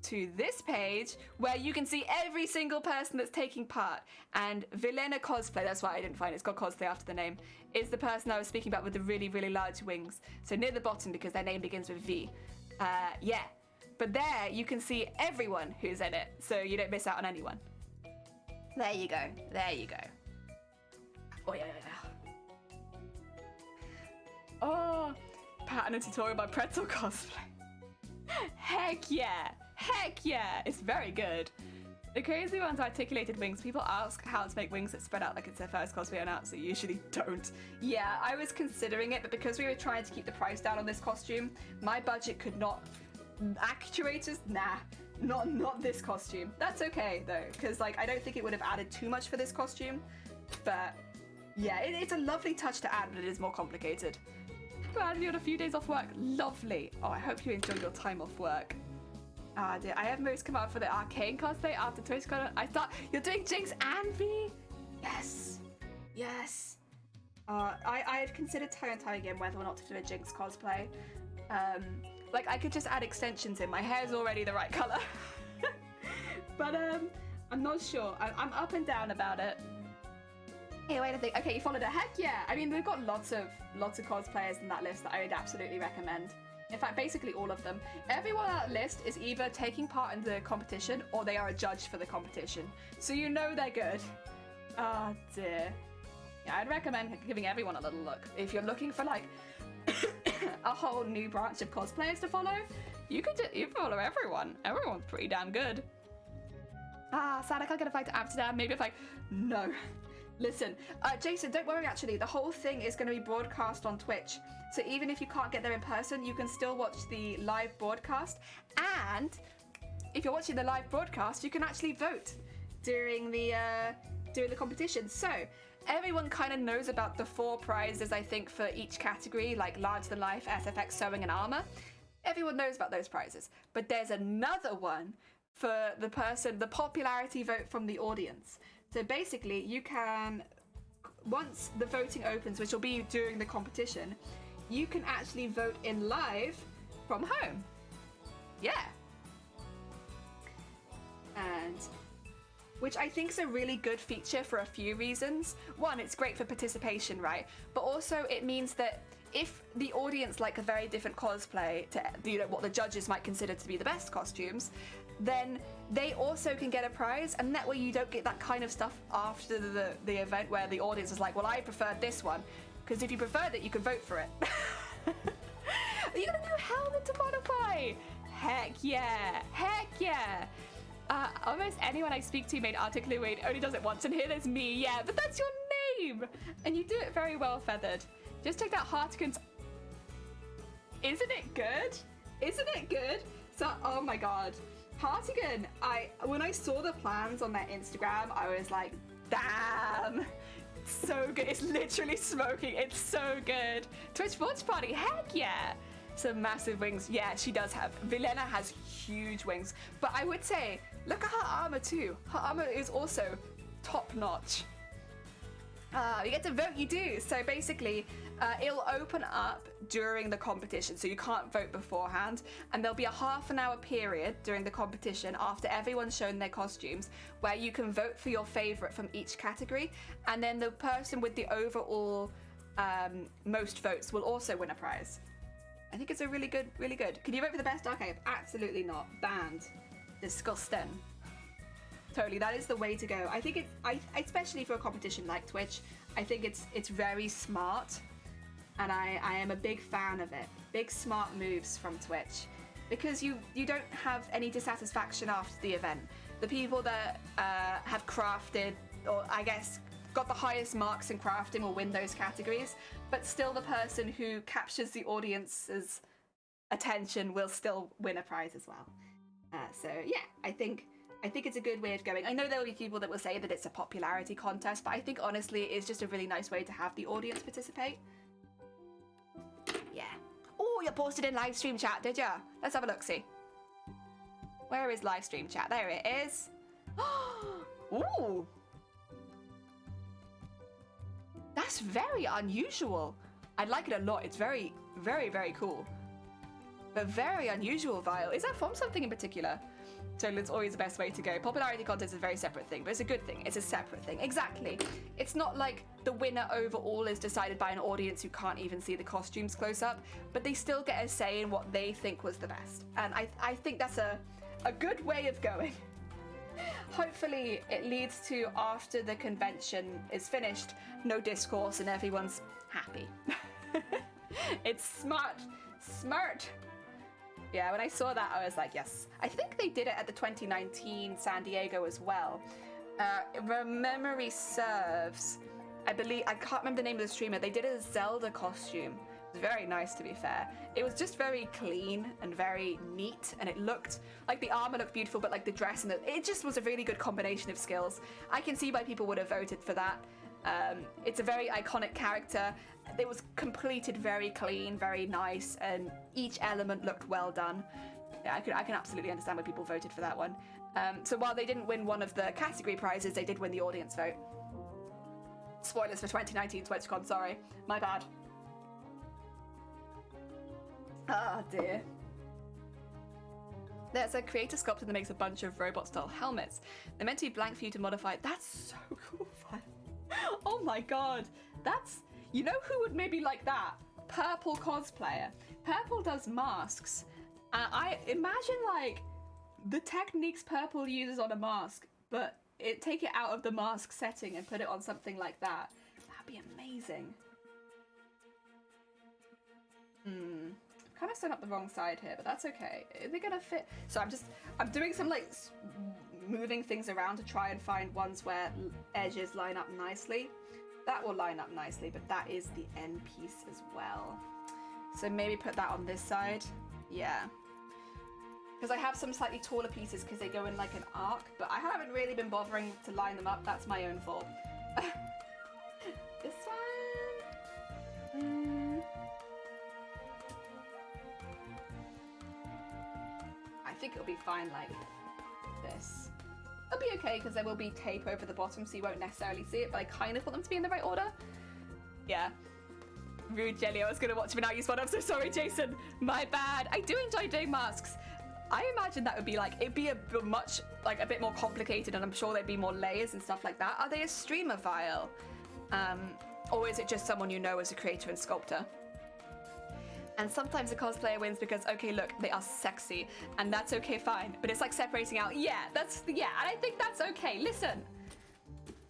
to this page where you can see every single person that's taking part. And Vilena Cosplay, that's why I didn't find it, it's got cosplay after the name, is the person I was speaking about with the really, really large wings. So near the bottom because their name begins with V. Yeah. But there you can see everyone who's in it, so you don't miss out on anyone. There you go. There you go. Oh yeah. Oh, pattern and tutorial by Pretzel Cosplay. Heck yeah. Heck yeah. It's very good. The crazy ones are articulated wings. People ask how to make wings that spread out like it's their first cosplay on out, so you usually don't. Yeah, I was considering it, but because we were trying to keep the price down on this costume, my budget could not. Actuators? Nah, not this costume. That's okay though, because like I don't think it would have added too much for this costume, but yeah, it's a lovely touch to add, but it is more complicated. Glad you had a few days off work. Lovely. Oh, I hope you enjoyed your time off work. Ah, dear. I have most come out for the Arcane cosplay after TWITCHCON. I thought you're doing Jinx and V. Yes. I had considered time and time again whether or not to do a Jinx cosplay. Like, I could just add extensions in. My hair's already the right color. But I'm not sure. I'm up and down about it. Hey, wait, I think. Okay, you followed it. Heck yeah! I mean, we've got lots of cosplayers in that list that I would absolutely recommend. In fact, basically all of them. Everyone on that list is either taking part in the competition or they are a judge for the competition. So you know they're good. Oh dear. Yeah, I'd recommend giving everyone a little look. If you're looking for like a whole new branch of cosplayers to follow, you follow everyone. Everyone's pretty damn good. Sad I can't get a fight to Amsterdam. Maybe if I... No. Listen, Jason, don't worry actually. The whole thing is going to be broadcast on Twitch. So even if you can't get there in person, you can still watch the live broadcast. And if you're watching the live broadcast, you can actually vote during the competition. So everyone kind of knows about the 4 prizes, I think, for each category, like larger than life, SFX, sewing, and armor. Everyone knows about those prizes. But there's another one for the popularity vote from the audience. So basically, you can, once the voting opens, which will be during the competition, you can actually vote in live from home. Yeah. And which I think is a really good feature for a few reasons. One, it's great for participation, right? But also it means that if the audience like a very different cosplay to what the judges might consider to be the best costumes, then they also can get a prize, and that way you don't get that kind of stuff after the event where the audience is like, well, I preferred this one, because if you preferred it, you can vote for it. Are you gonna do helmet to modify? Heck yeah, heck yeah. Almost anyone I speak to made articulate weight only does it once, and here there's me, yeah, but that's your name! And you do it very well, Feathered. Just take that Hartigan's... Isn't it good? Isn't it good? So, oh my god. Hartigan, when I saw the plans on their Instagram, I was like, damn! It's so good. It's literally smoking. It's so good. Twitch Watch Party, heck yeah! Some massive wings. Yeah, she does have. Vilena has huge wings. But I would say, look at her armor too. Her armor is also top notch. You get to vote, you do. So basically, it'll open up during the competition, so you can't vote beforehand. And there'll be a half-an-hour period during the competition after everyone's shown their costumes, where you can vote for your favorite from each category. And then the person with the overall most votes will also win a prize. I think it's a really good. Can you vote for the best archive? Absolutely not. Banned. Disgusting. Totally, that is the way to go. I think especially for a competition like Twitch, I think it's very smart, and I am a big fan of it. Big smart moves from Twitch, because you don't have any dissatisfaction after the event. The people that have crafted, or I guess got the highest marks in crafting, will win those categories, but still the person who captures the audience's attention will still win a prize as well. So yeah, I think it's a good way of going. I know there will be people that will say that it's a popularity contest, but I think honestly it's just a really nice way to have the audience participate. Yeah. Oh, you posted in live stream chat, did ya? Let's have a look-see. Where is live stream chat? There it is. Ooh. That's very unusual. I like it a lot. It's very, very, very cool. But very unusual, Vile. Is that from something in particular? So it's always the best way to go. Popularity contest is a very separate thing, but it's a good thing. It's a separate thing. Exactly. It's not like the winner overall is decided by an audience who can't even see the costumes close up, but they still get a say in what they think was the best. And I think that's a good way of going. Hopefully it leads to, after the convention is finished, no discourse and everyone's happy. It's smart. Smart. Yeah, when I saw that, I was like, yes. I think they did it at the 2019 San Diego as well. If memory serves, I can't remember the name of the streamer. They did a Zelda costume. It was very nice, to be fair. It was just very clean and very neat, and it looked like the armor looked beautiful, but like the dress and it just was a really good combination of skills. I can see why people would have voted for that. It's a very iconic character. It was completed very clean, very nice, and each element looked well done. Yeah, I can absolutely understand why people voted for that one. So while they didn't win one of the category prizes, they did win the audience vote. Spoilers for 2019 TWITCHCON, sorry. My bad. Ah, dear. There's a creator sculptor that makes a bunch of robot-style helmets. They're meant to be blank for you to modify. That's so cool, fun. Oh my god. That's... You know who would maybe like that? Purple cosplayer. Purple does masks. I imagine, like, the techniques Purple uses on a mask, but take it out of the mask setting and put it on something like that. That'd be amazing. Kind of set up the wrong side here, but that's okay. Are they gonna fit? So I'm doing some like moving things around to try and find ones where edges line up nicely. That will line up nicely, but that is the end piece as well. So maybe put that on this side. Yeah. Because I have some slightly taller pieces because they go in like an arc, but I haven't really been bothering to line them up. That's my own fault. This one. I think it'll be fine like this. It'll be okay because there will be tape over the bottom, so you won't necessarily see it, but I kind of want them to be in the right order. Yeah. Rude Jelly, I was going to watch, but now you spot. I'm so sorry, Jason. My bad. I do enjoy doing masks. I imagine that would be like, it'd be a bit more complicated, and I'm sure there'd be more layers and stuff like that. Are they a streamer file? Or is it just someone you know as a creator and sculptor? And sometimes a cosplayer wins because, okay, look, they are sexy, and that's okay, fine. But it's like separating out, and I think that's okay. Listen,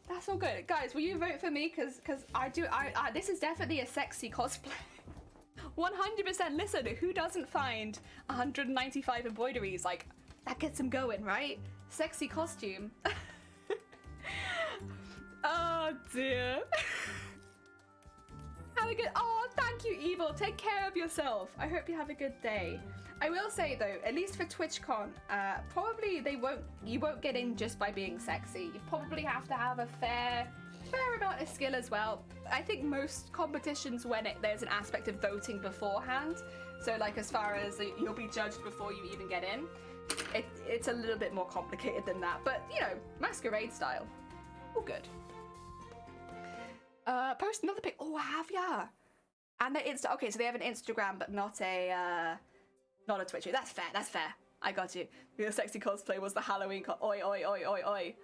that's all good. Guys, will you vote for me? Because this is definitely a sexy cosplay. 100%. Listen, who doesn't find 195 embroideries? Like, that gets them going, right? Sexy costume. Oh, dear. Have a good... Oh, thank you, Evil. Take care of yourself. I hope you have a good day. I will say, though, at least for TWITCHCON, probably you won't get in just by being sexy. You probably have to have a fair amount of skill as well. I think most competitions, when there's an aspect of voting beforehand, so like as far as you'll be judged before you even get in, it's a little bit more complicated than that. But, you know, masquerade style. All good. Post another pic. Oh, have ya? And the Insta. Okay, so they have an Instagram, but not a Twitch. That's fair. That's fair. I got you. Your sexy cosplay was the Halloween. Oi, oi, oi, oi, oi.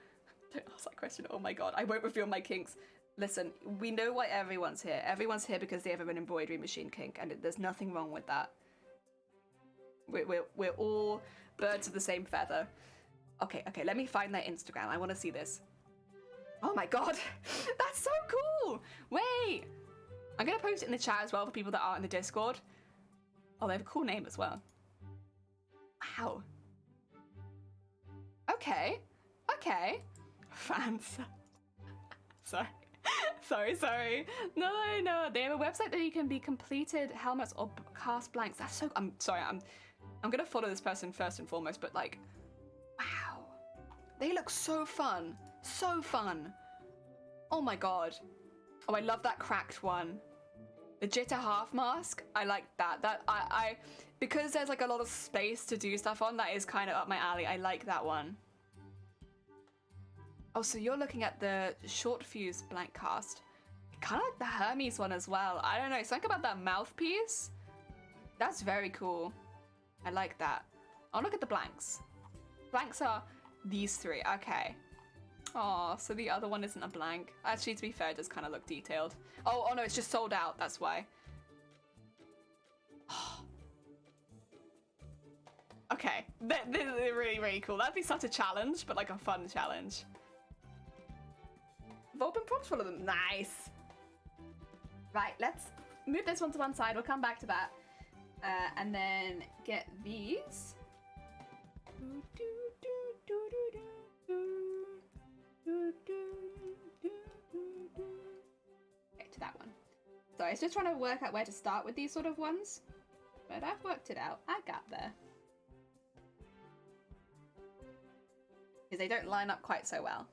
Don't ask that question. Oh my god. I won't reveal my kinks. Listen, we know why everyone's here. Everyone's here because they have an embroidery machine kink, and there's nothing wrong with that. We're all birds of the same feather. Okay. Let me find their Instagram. I want to see this. Oh my god, that's so cool! Wait, I'm gonna post it in the chat as well for people that aren't in the Discord. Oh, they have a cool name as well. Wow. Okay. Fans. Sorry. No. They have a website that you can be completed helmets or cast blanks. That's so. I'm sorry. I'm gonna follow this person first and foremost, but like, wow, they look so fun. So fun. Oh my god. Oh, I love that cracked one. The jitter half mask. I like that. I because there's like a lot of space to do stuff on, that is kind of up my alley. I like that one. Oh, so you're looking at the short fuse blank cast. Kind of like the Hermes one as well. I don't know. Something about that mouthpiece. That's very cool. I like that. Oh, look at the blanks. Blanks are these three. Okay. Oh, so the other one isn't a blank. Actually, to be fair, it does kind of look detailed. Oh no, it's just sold out. That's why. Oh. Okay, they're really, really cool. That'd be such a challenge, but like a fun challenge. Open prompts full of them. Nice. Right, let's move this one to one side. We'll come back to that. And then get these. Okay, to that one. So I was just trying to work out where to start with these sort of ones, but I've worked it out. I got there. Because they don't line up quite so well.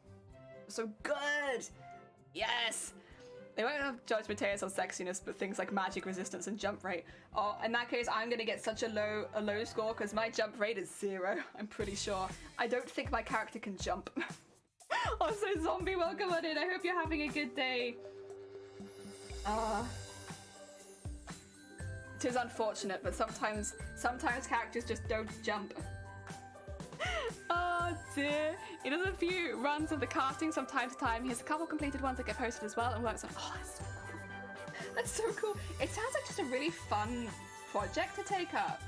So good! Yes! They won't have judged Mateus on sexiness, but things like magic resistance and jump rate. Oh, in that case, I'm gonna get such a low score because my jump rate is 0. I'm pretty sure. I don't think my character can jump. Also, Zombie, welcome on in. I hope you're having a good day. It is unfortunate, but sometimes characters just don't jump. Oh dear. He does a few runs of the casting from time to time. He has a couple completed ones that get posted as well and works on. Oh, that's so cool. That's so cool. It sounds like just a really fun project to take up.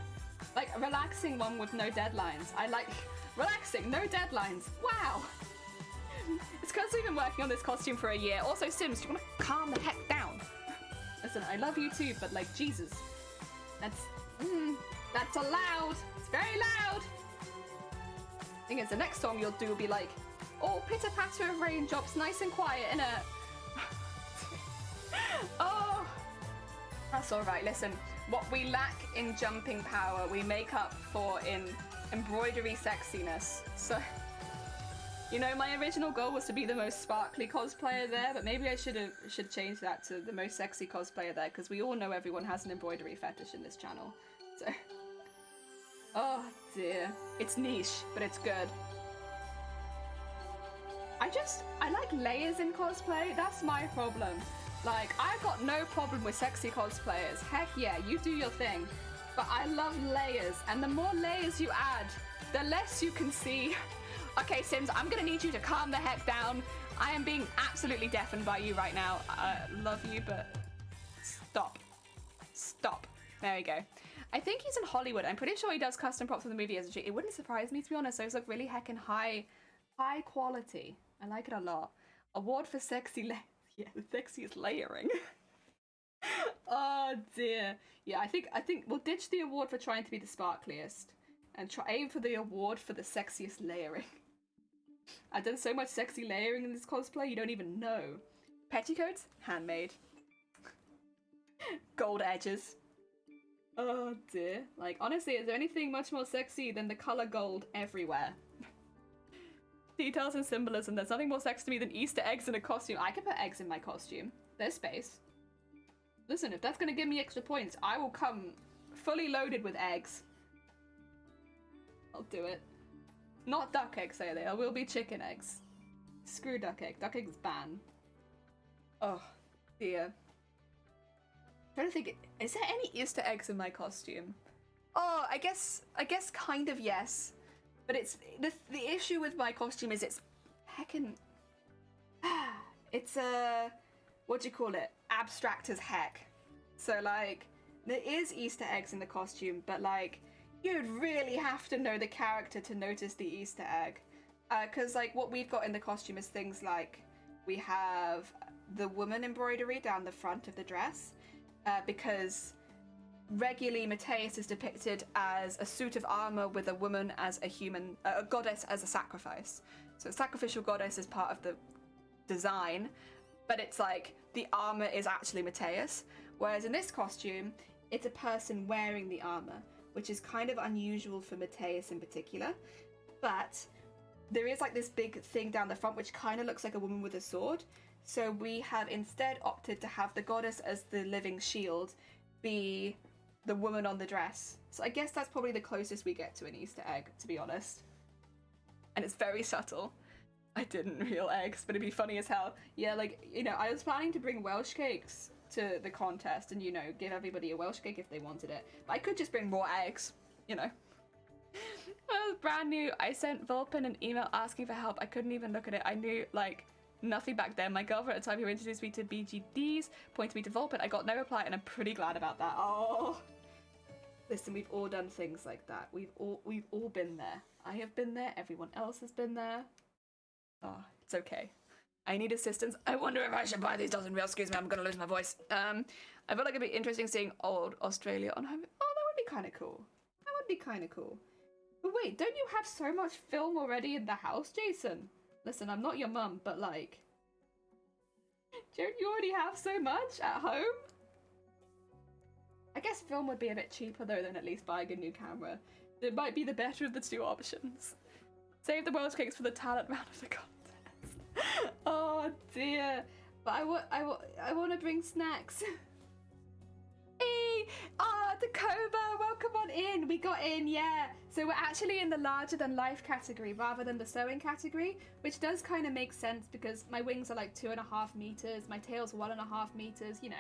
Like a relaxing one with no deadlines. I like relaxing, no deadlines. Wow. It's because we've been working on this costume for a year. Also, Sims, do you want to calm the heck down? Listen, I love you too, but like, Jesus. That's allowed. It's very loud. Thing is, the next song you'll do will be like, oh, pitter patter of raindrops, nice and quiet, innit? Oh, that's all right. Listen, what we lack in jumping power, we make up for in embroidery sexiness. So, you know, my original goal was to be the most sparkly cosplayer there, but maybe I should change that to the most sexy cosplayer there, because we all know everyone has an embroidery fetish in this channel. So, oh dear, it's niche, but it's good. I like layers in cosplay. That's my problem. Like, I've got no problem with sexy cosplayers. Heck yeah, you do your thing. But I love layers, and the more layers you add, the less you can see. Okay, Sims, I'm gonna need you to calm the heck down. I am being absolutely deafened by you right now. I love you, but stop. Stop. There we go. I think he's in Hollywood. I'm pretty sure he does custom props for the movie industry. It wouldn't surprise me, to be honest. Those look really heckin' high quality. I like it a lot. Award for sexy yeah, the sexiest layering. Oh dear. Yeah, I think we'll ditch the award for trying to be the sparkliest and aim for the award for the sexiest layering. I've done so much sexy layering in this cosplay, you don't even know. Petticoats, handmade. Gold edges. Oh dear. Like, honestly, is there anything much more sexy than the color gold everywhere? Details and symbolism. There's nothing more sexy to me than Easter eggs in a costume. I could put eggs in my costume. There's space. Listen, if that's gonna give me extra points, I will come fully loaded with eggs. I'll do it. Not duck eggs, say they. There will be chicken eggs. Screw duck egg. Duck eggs ban. Oh, dear. I'm trying to think, is there any Easter eggs in my costume? Oh, I guess kind of yes. But it's the issue with my costume is it's heckin' it's what do you call it? Abstract as heck. So like there is Easter eggs in the costume, but like you'd really have to know the character to notice the Easter egg. Cause like what we've got in the costume is things like we have the woman embroidery down the front of the dress, because regularly Mateus is depicted as a suit of armor with a woman as a human, a goddess as a sacrifice. So sacrificial goddess is part of the design, but it's like the armor is actually Mateus. Whereas in this costume, it's a person wearing the armor, which is kind of unusual for Mateus in particular. But there is like this big thing down the front which kind of looks like a woman with a sword. So we have instead opted to have the goddess as the living shield be the woman on the dress. So I guess that's probably the closest we get to an Easter egg, to be honest. And it's very subtle. I didn't reel eggs, but it'd be funny as hell. Yeah, like, you know, I was planning to bring Welsh cakes to the contest and, you know, give everybody a Welsh cake if they wanted it. But I could just bring raw eggs, you know. Well, brand new. I sent Vulpin an email asking for help. I couldn't even look at it. I knew, like, nothing back then. My girlfriend at the time who introduced me to BGDs pointed me to Vulpin. I got no reply and I'm pretty glad about that. Oh. Listen, we've all done things like that. We've all been there. I have been there. Everyone else has been there. Oh, it's okay. I need assistance. I wonder if I should buy these dozen real. Excuse me, I'm gonna lose my voice. I feel like it'd be interesting seeing old Australia on home. Oh, that would be kind of cool. That would be kind of cool. But wait, don't you have so much film already in the house, Jason? Listen, I'm not your mum, but like, don't you already have so much at home? I guess film would be a bit cheaper though than at least buying a new camera. It might be the better of the two options. Save the Welsh cakes for the talent round of the contest. Oh dear. But I want to bring snacks. Hey! Dakota, welcome on in. We got in, yeah. So we're actually in the larger than life category rather than the sewing category, which does kind of make sense because my wings are like 2.5 meters, my tail's 1.5 meters, you know,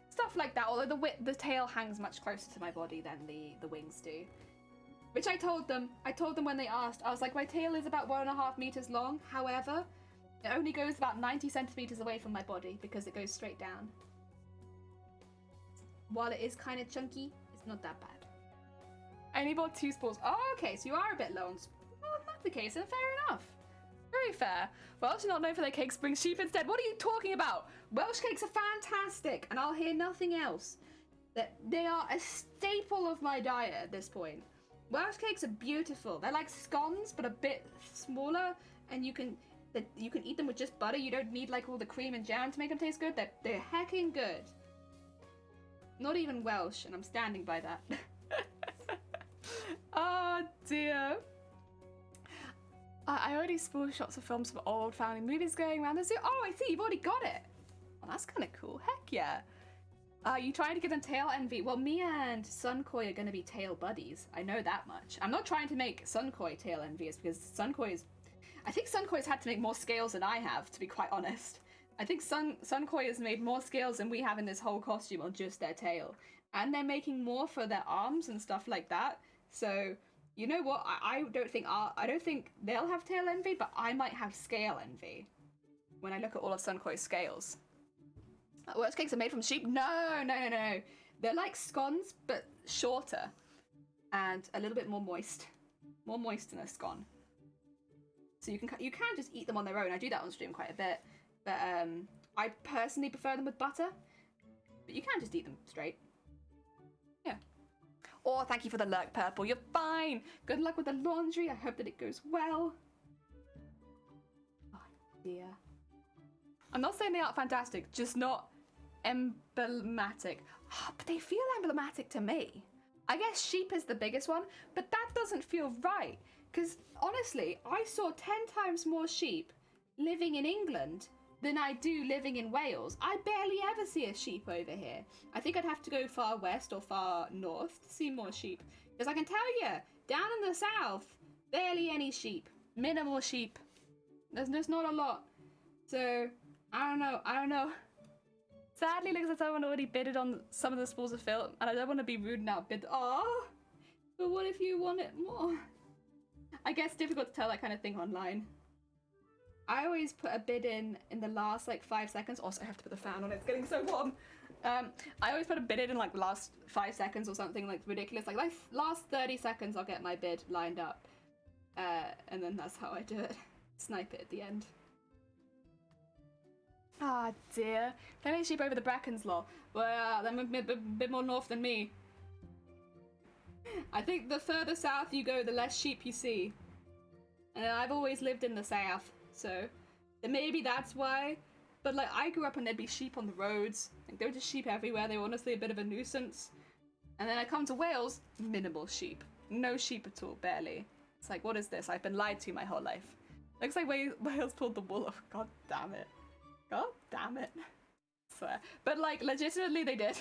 stuff like that. Although the tail hangs much closer to my body than the wings do. Which I told them when they asked, I was like, my tail is about 1.5 meters long. However, it only goes about 90 centimeters away from my body because it goes straight down. While it is kind of chunky, it's not that bad. I only bought 2 spools. Oh, okay, so you are a bit low on spools. Well, if that's the case, then fair enough. Very fair. Welsh are not known for their cakes, bring sheep instead. What are you talking about? Welsh cakes are fantastic, and I'll hear nothing else. They are a staple of my diet at this point. Welsh cakes are beautiful. They're like scones, but a bit smaller, and you can eat them with just butter. You don't need like all the cream and jam to make them taste good. They're hecking good. Not even Welsh, and I'm standing by that. Oh dear. I already spoiled shots of films from old family movies going around the zoo. Oh, I see, you've already got it. Well, that's kind of cool. Heck yeah. You trying to get them tail envy? Well, me and Sunkoi are going to be tail buddies. I know that much. I'm not trying to make Sunkoi tail envious because I think Sunkoi's had to make more scales than I have, to be quite honest. I think Sunkoi has made more scales than we have in this whole costume on just their tail. And they're making more for their arms and stuff like that. So, you know what? I don't think they'll have tail envy, but I might have scale envy when I look at all of Sunkoi's scales. Welsh cakes are made from sheep? No. They're like scones, but shorter. And a little bit more moist. More moist than a scone. So you can just eat them on their own. I do that on stream quite a bit. But I personally prefer them with butter. But you can just eat them straight. Yeah. Oh, thank you for the lurk, Purple. You're fine. Good luck with the laundry. I hope that it goes well. Oh, dear. I'm not saying they aren't fantastic, just not emblematic. Oh, but they feel emblematic to me. I guess sheep is the biggest one, but that doesn't feel right. Because, honestly, I saw 10 times more sheep living in England than I do living in Wales. I barely ever see a sheep over here. I think I'd have to go far west or far north to see more sheep. Because I can tell you, down in the south, barely any sheep. Minimal sheep. There's not a lot. So, I don't know. Sadly, looks like someone already bidded on some of the spools of film, and I don't want to be rude now. Oh, but what if you want it more? I guess it's difficult to tell that kind of thing online. I always put a bid in the last like 5 seconds. Also, I have to put the fan on. It's getting so warm. I always put a bid in like the last 5 seconds or something like ridiculous. Like last 30 seconds, I'll get my bid lined up, and then that's how I do it. Snipe it at the end. Ah, dear. Plenty of sheep over the Brackens, lol. Well, they're a bit more north than me. I think the further south you go, the less sheep you see. And I've always lived in the south, so maybe that's why. But like, I grew up and there'd be sheep on the roads. Like, there were just sheep everywhere. They were honestly a bit of a nuisance. And then I come to Wales, minimal sheep. No sheep at all, barely. It's like, what is this? I've been lied to my whole life. Looks like Wales pulled the wool off. God damn it. God damn it. I swear. But like, legitimately they did.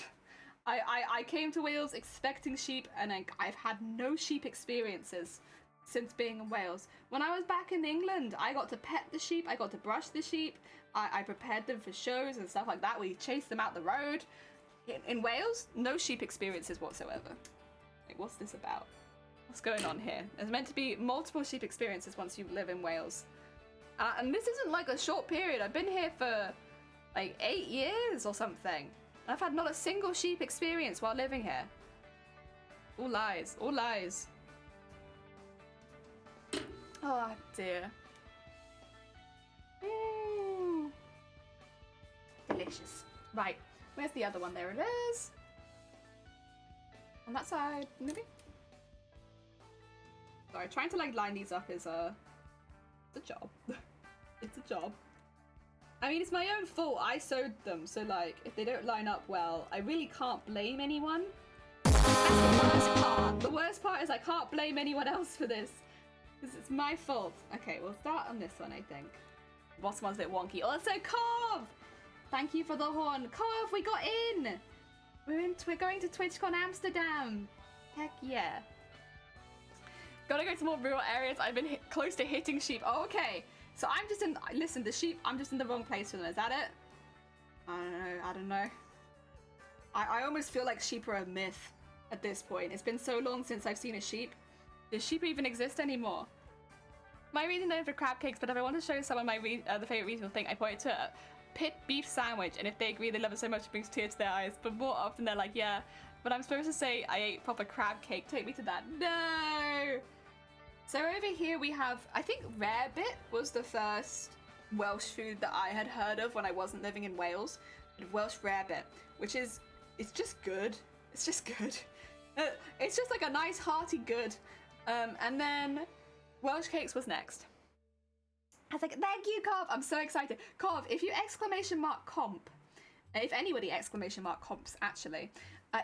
I came to Wales expecting sheep, and I've had no sheep experiences since being in Wales. When I was back in England, I got to pet the sheep, I got to brush the sheep, I prepared them for shows and stuff like that. We chased them out the road. In Wales, no sheep experiences whatsoever. Like, what's this about? What's going on here? There's meant to be multiple sheep experiences once you live in Wales. And this isn't like a short period. I've been here for like 8 years or something. I've had not a single sheep experience while living here. All lies. All lies. Oh dear. Ooh. Delicious. Right. Where's the other one? There it is. On that side, maybe? Sorry, trying to like line these up is it's a job. It's a job. I mean, it's my own fault. I sewed them, so like, if they don't line up well, I really can't blame anyone. That's the worst part. The worst part is I can't blame anyone else for this, because it's my fault. Okay, we'll start on this one, I think. The bottom one's a bit wonky. Also, Carve! Thank you for the horn. Carve, we got in! We're going to TWITCHCON Amsterdam. Heck yeah. Gotta go to more rural areas. I've been close to hitting sheep. Oh, okay. So I'm just in, listen, the sheep, I'm just in the wrong place for them. Is that it? I don't know. I almost feel like sheep are a myth at this point. It's been so long since I've seen a sheep. Does sheep even exist anymore? My reason known for crab cakes, but if I want to show someone my the favorite regional thing, I point to a pit beef sandwich, and if they agree they love it so much, it brings tears to their eyes. But more often they're like, yeah, but I'm supposed to say I ate proper crab cake. Take me to that. No! So over here we have, I think rarebit was the first Welsh food that I had heard of when I wasn't living in Wales. Welsh rarebit, which is, it's just good. It's just good. It's just like a nice hearty good. And then Welsh cakes was next. I was like, thank you, Cov. I'm so excited. Cov, if you exclamation mark comp, if anybody exclamation mark comps actually,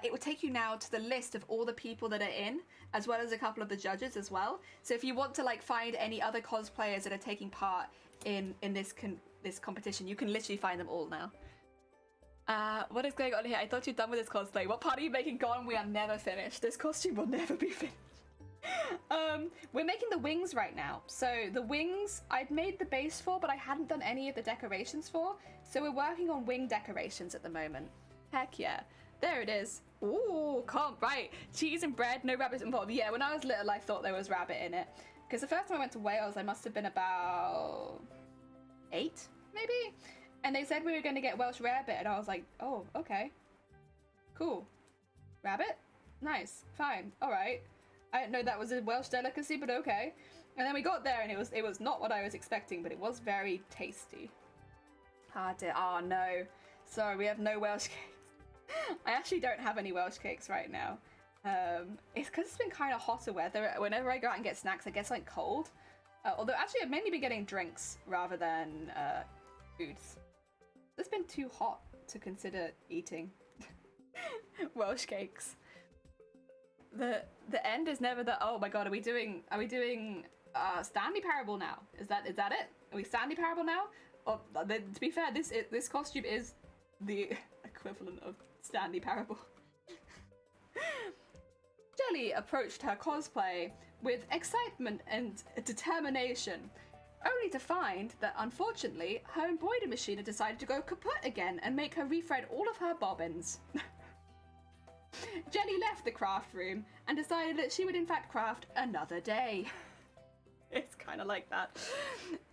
it would take you now to the list of all the people that are in, as well as a couple of the judges as well. So if you want to like find any other cosplayers that are taking part in this competition, you can literally find them all now. What is going on here? I thought you'd done with this cosplay. What part are you making? Gone? We are never finished. This costume will never be finished. We're making the wings right now. So the wings I'd made the base for, but I hadn't done any of the decorations for. So we're working on wing decorations at the moment. Heck yeah. There it is. Ooh, comp, right. Cheese and bread, no rabbit involved. Yeah, when I was little, I thought there was rabbit in it. Because the first time I went to Wales, I must have been about 8, maybe? And they said we were going to get Welsh rarebit, and I was like, oh, okay. Cool. Rabbit? Nice. Fine. All right. I didn't know that was a Welsh delicacy, but okay. And then we got there, and it was not what I was expecting, but it was very tasty. Ah, dear. Oh, no. Sorry, we have no Welsh cakes. I actually don't have any Welsh cakes right now. It's because it's been kind of hotter weather. Whenever I go out and get snacks, I get like cold. Although actually I've mainly been getting drinks rather than foods. It's been too hot to consider eating Welsh cakes. The end is never the, oh my god, are we doing Stanley Parable now? Is that it? Are we Stanley Parable now? Or, to be fair, this costume is the equivalent of Stanley Parable. Jelly approached her cosplay with excitement and determination, only to find that unfortunately her embroidery machine had decided to go kaput again and make her rethread all of her bobbins. Jelly left the craft room and decided that she would in fact craft another day. It's kind of like that.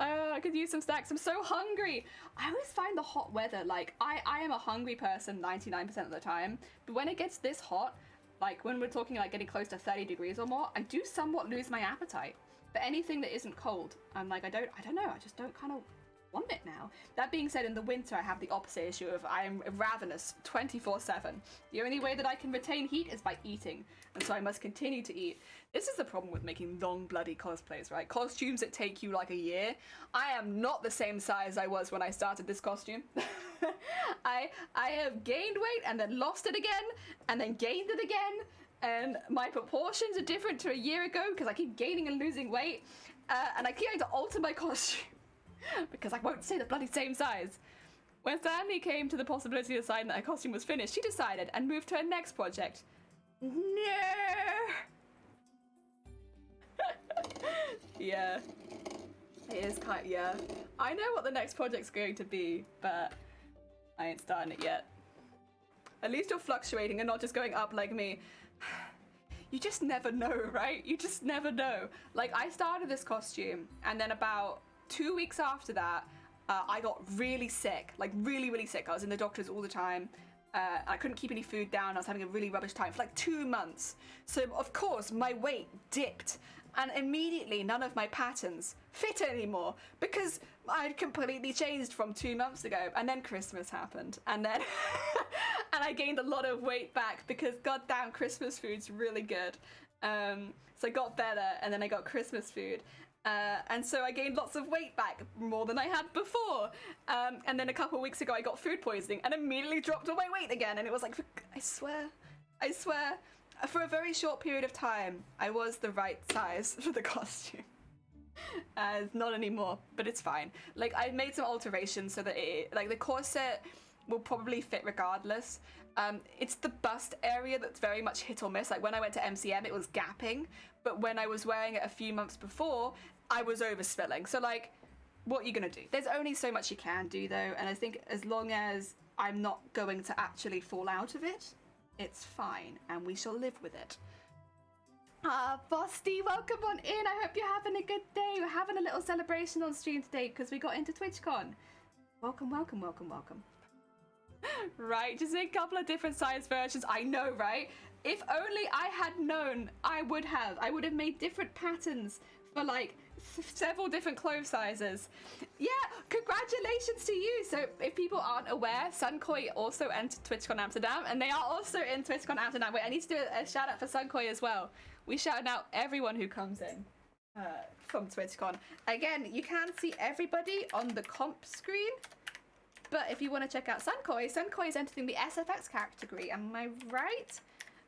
I could use some snacks. I'm so hungry. I always find the hot weather, like, I am a hungry person 99% of the time, but when it gets this hot, like when we're talking like getting close to 30 degrees or more, I do somewhat lose my appetite. But anything that isn't cold, I'm like, I don't know, I just don't kind of want it now. That being said, in the winter I have the opposite issue of I am ravenous 24/7. The only way that I can retain heat is by eating, and so I must continue to eat. This is the problem with making long bloody cosplays, right? Costumes that take you like a year. I am not the same size I was when I started this costume. I have gained weight and then lost it again and then gained it again, and my proportions are different to a year ago because I keep gaining and losing weight, and I keep having to alter my costume because I won't stay the bloody same size. When Stanley came to the possibility of deciding that her costume was finished, she decided and moved to her next project. No. Yeah. It is kind of, yeah. I know what the next project's going to be, but I ain't starting it yet. At least you're fluctuating and not just going up like me. You just never know, right? You just never know. Like, I started this costume, and then about 2 weeks after that, I got really sick, like really, really sick. I was in the doctors all the time. I couldn't keep any food down. I was having a really rubbish time for like 2 months. So of course my weight dipped, and immediately none of my patterns fit anymore because I'd completely changed from 2 months ago. And then Christmas happened, and then and I gained a lot of weight back because goddamn Christmas food's really good. So I got better, and then I got Christmas food. And so I gained lots of weight back, more than I had before. And then a couple of weeks ago I got food poisoning and immediately dropped all my weight again. And it was like, I swear, for a very short period of time, I was the right size for the costume. Not anymore, but it's fine. Like, I made some alterations so that it, like the corset will probably fit regardless. It's the bust area that's very much hit or miss. Like when I went to MCM, it was gapping, but when I was wearing it a few months before, I was overspilling. So like, what are you gonna do? There's only so much you can do though, and I think as long as I'm not going to actually fall out of it, it's fine, and we shall live with it. Bosty, welcome on in. I hope you're having a good day. We're having a little celebration on stream today because we got into TWITCHCON. Welcome, welcome, welcome, welcome. Right, just a couple of different size versions. I know, right? If only I had known, I would have made different patterns for like several different clothes sizes. Yeah, congratulations to you. So if people aren't aware, Sunkoi also entered TWITCHCON Amsterdam, and they are also in TWITCHCON Amsterdam. Wait, I need to do a shout out for Sunkoi as well. We shout out everyone who comes in from TWITCHCON. Again, you can see everybody on the comp screen, but if you want to check out Sunkoi is entering the SFX category, am I right?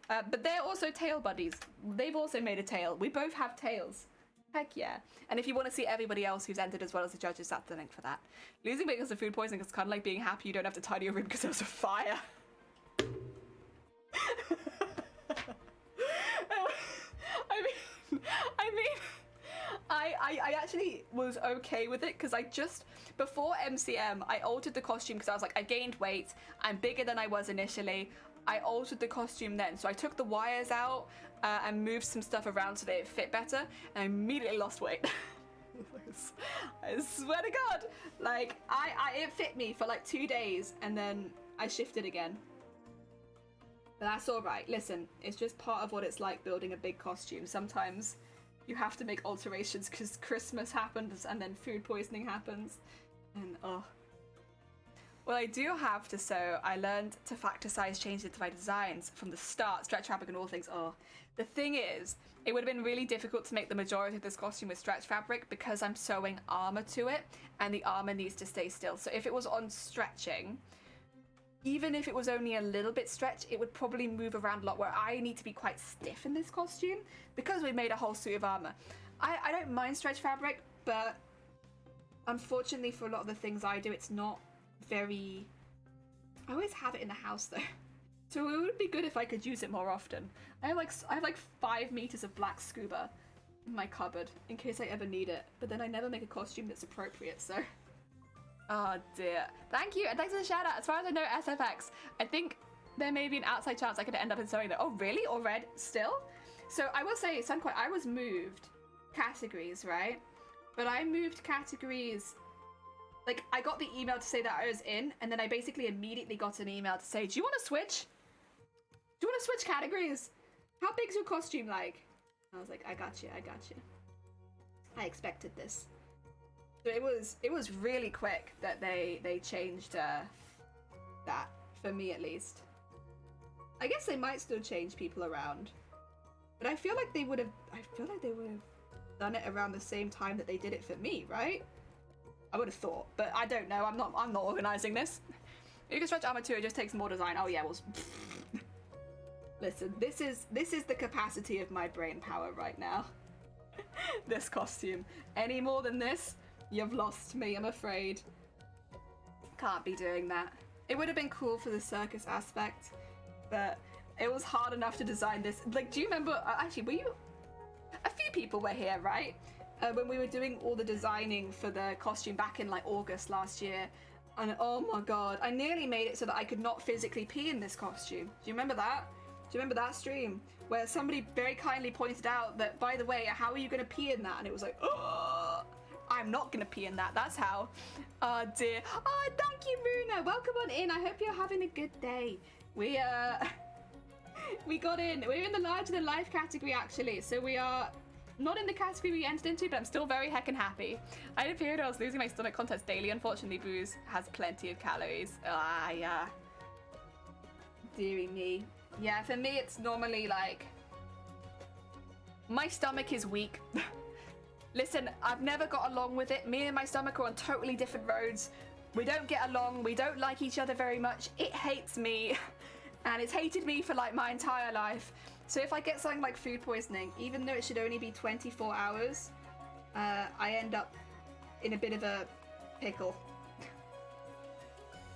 But they're also tail buddies. They've also made a tail. We both have tails. Heck yeah. And if you want to see everybody else who's entered as well as the judges, that's the link for that. Losing weight because of food poisoning is kind of like being happy you don't have to tidy your room because there was a fire. I actually was okay with it because I just, before MCM, I altered the costume because I was like, I gained weight, I'm bigger than I was initially. I altered the costume then, so I took the wires out and moved some stuff around so that it fit better, and I immediately lost weight. I swear to God, like it fit me for like 2 days, and then I shifted again. But that's all right. Listen, it's just part of what it's like building a big costume. Sometimes you have to make alterations because Christmas happens and then food poisoning happens, and oh. Well, I do have to say, I learned to factor size changes to my designs from the start, stretch fabric and all things. Oh, the thing is, it would have been really difficult to make the majority of this costume with stretch fabric because I'm sewing armor to it, and the armor needs to stay still. So if it was on stretching, even if it was only a little bit stretched, it would probably move around a lot, where I need to be quite stiff in this costume because we made a whole suit of armor. I don't mind stretch fabric, but unfortunately for a lot of the things I do, it's not very... I always have it in the house though, so it would be good if I could use it more often. I have like 5 meters of black scuba in my cupboard in case I ever need it, but then I never make a costume that's appropriate, so... Oh dear. Thank you, and thanks for the shout out. As far as I know, SFX, I think there may be an outside chance I could end up in sewing there. Oh really? Or red still? So I will say, Sunkoi, I was moved categories, right? But I moved categories, like I got the email to say that I was in, and then I basically immediately got an email to say, do you want to switch? Do you want to switch categories? How big's your costume like? I was like, I got you, I got you. I expected this. So it was really quick that they changed that, for me at least. I guess they might still change people around, but I feel like they would have done it around the same time that they did it for me, right? I would have thought, but I don't know. I'm not organizing this. You can stretch armor too. It just takes more design. Oh yeah, well. Listen, this is the capacity of my brain power right now. This costume. Any more than this, you've lost me, I'm afraid. Can't be doing that. It would have been cool for the circus aspect, but it was hard enough to design this. Like, do you remember, actually, were you, a few people were here, right? When we were doing all the designing for the costume back in like August last year, and oh my God, I nearly made it so that I could not physically pee in this costume. Do you remember that? Do you remember that stream where somebody very kindly pointed out that, by the way, how are you going to pee in that? And it was like, oh, I'm not going to pee in that. That's how. Oh dear. Oh, thank you, Runa. Welcome on in. I hope you're having a good day. We got in. We're in the larger than life category actually. So we are not in the category we entered into, but I'm still very heckin' happy. I had a period where I was losing my stomach contents daily. Unfortunately, booze has plenty of calories. Ah, yeah. Deary me. Yeah, for me, it's normally like, my stomach is weak. Listen, I've never got along with it. Me and my stomach are on totally different roads. We don't get along. We don't like each other very much. It hates me. And it's hated me for like my entire life. So if I get something like food poisoning, even though it should only be 24 hours, I end up in a bit of a pickle.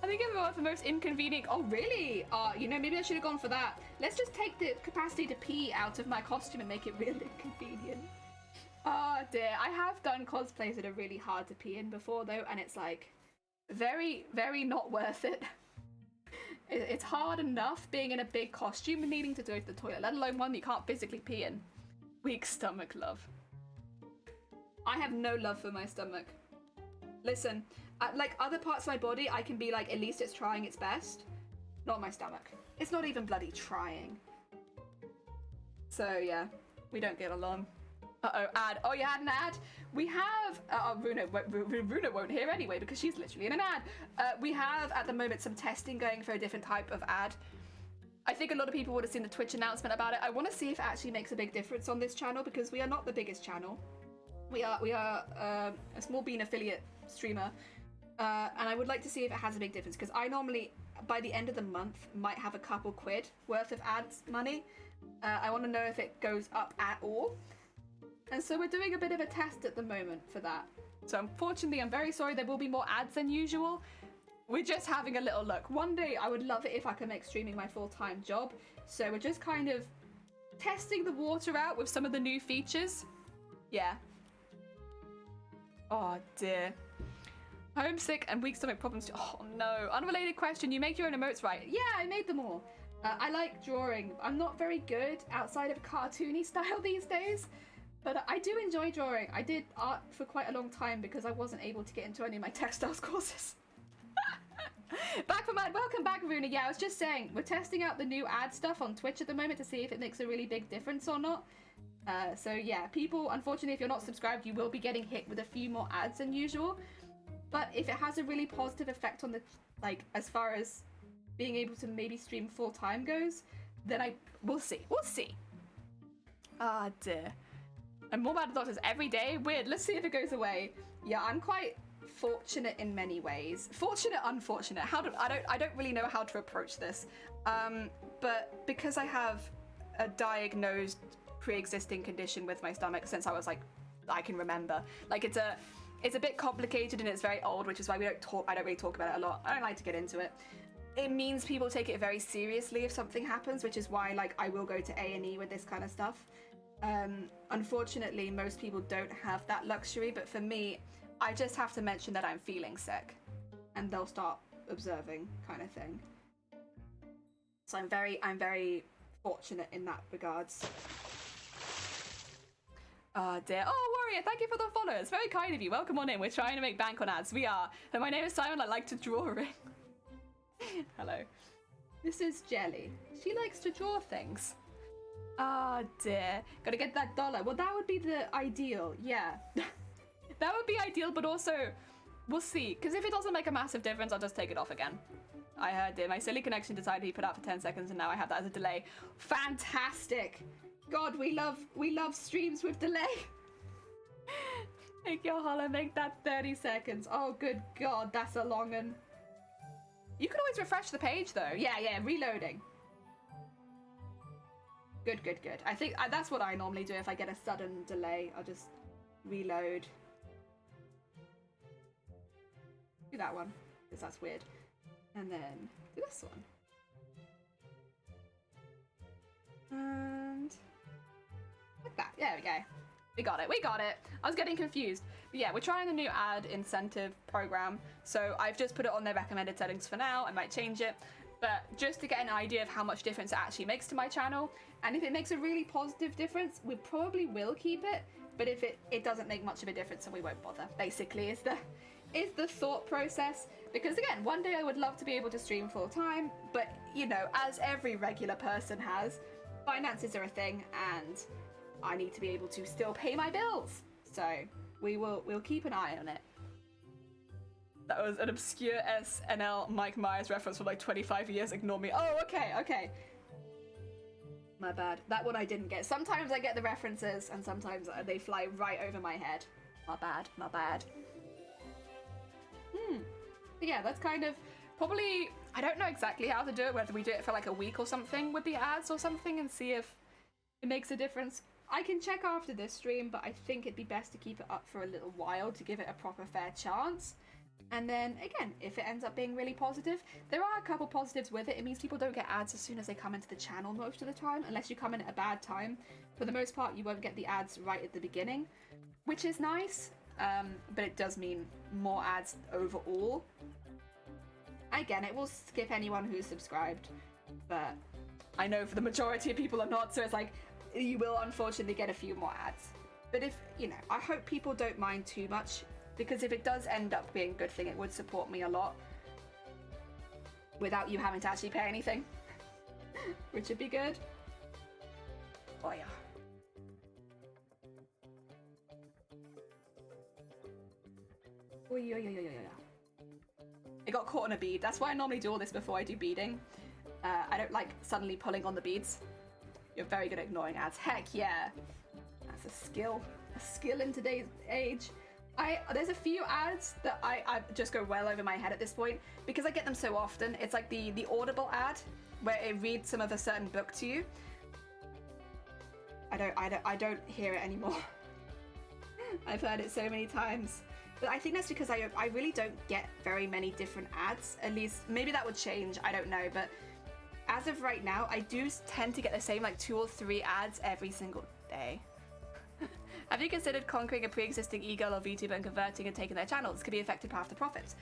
I think of what's the most inconvenient. Oh, really? You know, maybe I should have gone for that. Let's just take the capacity to pee out of my costume and make it real inconvenient. Oh dear, I have done cosplays that are really hard to pee in before though, and it's like very, very not worth it. It's hard enough being in a big costume and needing to go to the toilet, let alone one that you can't physically pee in. Weak stomach love. I have no love for my stomach. Listen, like other parts of my body, I can be like, at least it's trying its best. Not my stomach. It's not even bloody trying. So yeah, we don't get along. Uh-oh, ad. Oh, you had an ad? We have... Runa won't hear anyway because she's literally in an ad. We have, at the moment, some testing going for a different type of ad. I think a lot of people would have seen the Twitch announcement about it. I want to see if it actually makes a big difference on this channel because we are not the biggest channel. We are a small bean affiliate streamer. And I would like to see if it has a big difference because I normally, by the end of the month, might have a couple quid worth of ads money. I want to know if it goes up at all. And so we're doing a bit of a test at the moment for that. So unfortunately, I'm very sorry, there will be more ads than usual. We're just having a little look. One day I would love it if I could make streaming my full-time job. So we're just kind of testing the water out with some of the new features. Yeah. Oh dear. Homesick and weak stomach problems. Oh no. Unrelated question. You make your own emotes, right? Yeah, I made them all. I like drawing. I'm not very good outside of cartoony style these days. But I do enjoy drawing. I did art for quite a long time because I wasn't able to get into any of my textiles courses. Back from ad. Welcome back, Runa. Yeah, I was just saying, we're testing out the new ad stuff on Twitch at the moment to see if it makes a really big difference or not. So yeah, people, unfortunately, if you're not subscribed, you will be getting hit with a few more ads than usual. But if it has a really positive effect on the, like, as far as being able to maybe stream full time goes, then we'll see. We'll see. Ah, dear. I'm more mad at doctors every day. Weird. Let's see if it goes away. Yeah, I'm quite fortunate in many ways. Fortunate, unfortunate. I don't really know how to approach this. But because I have a diagnosed pre-existing condition with my stomach since I was like, I can remember. Like it's a bit complicated and it's very old, which is why I don't really talk about it a lot. I don't like to get into it. It means people take it very seriously if something happens, which is why like I will go to A&E with this kind of stuff. Unfortunately, most people don't have that luxury, but for me, I just have to mention that I'm feeling sick and they'll start observing kind of thing. So I'm very fortunate in that regards. Oh dear. Oh, Warrior, thank you for the follow. It's very kind of you. Welcome on in. We're trying to make bank on ads. We are. And my name is Simon. I like to draw. Hello. This is Jelly. She likes to draw things. Ah, dear. Gotta get that dollar. Well, that would be the ideal. Yeah. That would be ideal, but also, we'll see. Because if it doesn't make a massive difference, I'll just take it off again. I heard it. My silly connection decided to be put out for 10 seconds, and now I have that as a delay. Fantastic. God, we love streams with delay. Make your holla, make that 30 seconds. Oh, good God, that's a long one. You can always refresh the page, though. Yeah, reloading. Good. I think that's what I normally do if I get a sudden delay. I'll just reload. Do that one, because that's weird. And then do this one. And like that. There we go. We got it. I was getting confused. But yeah, we're trying the new ad incentive program. So I've just put it on their recommended settings for now. I might change it. But just to get an idea of how much difference it actually makes to my channel. And if it makes a really positive difference, we probably will keep it. But if it doesn't make much of a difference, then we won't bother. Basically, is the thought process. Because again, one day I would love to be able to stream full time. But, you know, as every regular person has, finances are a thing. And I need to be able to still pay my bills. So we'll keep an eye on it. That was an obscure SNL Mike Myers reference from like 25 years. Ignore me. Oh, okay. My bad. That one I didn't get. Sometimes I get the references and sometimes they fly right over my head. My bad. But yeah, that's kind of probably, I don't know exactly how to do it, whether we do it for like a week or something with the ads or something and see if it makes a difference. I can check after this stream, but I think it'd be best to keep it up for a little while to give it a proper fair chance. And then again, if it ends up being really positive, there are a couple positives with it. It means people don't get ads as soon as they come into the channel most of the time, unless you come in at a bad time. For the most part, you won't get the ads right at the beginning, which is nice, but it does mean more ads overall. Again, it will skip anyone who's subscribed, but I know for the majority of people are not, so it's like, you will unfortunately get a few more ads. But if, you know, I hope people don't mind too much, because if it does end up being a good thing, it would support me a lot without you having to actually pay anything, which would be good. Oh yeah. Oh yeah, yeah, yeah, yeah, yeah. I got caught on a bead. That's why I normally do all this before I do beading. I don't like suddenly pulling on the beads. You're very good at ignoring ads. Heck yeah. That's a skill. A skill in today's age. There's a few ads that I just go well over my head at this point because I get them so often. It's like the Audible ad where it reads some of a certain book to you. I don't hear it anymore. I've heard it so many times. But I think that's because I really don't get very many different ads. At least maybe that would change, I don't know, but as of right now, I do tend to get the same like 2 or 3 ads every single day. Have you considered conquering a pre-existing e-girl or VTuber and converting and taking their channels? Could be effective path to profits.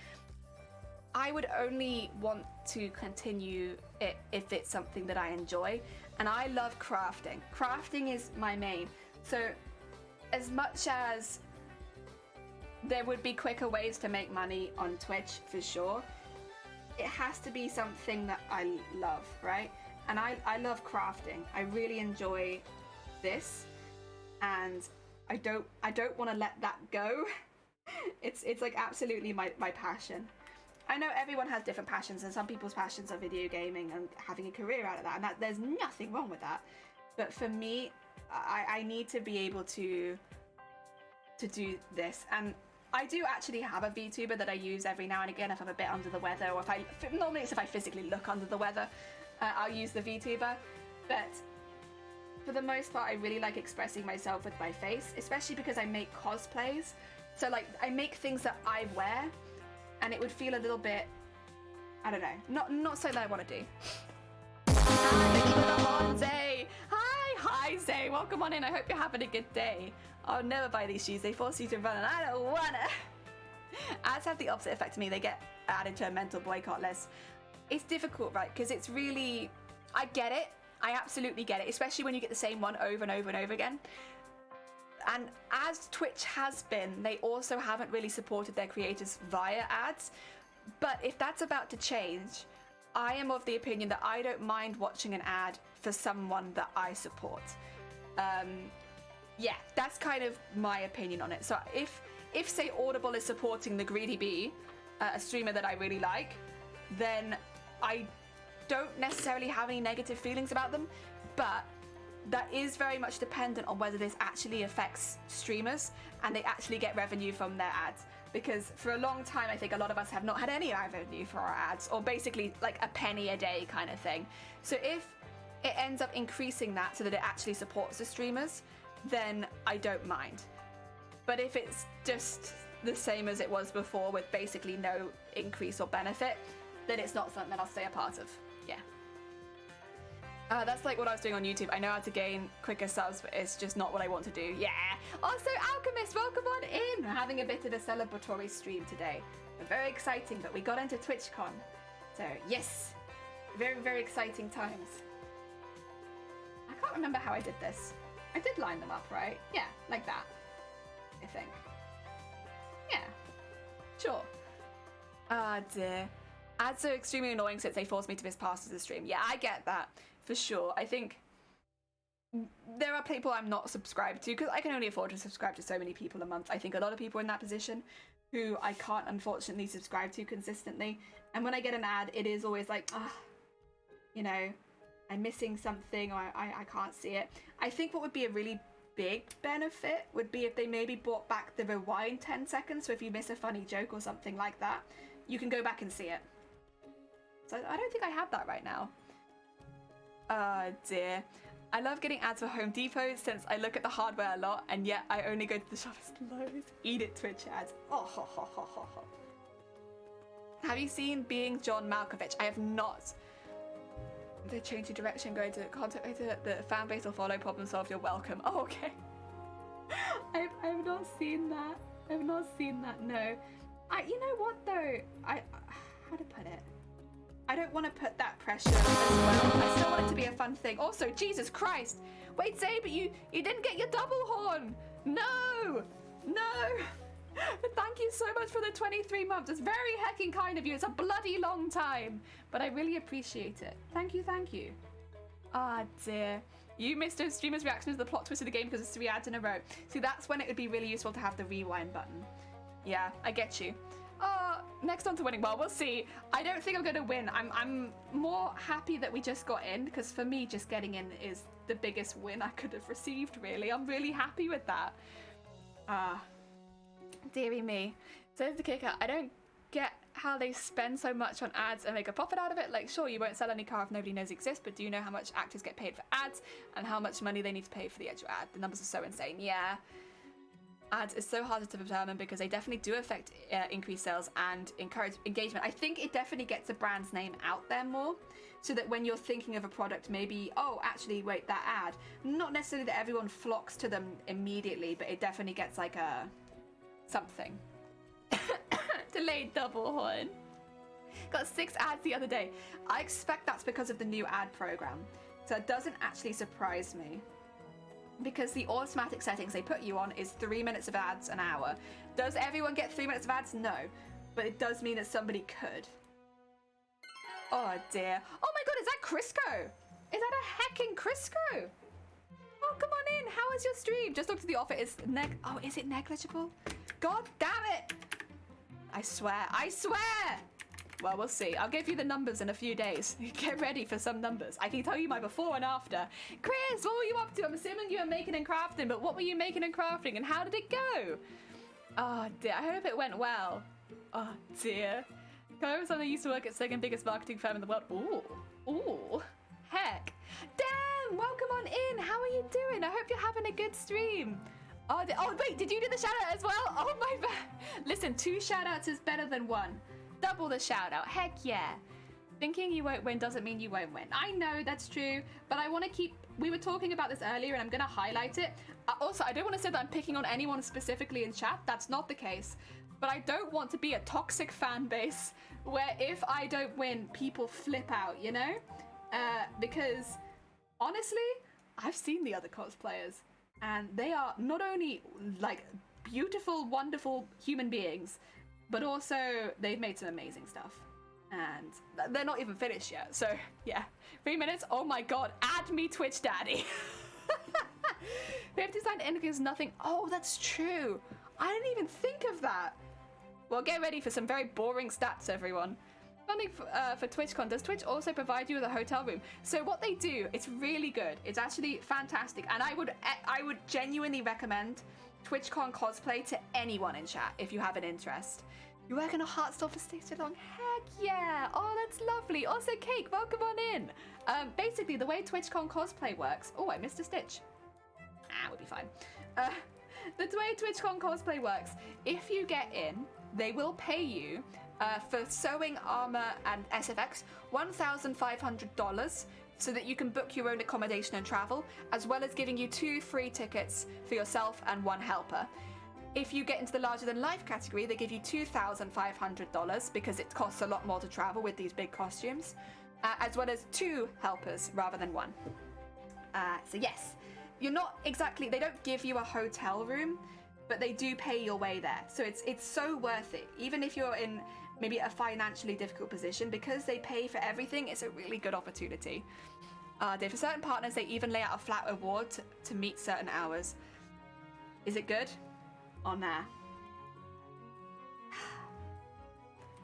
I would only want to continue it if it's something that I enjoy, and I love crafting. Crafting is my main. So as much as there would be quicker ways to make money on Twitch for sure, it has to be something that I love, right? And I love crafting. I really enjoy this, and I don't want to let that go. It's like absolutely my passion. I know everyone has different passions, and some people's passions are video gaming and having a career out of that, and that there's nothing wrong with that. But for me, I need to be able to do this, and I do actually have a VTuber that I use every now and again if I'm a bit under the weather, or normally it's if I physically look under the weather, I'll use the VTuber. But for the most part, I really like expressing myself with my face, especially because I make cosplays. So like I make things that I wear, and it would feel a little bit, I don't know, not something that I want to do. Hi, Zay. Hi, Zay. Welcome on in. I hope you're having a good day. I'll never buy these shoes. They force you to run, and I don't wanna. Ads have the opposite effect to me. They get added to a mental boycott list. It's difficult, right? Because it's really, I get it. I absolutely get it, especially when you get the same one over and over and over again. And as Twitch has been, they also haven't really supported their creators via ads. But if that's about to change, I am of the opinion that I don't mind watching an ad for someone that I support. Yeah, that's kind of my opinion on it. So if say Audible is supporting the Greedy Bee, a streamer that I really like, then I don't necessarily have any negative feelings about them, but that is very much dependent on whether this actually affects streamers and they actually get revenue from their ads. Because for a long time, I think a lot of us have not had any revenue for our ads, or basically like a penny a day kind of thing. So if it ends up increasing that so that it actually supports the streamers, then I don't mind. But if it's just the same as it was before with basically no increase or benefit, then it's not something that I'll stay a part of. Yeah. That's like what I was doing on YouTube. I know how to gain quicker subs, but it's just not what I want to do. Yeah. Also, Alchemist, welcome on in. We're having a bit of a celebratory stream today. Very exciting, but we got into TWITCHCON. So yes, very, very exciting times. I can't remember how I did this. I did line them up, right? Yeah, like that, I think. Yeah, sure. Ah, dear. Ads are extremely annoying since they force me to miss passes of the stream. Yeah, I get that, for sure. I think there are people I'm not subscribed to, because I can only afford to subscribe to so many people a month. I think a lot of people in that position who I can't, unfortunately, subscribe to consistently. And when I get an ad, it is always like, you know, I'm missing something, or I can't see it. I think what would be a really big benefit would be if they maybe brought back the rewind 10 seconds, so if you miss a funny joke or something like that, you can go back and see it. So I don't think I have that right now. Dear. I love getting ads for Home Depot since I look at the hardware a lot, and yet I only go to the shop as Lowe's. Eat it, Twitch ads. Oh, ho, ho, ho, ho, ho. Have you seen Being John Malkovich? I have not. They change your direction, going to contact the fan base will follow, problem solved, you're welcome. Oh, okay. I've not seen that. I've not seen that, no. You know what though? How to put it? I don't want to put that pressure as well. I still want it to be a fun thing. Also, Jesus Christ. Wait, Zabe, you didn't get your double horn. No. But thank you so much for the 23 months. It's very hecking kind of you. It's a bloody long time. But I really appreciate it. Thank you. Ah, dear. You missed a streamer's reaction to the plot twist of the game because it's 3 ads in a row. See, that's when it would be really useful to have the rewind button. Yeah, I get you. Next on to winning. Well, we'll see. I don't think I'm going to win. I'm more happy that we just got in, because for me, just getting in is the biggest win I could have received, really. I'm really happy with that. Dearie me. So the kicker, I don't get how they spend so much on ads and make a profit out of it. Like, sure, you won't sell any car if nobody knows it exists, but do you know how much actors get paid for ads and how much money they need to pay for the actual ad? The numbers are so insane. Yeah. Ads is so hard to determine because they definitely do affect increased sales and encourage engagement. I think it definitely gets a brand's name out there more, so that when you're thinking of a product, maybe, oh, actually, wait, that ad. Not necessarily that everyone flocks to them immediately, but it definitely gets like a something. Delayed double horn. Got 6 ads the other day. I expect that's because of the new ad program. So it doesn't actually surprise me, because the automatic settings they put you on is 3 minutes of ads an hour. Does everyone get 3 minutes of ads? No. But it does mean that somebody could. Oh dear. Oh my god, is that Crisco? Is that a hecking Crisco? Oh, come on in. How is your stream? Just looked at the offer. Is it negligible? God damn it. I swear. Well, we'll see. I'll give you the numbers in a few days. Get ready for some numbers. I can tell you my before and after. Chris, what were you up to? I'm assuming you were making and crafting, but what were you making and crafting and how did it go? Oh dear, I hope it went well. Oh dear. I used to work at second biggest marketing firm in the world. Ooh, heck. Damn, welcome on in. How are you doing? I hope you're having a good stream. Oh wait, did you do the shout out as well? Oh my bad. Listen, 2 shout outs is better than 1. Double the shout out. Heck yeah. Thinking you won't win doesn't mean you won't win. I know that's true, but I want to keep... We were talking about this earlier and I'm going to highlight it. Also, I don't want to say that I'm picking on anyone specifically in chat. That's not the case. But I don't want to be a toxic fan base where if I don't win, people flip out, you know? Because honestly, I've seen the other cosplayers and they are not only like beautiful, wonderful human beings, but also they've made some amazing stuff. And they're not even finished yet. So yeah, 3 minutes. Oh my god, add me Twitch Daddy. 50% indicates nothing. Oh, that's true. I didn't even think of that. Well, get ready for some very boring stats, everyone. Funding for TwitchCon. Does Twitch also provide you with a hotel room? So what they do, it's really good. It's actually fantastic. And I would genuinely recommend TwitchCon cosplay to anyone in chat if you have an interest. You work in a heart store for so long. Heck yeah. Oh, that's lovely. Also, Cake, welcome on in. Basically, the way TwitchCon cosplay works... Oh, I missed a stitch. We'll be fine. The way TwitchCon cosplay works, if you get in, they will pay you for sewing armor and SFX $1,500 so that you can book your own accommodation and travel, as well as giving you 2 free tickets for yourself and 1 helper. If you get into the larger than life category, they give you $2,500 because it costs a lot more to travel with these big costumes, as well as 2 helpers rather than 1. So yes, you're not exactly, they don't give you a hotel room, but they do pay your way there. So it's so worth it. Even if you're in maybe a financially difficult position, because they pay for everything, it's a really good opportunity. For certain partners, they even lay out a flat reward to meet certain hours. Is it good? Oh, nah.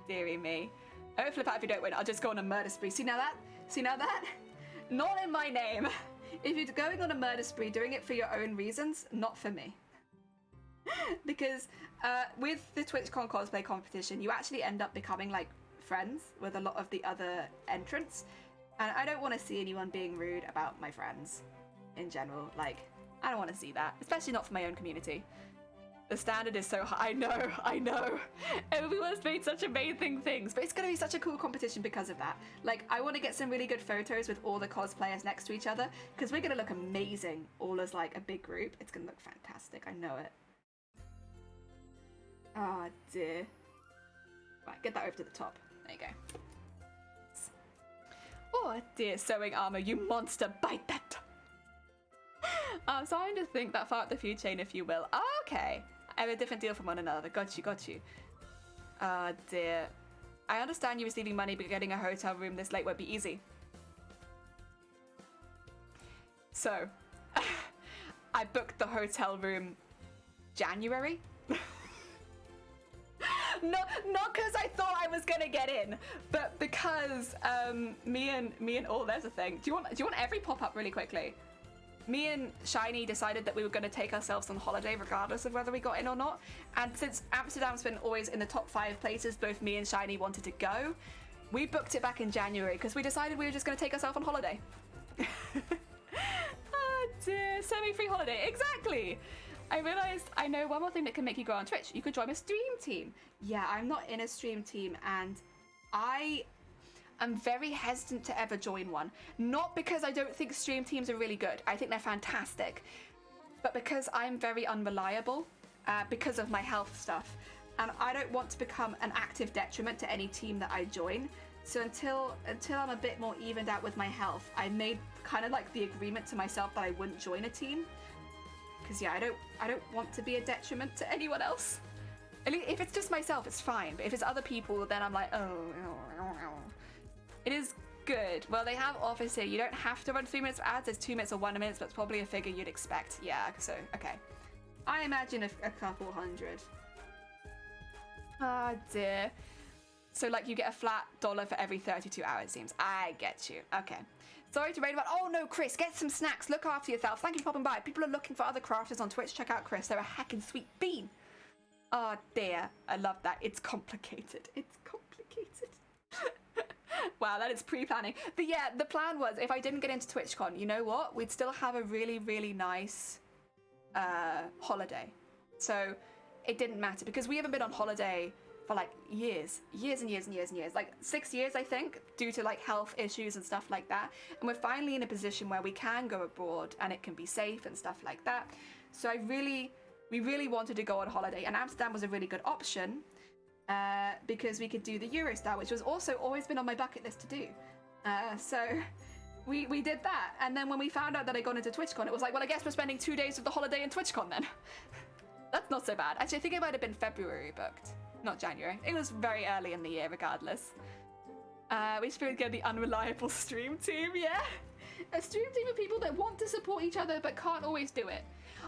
Dearie me. I won't flip out if you don't win. I'll just go on a murder spree. See now that? See now that? Not in my name. If you're going on a murder spree, doing it for your own reasons, not for me. Because with the TwitchCon cosplay competition, you actually end up becoming like friends with a lot of the other entrants. And I don't want to see anyone being rude about my friends in general. Like, I don't want to see that, especially not for my own community. The standard is so high. I know. Everyone's made such amazing things, But it's going to be such a cool competition because of that. Like, I want to get some really good photos with all the cosplayers next to each other, because we're going to look amazing all as, like, a big group. It's going to look fantastic. I know it. Oh, dear. Right, get that over to the top. There you go. Oh dear, sewing armor, you monster, bite that! I'm starting to think that far up the food chain, if you will. Oh, okay. I have a different deal from one another. Got you. Oh dear. I understand you receiving money, but getting a hotel room this late won't be easy. So, I booked the hotel room January. Not because I thought I was gonna get in, but because me and there's a thing. Do you want every pop up really quickly? Me and Shiny decided that we were going to take ourselves on holiday regardless of whether we got in or not. And since Amsterdam's been always in the top 5 places both me and Shiny wanted to go, we booked it back in January because we decided we were just going to take ourselves on holiday. Oh dear, semi-free holiday, exactly. I realized I know one more thing that can make you grow on Twitch. You could join a stream team. Yeah, I'm not in a stream team, and I'm very hesitant to ever join one. Not because I don't think stream teams are really good. I think they're fantastic. But because I'm very unreliable because of my health stuff. And I don't want to become an active detriment to any team that I join. So until I'm a bit more evened out with my health, I made kind of like the agreement to myself that I wouldn't join a team. Because yeah, I don't want to be a detriment to anyone else. At least if it's just myself, it's fine. But if it's other people, then I'm like, oh. It is good. Well, they have offers here. You don't have to run 3 minutes of ads. There's 2 minutes or 1 minute, but it's probably a figure you'd expect. Yeah, so, okay. I imagine a couple hundred. Ah, dear. So, like, you get a flat $1 for every 32 hours, it seems. I get you. Okay. Sorry to rain about. Oh, no, Chris, get some snacks. Look after yourself. Thank you for popping by. People are looking for other crafters on Twitch. Check out Chris. They're a heckin' sweet bean. Oh, dear. I love that. It's complicated. It's complicated. Wow, that is pre-planning. But yeah, the plan was if I didn't get into TWITCHCON, you know what? We'd still have a really, really nice holiday. So it didn't matter because we haven't been on holiday for like years. Like 6 years, I think, due to like health issues and stuff like that. And we're finally in a position where we can go abroad and it can be safe and stuff like that. So we really wanted to go on holiday, and Amsterdam was a really good option. Because we could do the Eurostar, which was also always been on my bucket list to do. So we did that. And then when we found out that I'd gone into TWITCHCON, it was like, well, I guess we're spending 2 days of the holiday in TWITCHCON then. That's not so bad. Actually, I think it might have been February booked, not January. It was very early in the year regardless. We should get the unreliable stream team, yeah? A stream team of people that want to support each other but can't always do it.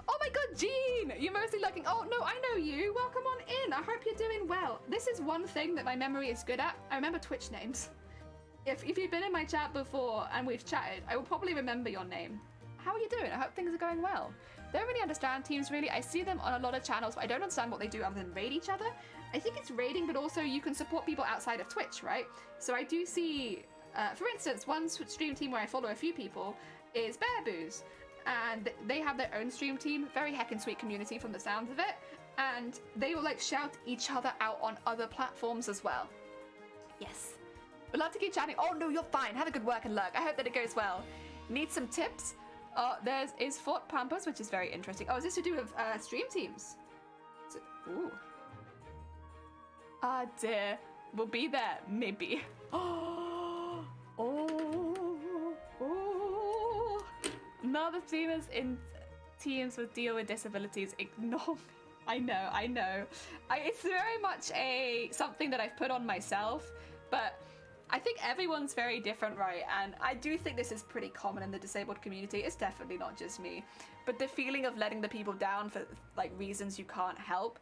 Oh my god, Jean! You're mostly looking. Oh no, I know you. Welcome on in. I hope you're doing well. This is one thing that my memory is good at. I remember Twitch names. If you've been in my chat before and we've chatted, I will probably remember your name. How are you doing? I hope things are going well. Don't really understand teams really. I see them on a lot of channels, but I don't understand what they do other than raid each other. I think it's raiding, but also you can support people outside of Twitch, right? So I do see, for instance, one stream team where I follow a few people is Bear Boos. And they have their own stream team, very heckin' sweet community from the sounds of it, and they will like shout each other out on other platforms as well. Yes. We'd love to keep chatting. Oh no, you're fine. Have a good work and luck. I hope that it goes well. Need some tips? Is Fort Pampas, which is very interesting. Oh, is this to do with stream teams? Ooh. Ah dear. We'll be there, maybe. Oh. Now the streamers in teams with deal with disabilities ignore me. I know. It's very much something that I've put on myself, but I think everyone's very different, right? And I do think this is pretty common in the disabled community. It's definitely not just me. But the feeling of letting the people down for like reasons you can't help,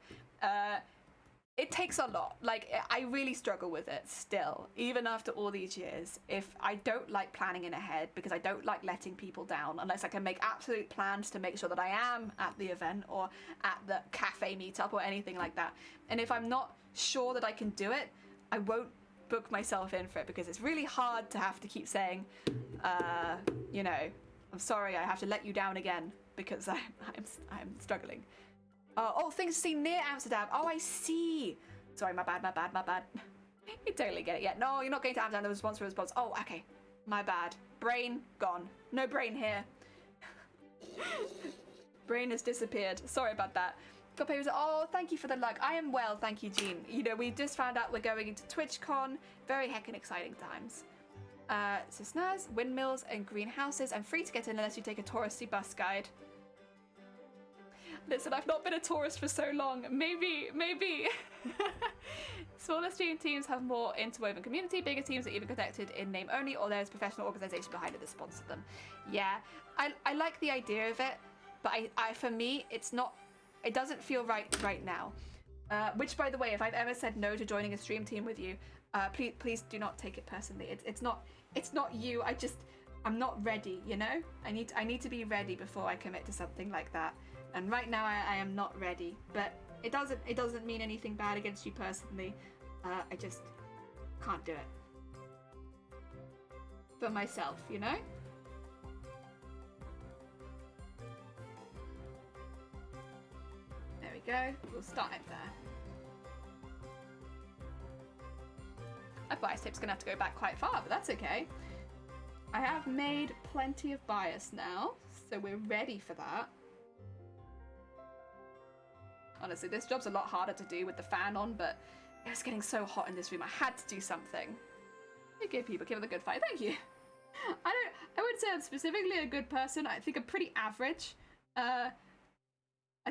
it takes a lot. Like, I really struggle with it still, even after all these years. If I don't like planning in ahead because I don't like letting people down unless I can make absolute plans to make sure that I am at the event or at the cafe meetup or anything like that. And if I'm not sure that I can do it, I won't book myself in for it because it's really hard to have to keep saying, you know, I'm sorry, I have to let you down again because I'm struggling. Oh, things to see near Amsterdam. Oh, I see. Sorry, my bad. You totally get it. Yeah, no, you're not going to Amsterdam. The response for response. Oh, okay. My bad. Brain gone. No brain here. Brain has disappeared. Sorry about that. Oh, thank you for the luck. I am well, thank you, Jean. You know, we just found out we're going into TWITCHCON. Very heckin' exciting times. Cisnas, windmills, and greenhouses. I'm free to get in unless you take a touristy bus guide. Listen, I've not been a tourist for so long. Maybe. Smaller stream teams have more interwoven community. Bigger teams are either connected in name only or there's professional organisation behind it that sponsor them. Yeah, I like the idea of it, but I for me, it doesn't feel right now. Which, by the way, if I've ever said no to joining a stream team with you, please do not take it personally. It's not you. I'm not ready. You know, I need to be ready before I commit to something like that. And right now I am not ready. But it doesn't mean anything bad against you personally. I just can't do it for myself. You know. There we go. We'll start it there. My bias tape's gonna have to go back quite far, but that's okay. I have made plenty of bias now, so we're ready for that. Honestly, this job's a lot harder to do with the fan on, but it was getting so hot in this room. I had to do something. Okay, people, give it a good fight. Thank you. I wouldn't say I'm specifically a good person. I think I'm pretty average. I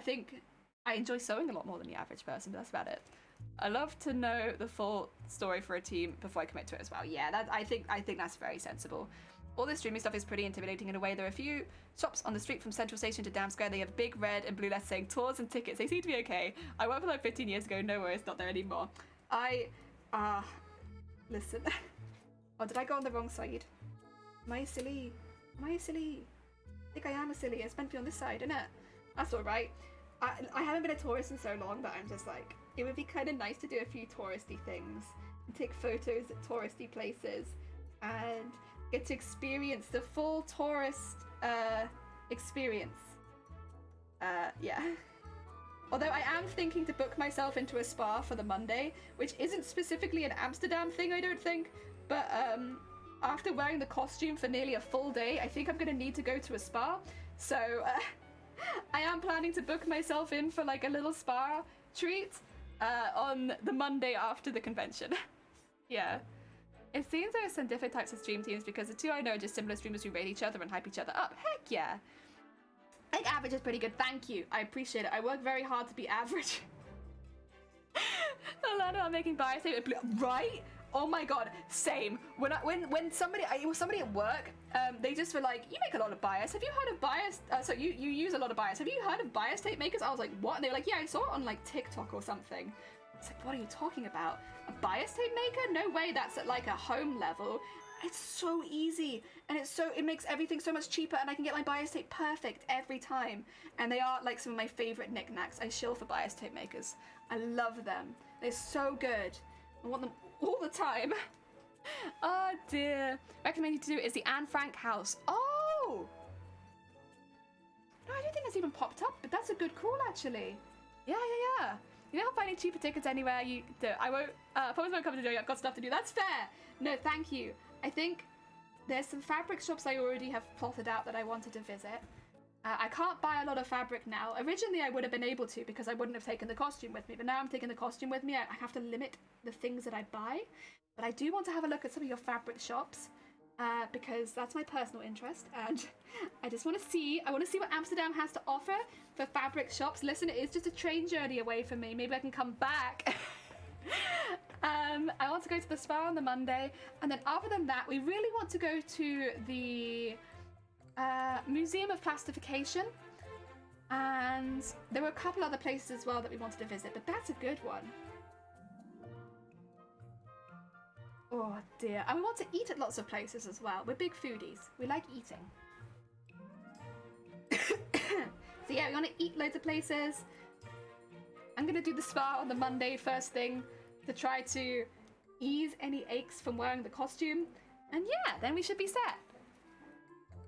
think I enjoy sewing a lot more than the average person, but that's about it. I love to know the full story for a team before I commit to it as well. Yeah, I think that's very sensible. All this streaming stuff is pretty intimidating in a way. There are a few shops on the street from Central Station to Dam Square. They have big red and blue letters saying tours and tickets. They seem to be okay. I went for like 15 years ago. No worries, not there anymore. Listen. Oh, did I go on the wrong side? Am I silly? I think I am a silly. It's meant to be on this side, isn't it? That's alright. I haven't been a tourist in so long that I'm just like, it would be kind of nice to do a few touristy things and take photos at touristy places and get to experience the full tourist experience. Yeah. Although I am thinking to book myself into a spa for the Monday, which isn't specifically an Amsterdam thing, I don't think, but after wearing the costume for nearly a full day, I think I'm going to need to go to a spa. So I am planning to book myself in for like a little spa treat on the Monday after the convention. Yeah. It seems there are some different types of stream teams because the two I know are just similar streamers who rate each other and hype each other up. Heck yeah. I think average is pretty good. Thank you. I appreciate it. I work very hard to be average. Alana, I'm making bias tape. Right? Oh my god, same. When somebody at work, they just were like, you make a lot of bias. Have you heard of bias? So you use a lot of bias. Have you heard of bias tape makers? I was like, what? And they were like, yeah, I saw it on like TikTok or something. It's like, what are you talking about? A bias tape maker? No way, that's at like a home level. It's so easy, and it makes everything so much cheaper, and I can get my bias tape perfect every time. And they are like some of my favorite knickknacks. I shill for bias tape makers. I love them. They're so good. I want them all the time. Oh dear. Recommend you to do is the Anne Frank house. Oh! No, I don't think that's even popped up, but that's a good call actually. Yeah. You know how finding cheaper tickets anywhere you do. I won't, promise won't come to do it. I've got stuff to do. That's fair. No, thank you. I think there's some fabric shops I already have plotted out that I wanted to visit. I can't buy a lot of fabric now. Originally I would have been able to because I wouldn't have taken the costume with me, but now I'm taking the costume with me. I have to limit the things that I buy. But I do want to have a look at some of your fabric shops because that's my personal interest, and I just want to see. I want to see what Amsterdam has to offer for fabric shops. Listen, it is just a train journey away from me. Maybe I can come back. I want to go to the spa on the Monday, and then other than that, we really want to go to the Museum of Plastification, and there were a couple other places as well that we wanted to visit, but that's a good one. Oh dear. And we want to eat at lots of places as well. We're big foodies. We like eating. So yeah, we want to eat loads of places. I'm going to do the spa on the Monday first thing to try to ease any aches from wearing the costume. And yeah, then we should be set.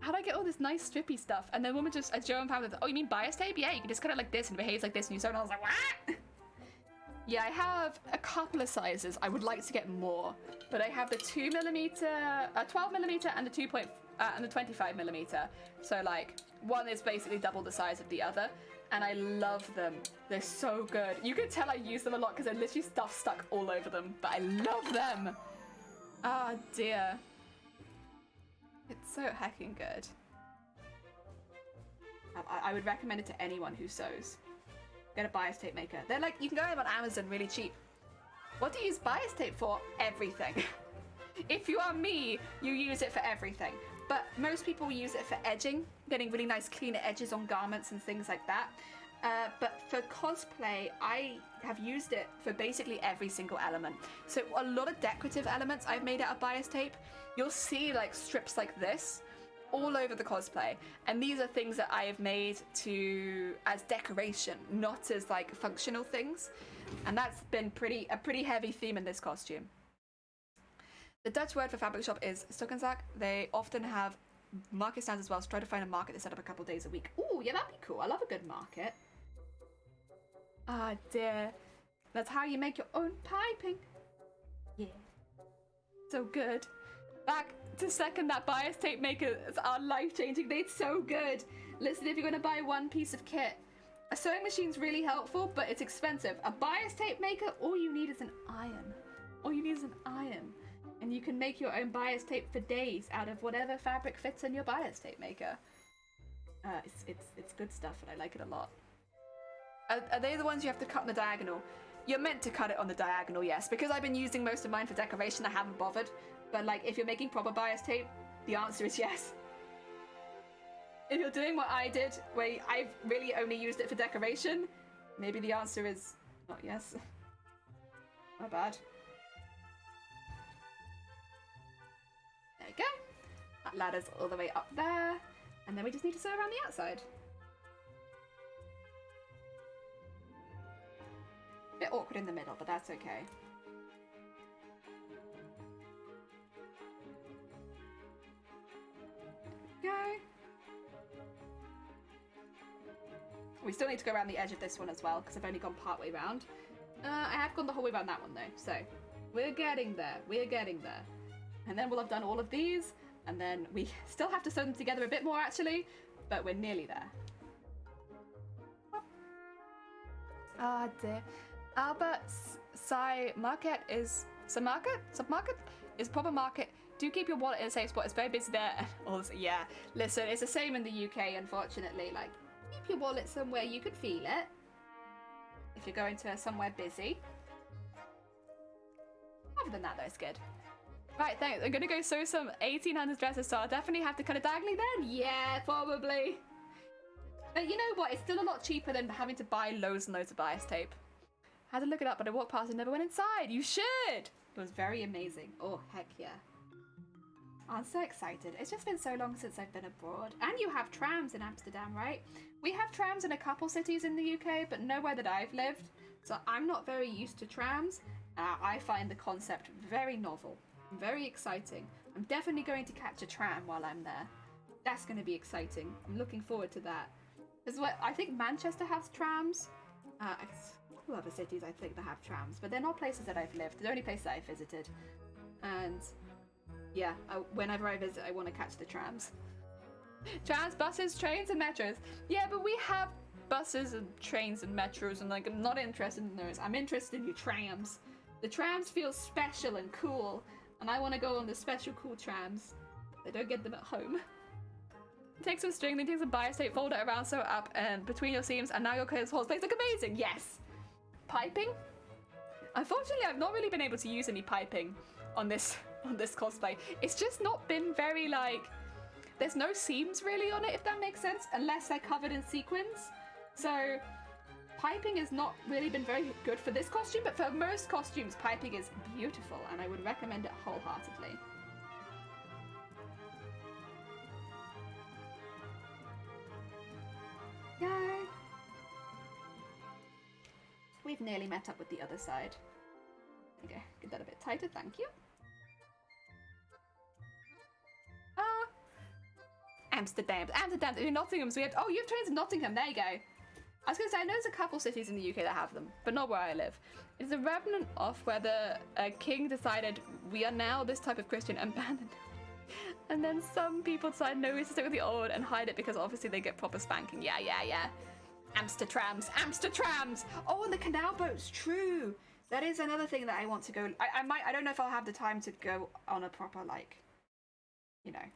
How'd I get all this nice strippy stuff? And then woman just, as Joan found it, oh, you mean bias tape? Yeah, you can just cut it like this and it behaves like this and you sew it. And I was like, what? Yeah, I have a couple of sizes. I would like to get more, but I have the 2mm, 12mm, and the 25mm. So like, one is basically double the size of the other, and I love them. They're so good. You can tell I use them a lot because there's literally stuff stuck all over them, but I love them. Ah, dear. It's so heckin' good. I would recommend it to anyone who sews. Get a bias tape maker. They're like, you can go in on Amazon really cheap. What do you use bias tape for? Everything. If you are me, you use it for everything. But most people use it for edging, getting really nice clean edges on garments and things like that. But for cosplay, I have used it for basically every single element. So a lot of decorative elements I've made out of bias tape. You'll see like strips like this all over the cosplay, and these are things that I have made as decoration, not as like functional things, and that's been a pretty heavy theme in this costume. The Dutch word for fabric shop is stukkenzaak. They often have market stands as well, so try to find a market they set up a couple days a week. Ooh, yeah, that'd be cool. I love a good market. Ah, dear. That's how you make your own piping. Yeah. So good. Back to second, that bias tape makers are life-changing. They're so good. Listen, if you're going to buy one piece of kit, a sewing machine's really helpful, but it's expensive. A bias tape maker, all you need is an iron. All you need is an iron. And you can make your own bias tape for days out of whatever fabric fits in your bias tape maker. It's good stuff, and I like it a lot. Are they the ones you have to cut on the diagonal? You're meant to cut it on the diagonal, yes. Because I've been using most of mine for decoration, I haven't bothered. But like, if you're making proper bias tape, the answer is yes. If you're doing what I did, where I've really only used it for decoration, maybe the answer is not yes. Not bad. There you go. That ladder's all the way up there. And then we just need to sew around the outside. A bit awkward in the middle, but that's okay. Go. We still need to go around the edge of this one as well, because I've only gone part way round. I have gone the whole way around that one though, so we're getting there. We're getting there. And then we'll have done all of these, and then we still have to sew them together a bit more actually, but we're nearly there. Ah, dear. Albert Sai Market is submarket is proper market. Do keep your wallet in a safe spot. It's very busy there. Yeah, listen, it's the same in the UK, unfortunately. Like, keep your wallet somewhere you could feel it. If you're going to somewhere busy. Other than that, though, it's good. Right, thanks. I'm gonna go sew some 1800s dresses, so I'll definitely have to cut it diagonally then. Yeah, probably. But you know what? It's still a lot cheaper than having to buy loads and loads of bias tape. I had to look it up, but I walked past and never went inside. You should! It was very amazing. Oh, heck yeah. I'm so excited. It's just been so long since I've been abroad. And you have trams in Amsterdam, right? We have trams in a couple cities in the UK, but nowhere that I've lived. So I'm not very used to trams. I find the concept very novel, very exciting. I'm definitely going to catch a tram while I'm there. That's going to be exciting. I'm looking forward to that. Because I think Manchester has trams. A couple other cities I think that have trams, but they're not places that I've lived. They're only places that I've visited. And yeah, whenever I visit, I want to catch the trams. Trams, buses, trains, and metros. Yeah, but we have buses and trains and metros, and like, I'm not interested in those. I'm interested in your trams. The trams feel special and cool, and I want to go on the special cool trams. I don't get them at home. Take some string, then take some bias tape, fold it around, sew it up, and between your seams, and now your clothes holes look amazing. Yes. Piping. Unfortunately, I've not really been able to use any piping on this cosplay. It's just not been very like. There's no seams really on it, if that makes sense, unless they're covered in sequins. So piping has not really been very good for this costume, but for most costumes, piping is beautiful, and I would recommend it wholeheartedly. Yay! We've nearly met up with the other side. Okay, get that a bit tighter, thank you. Amsterdam. Amsterdam. Nottingham. So we have. Oh, you have trains in Nottingham. There you go. I was going to say, I know there's a couple cities in the UK that have them, but not where I live. It's a remnant of where the king decided we are now this type of Christian and banned it. And then some people decided no, we should stick with the old and hide it because obviously they get proper spanking. Yeah. Amstertrams. Oh, and the canal boats. True. That is another thing that I want to go. I don't know if I'll have the time to go on a proper, like, you know,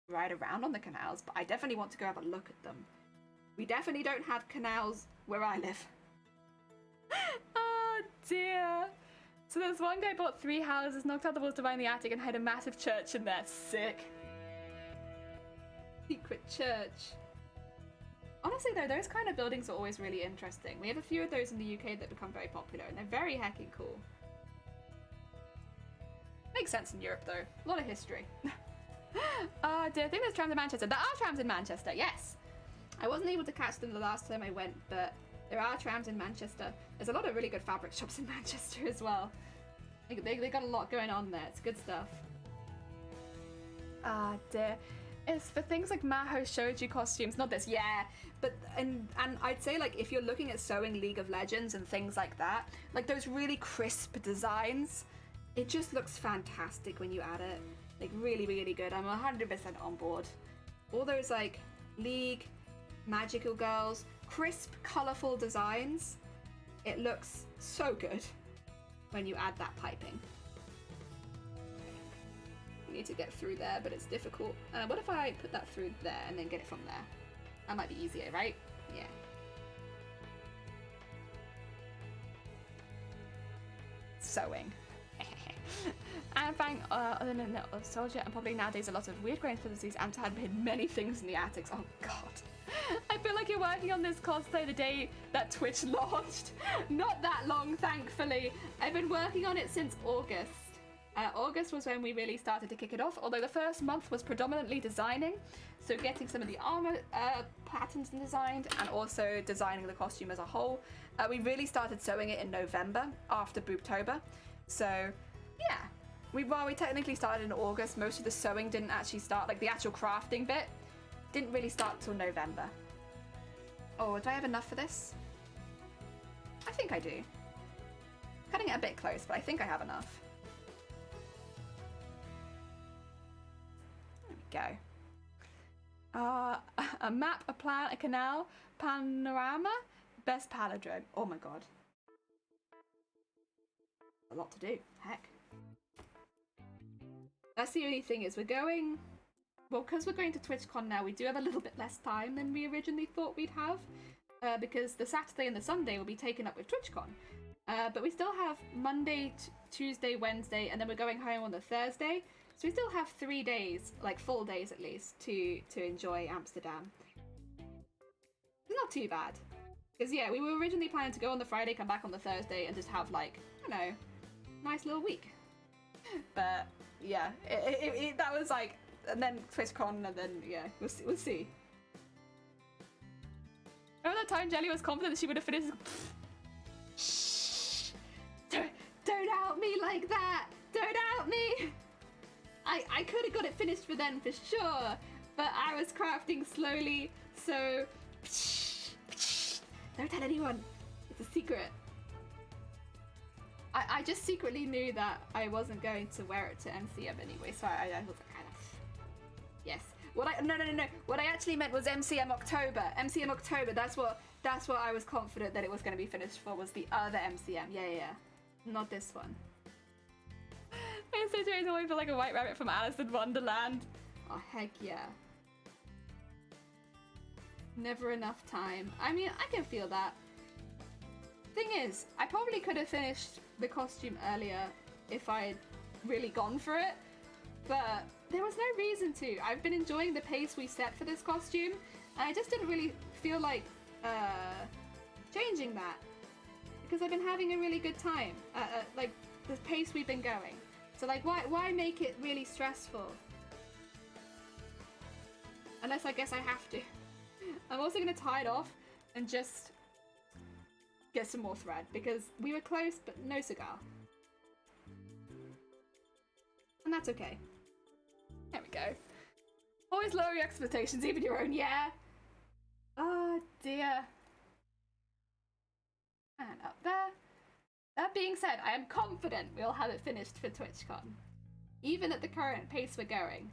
ride around on the canals, but I definitely want to go have a look at them. We definitely don't have canals where I live. Oh dear. So there's one guy bought 3 houses, knocked out the walls, divided the attic, and had a massive church in there. Sick. Secret church. Honestly though, those kind of buildings are always really interesting. We have a few of those in the UK that become very popular, and they're very heckin' cool. Makes sense in Europe though. A lot of history. Oh dear, I think there's trams in Manchester. There are trams in Manchester, yes. I wasn't able to catch them the last time I went, but there are trams in Manchester. There's a lot of really good fabric shops in Manchester as well. They got a lot going on there. It's good stuff. Ah dear. It's for things like Maho Shouju costumes, not this, yeah. But and I'd say, like, if you're looking at sewing League of Legends and things like that, like those really crisp designs, it just looks fantastic when you add it. Like really, really good. I'm 100% on board. All those like League, Magical Girls, crisp, colourful designs. It looks so good when you add that piping. We need to get through there, but it's difficult. What if I put that through there and then get it from there? That might be easier, right? Yeah. Sewing. And Fang, other than a soldier, and probably nowadays a lot of weird grain fantasies, and had hid many things in the attics. Oh god. I feel like you're working on this cosplay the day that Twitch launched. Not that long, thankfully. I've been working on it since August. August was when we really started to kick it off, although the first month was predominantly designing. So getting some of the armor patterns designed, and also designing the costume as a whole. We really started sewing it in November, after Booptober. So, yeah. We technically started in August. Most of the sewing didn't actually start, like the actual crafting bit didn't really start till November. Oh, do I have enough for this? I think I do. Cutting it a bit close, but I think I have enough. There we go. A map, a plan, a canal, panorama, best palindrome. Oh my god. A lot to do. Heck. That's the only thing is we're going... Well, because we're going to TWITCHCON now, we do have a little bit less time than we originally thought we'd have. Because the Saturday and the Sunday will be taken up with TWITCHCON. But we still have Monday, Tuesday, Wednesday, and then we're going home on the Thursday. So we still have 3 days, like full days at least, to enjoy Amsterdam. It's not too bad. Because yeah, we were originally planning to go on the Friday, come back on the Thursday, and just have like, you know, nice little week. But yeah, that was like, and then TwitchCon, and then yeah, we'll see. Remember that time Jelly was confident that she would have finished? Shh! Don't out me like that! Don't out me! I could have got it finished for then for sure, but I was crafting slowly, so don't tell anyone. It's a secret. I just secretly knew that I wasn't going to wear it to MCM anyway, so I was like, yes. No. What I actually meant was MCM October. MCM October. That's what I was confident that it was going to be finished for. Was the other MCM? Yeah. Not this one. I'm so serious. I feel like a white rabbit from Alice in Wonderland. Oh heck yeah. Never enough time. I mean, I can feel that. Thing is, I probably could have finished the costume earlier if I'd really gone for it, but there was no reason to. I've been enjoying the pace we set for this costume, and I just didn't really feel like changing that, because I've been having a really good time, like the pace we've been going. So like, why make it really stressful? Unless I guess I have to. I'm also going to tie it off and just get some more thread, because we were close, but no cigar. And that's okay. There we go. Oh always lower your expectations, even your own, yeah. Oh dear. And up there. That being said, I am confident we'll have it finished for TWITCHCON. Even at the current pace we're going.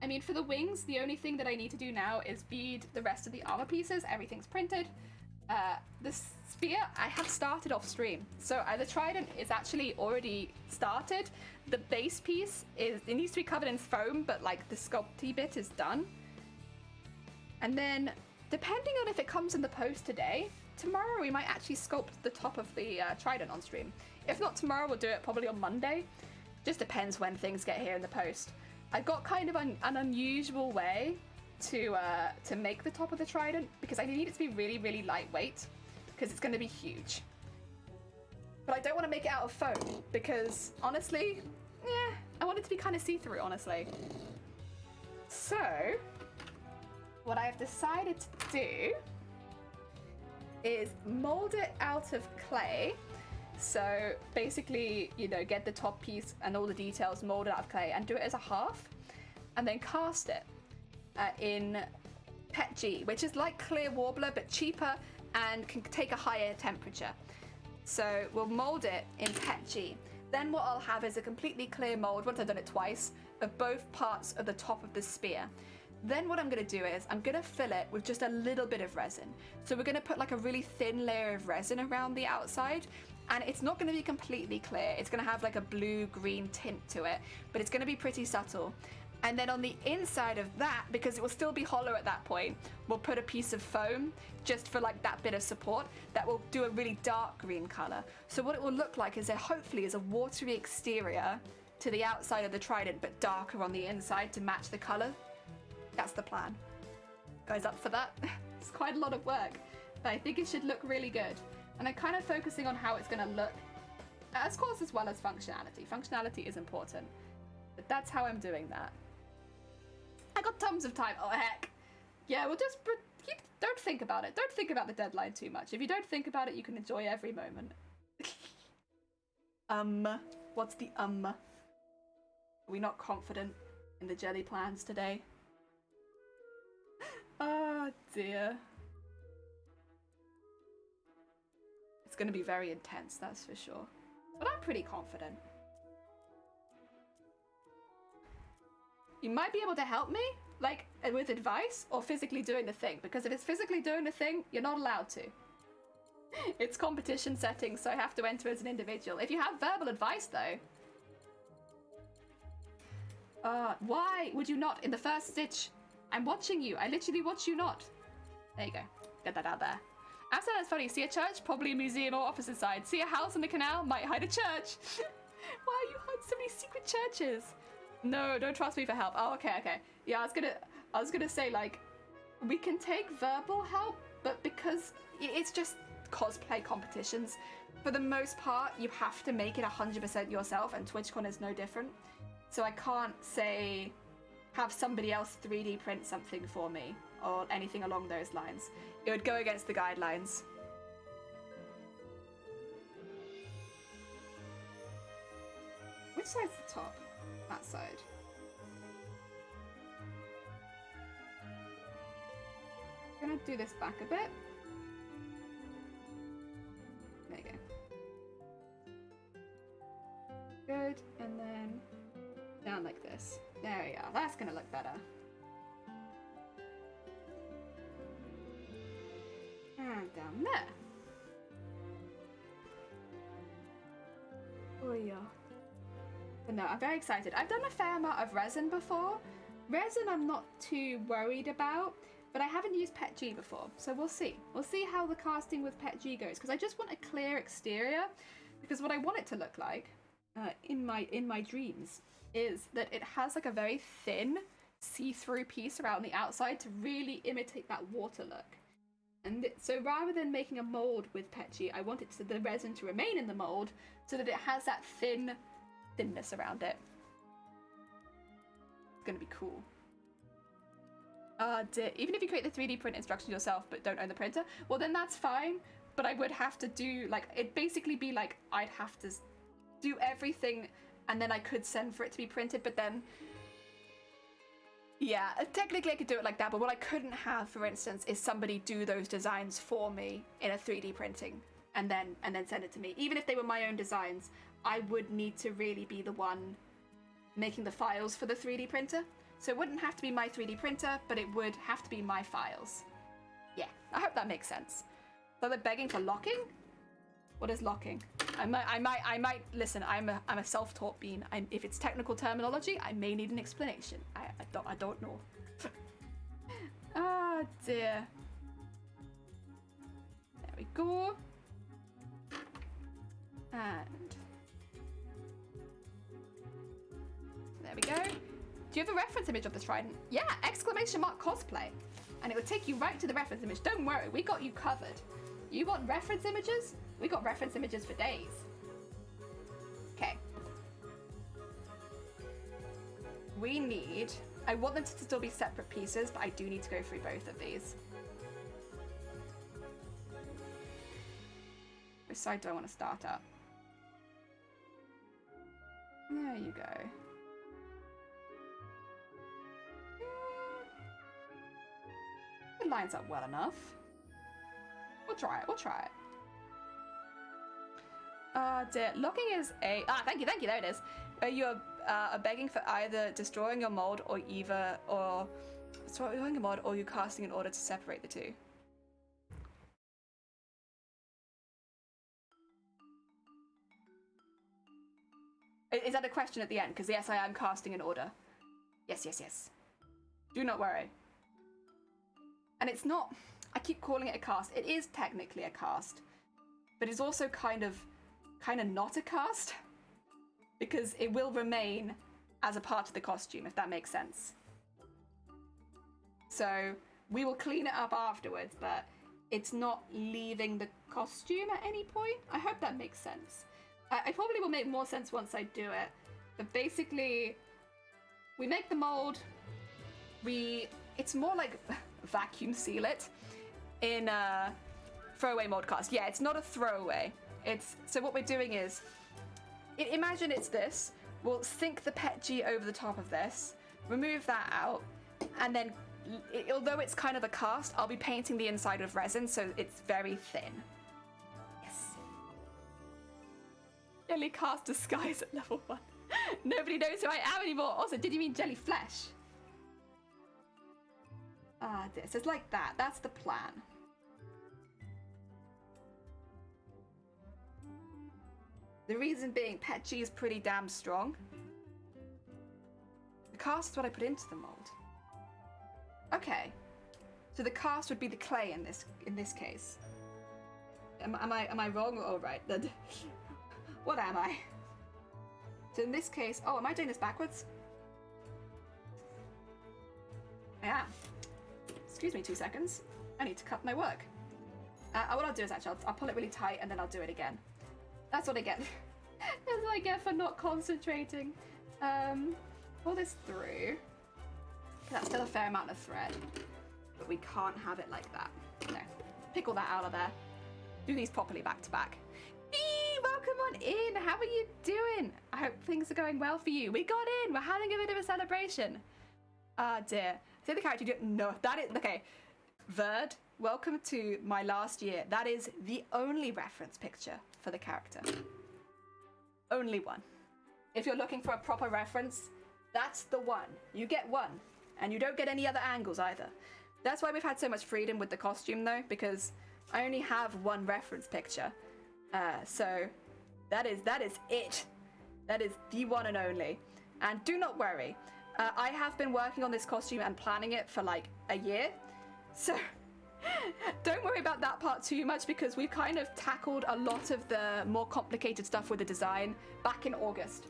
I mean, for the wings, the only thing that I need to do now is bead the rest of the armor pieces. Everything's printed. The spear, I have started off stream. So the trident is actually already started. The base piece, it needs to be covered in foam, but like the sculpty bit is done. And then, depending on if it comes in the post today, tomorrow we might actually sculpt the top of the trident on stream. If not tomorrow, we'll do it probably on Monday. Just depends when things get here in the post. I've got kind of an unusual way to make the top of the trident because I need it to be really, really lightweight because it's going to be huge. But I don't want to make it out of foam because honestly, I want it to be kind of see-through, honestly. So, what I've decided to do is mold it out of clay. So basically, you know, get the top piece and all the details molded out of clay and do it as a half and then cast it in PETG, which is like clear warbler but cheaper and can take a higher temperature. So we'll mold it in PETG. Then what I'll have is a completely clear mold, once I've done it twice, of both parts of the top of the spear. Then what I'm going to do is I'm going to fill it with just a little bit of resin. So we're going to put like a really thin layer of resin around the outside, and it's not going to be completely clear. It's going to have like a blue-green tint to it, but it's going to be pretty subtle. And then on the inside of that, because it will still be hollow at that point, we'll put a piece of foam just for like that bit of support that will do a really dark green color. So what it will look like is hopefully is a watery exterior to the outside of the trident, but darker on the inside to match the color. That's the plan. Guys, up for that? It's quite a lot of work, but I think it should look really good. And I'm kind of focusing on how it's going to look, of course, as well as functionality. Functionality is important, but that's how I'm doing that. I got tons of time. Oh, heck. Yeah, we'll just don't think about it. Don't think about the deadline too much. If you don't think about it, you can enjoy every moment. What's the Are we not confident in the jelly plans today? Oh dear. It's going to be very intense, that's for sure. But I'm pretty confident. You might be able to help me, like, with advice or physically doing the thing, because if it's physically doing the thing, you're not allowed to. It's competition settings, so I have to enter as an individual. If you have verbal advice, though... why would you not in the first stitch? I'm watching you. I literally watch you not. There you go. Get that out there. AMSTERDAM's funny. See a church? Probably a museum or office inside. See a house on the canal? Might hide a church. Why you hide so many secret churches? No, don't trust me for help. Oh, okay. Yeah, I was gonna say, like, we can take verbal help, but because it's just cosplay competitions, for the most part, you have to make it 100% yourself, and TWITCHCON is no different. So I can't say, have somebody else 3D print something for me, or anything along those lines. It would go against the guidelines. Which side's the top? That side. I'm gonna do this back a bit. There you go. Good, and then down like this. There we are. That's gonna look better. And down there. Oh yeah. But no, I'm very excited. I've done a fair amount of resin before. Resin I'm not too worried about, but I haven't used PETG before, so we'll see. We'll see how the casting with PETG goes, because I just want a clear exterior, because what I want it to look like in my dreams is that it has like a very thin see-through piece around the outside to really imitate that water look. And so rather than making a mold with PETG, I want the resin to remain in the mold so that it has that thinness around it. It's gonna be cool. Even if you create the 3D print instructions yourself but don't own the printer, well then that's fine, but I would have to do, like, it'd basically be like I'd have to do everything and then I could send for it to be printed, but then Yeah, technically I could do it like that, but what I couldn't have, for instance, is somebody do those designs for me in a 3D printing and then send it to me. Even if they were my own designs, I would need to really be the one making the files for the 3D printer. So it wouldn't have to be my 3D printer, but it would have to be my files. Yeah, I hope that makes sense. So they're begging for locking? What is locking? I might listen. I'm a self-taught bean. If it's technical terminology, I may need an explanation. I don't know. Ah, dear. There we go. And there we go. Do you have a reference image of the trident? Yeah! Exclamation mark cosplay. And it would take you right to the reference image. Don't worry, we got you covered. You want reference images? We got reference images for days. Okay. We need... I want them to still be separate pieces, but I do need to go through both of these. Which side do I want to start up? There you go. It lines up well enough. We'll try it, we'll try it. Dear, locking is a... Ah, thank you, there it is. You're begging for either destroying your mold or destroying a mod or you're casting in order to separate the two. Is that a question at the end? Because yes, I am casting in order. Yes, yes, yes. Do not worry. And it's not... I keep calling it a cast. It is technically a cast. But it's also kind of not a cast. Because it will remain as a part of the costume, if that makes sense. So we will clean it up afterwards, but it's not leaving the costume at any point. I hope that makes sense. I probably will make more sense once I do it. But basically, we make the mold. It's more like vacuum seal it in a throwaway mold cast. Yeah, it's not a throwaway. So what we're doing is, imagine it's this. We'll sink the PETG over the top of this, remove that out, and then, although it's kind of a cast, I'll be painting the inside with resin, so it's very thin. Yes. Jelly cast disguise at level 1. Nobody knows who I am anymore. Also, did you mean jelly flesh? This is like that. That's the plan. The reason being, PETG is pretty damn strong. The cast is what I put into the mold. Okay, so the cast would be the clay in this case. Am I wrong? Oh right. What am I? So in this case, oh, am I doing this backwards? I am. Excuse me 2 seconds. I need to cut my work. What I'll do is actually I'll pull it really tight and then I'll do it again. That's what I get. That's what I get for not concentrating. Pull this through. That's still a fair amount of thread, but we can't have it like that. No, pick all that out of there. Do these properly back to back. Welcome on in. How are you doing? I hope things are going well for you. We got in. We're having a bit of a celebration. Ah dear. Say the character you do. No, that is okay. Verd, welcome to my last year. That is the only reference picture for the character. Only one. If you're looking for a proper reference, that's the one. You get one, and you don't get any other angles either. That's why we've had so much freedom with the costume though, because I only have one reference picture. So that is it. That is the one and only. And do not worry. I have been working on this costume and planning it for like a year. So don't worry about that part too much because we've kind of tackled a lot of the more complicated stuff with the design back in August.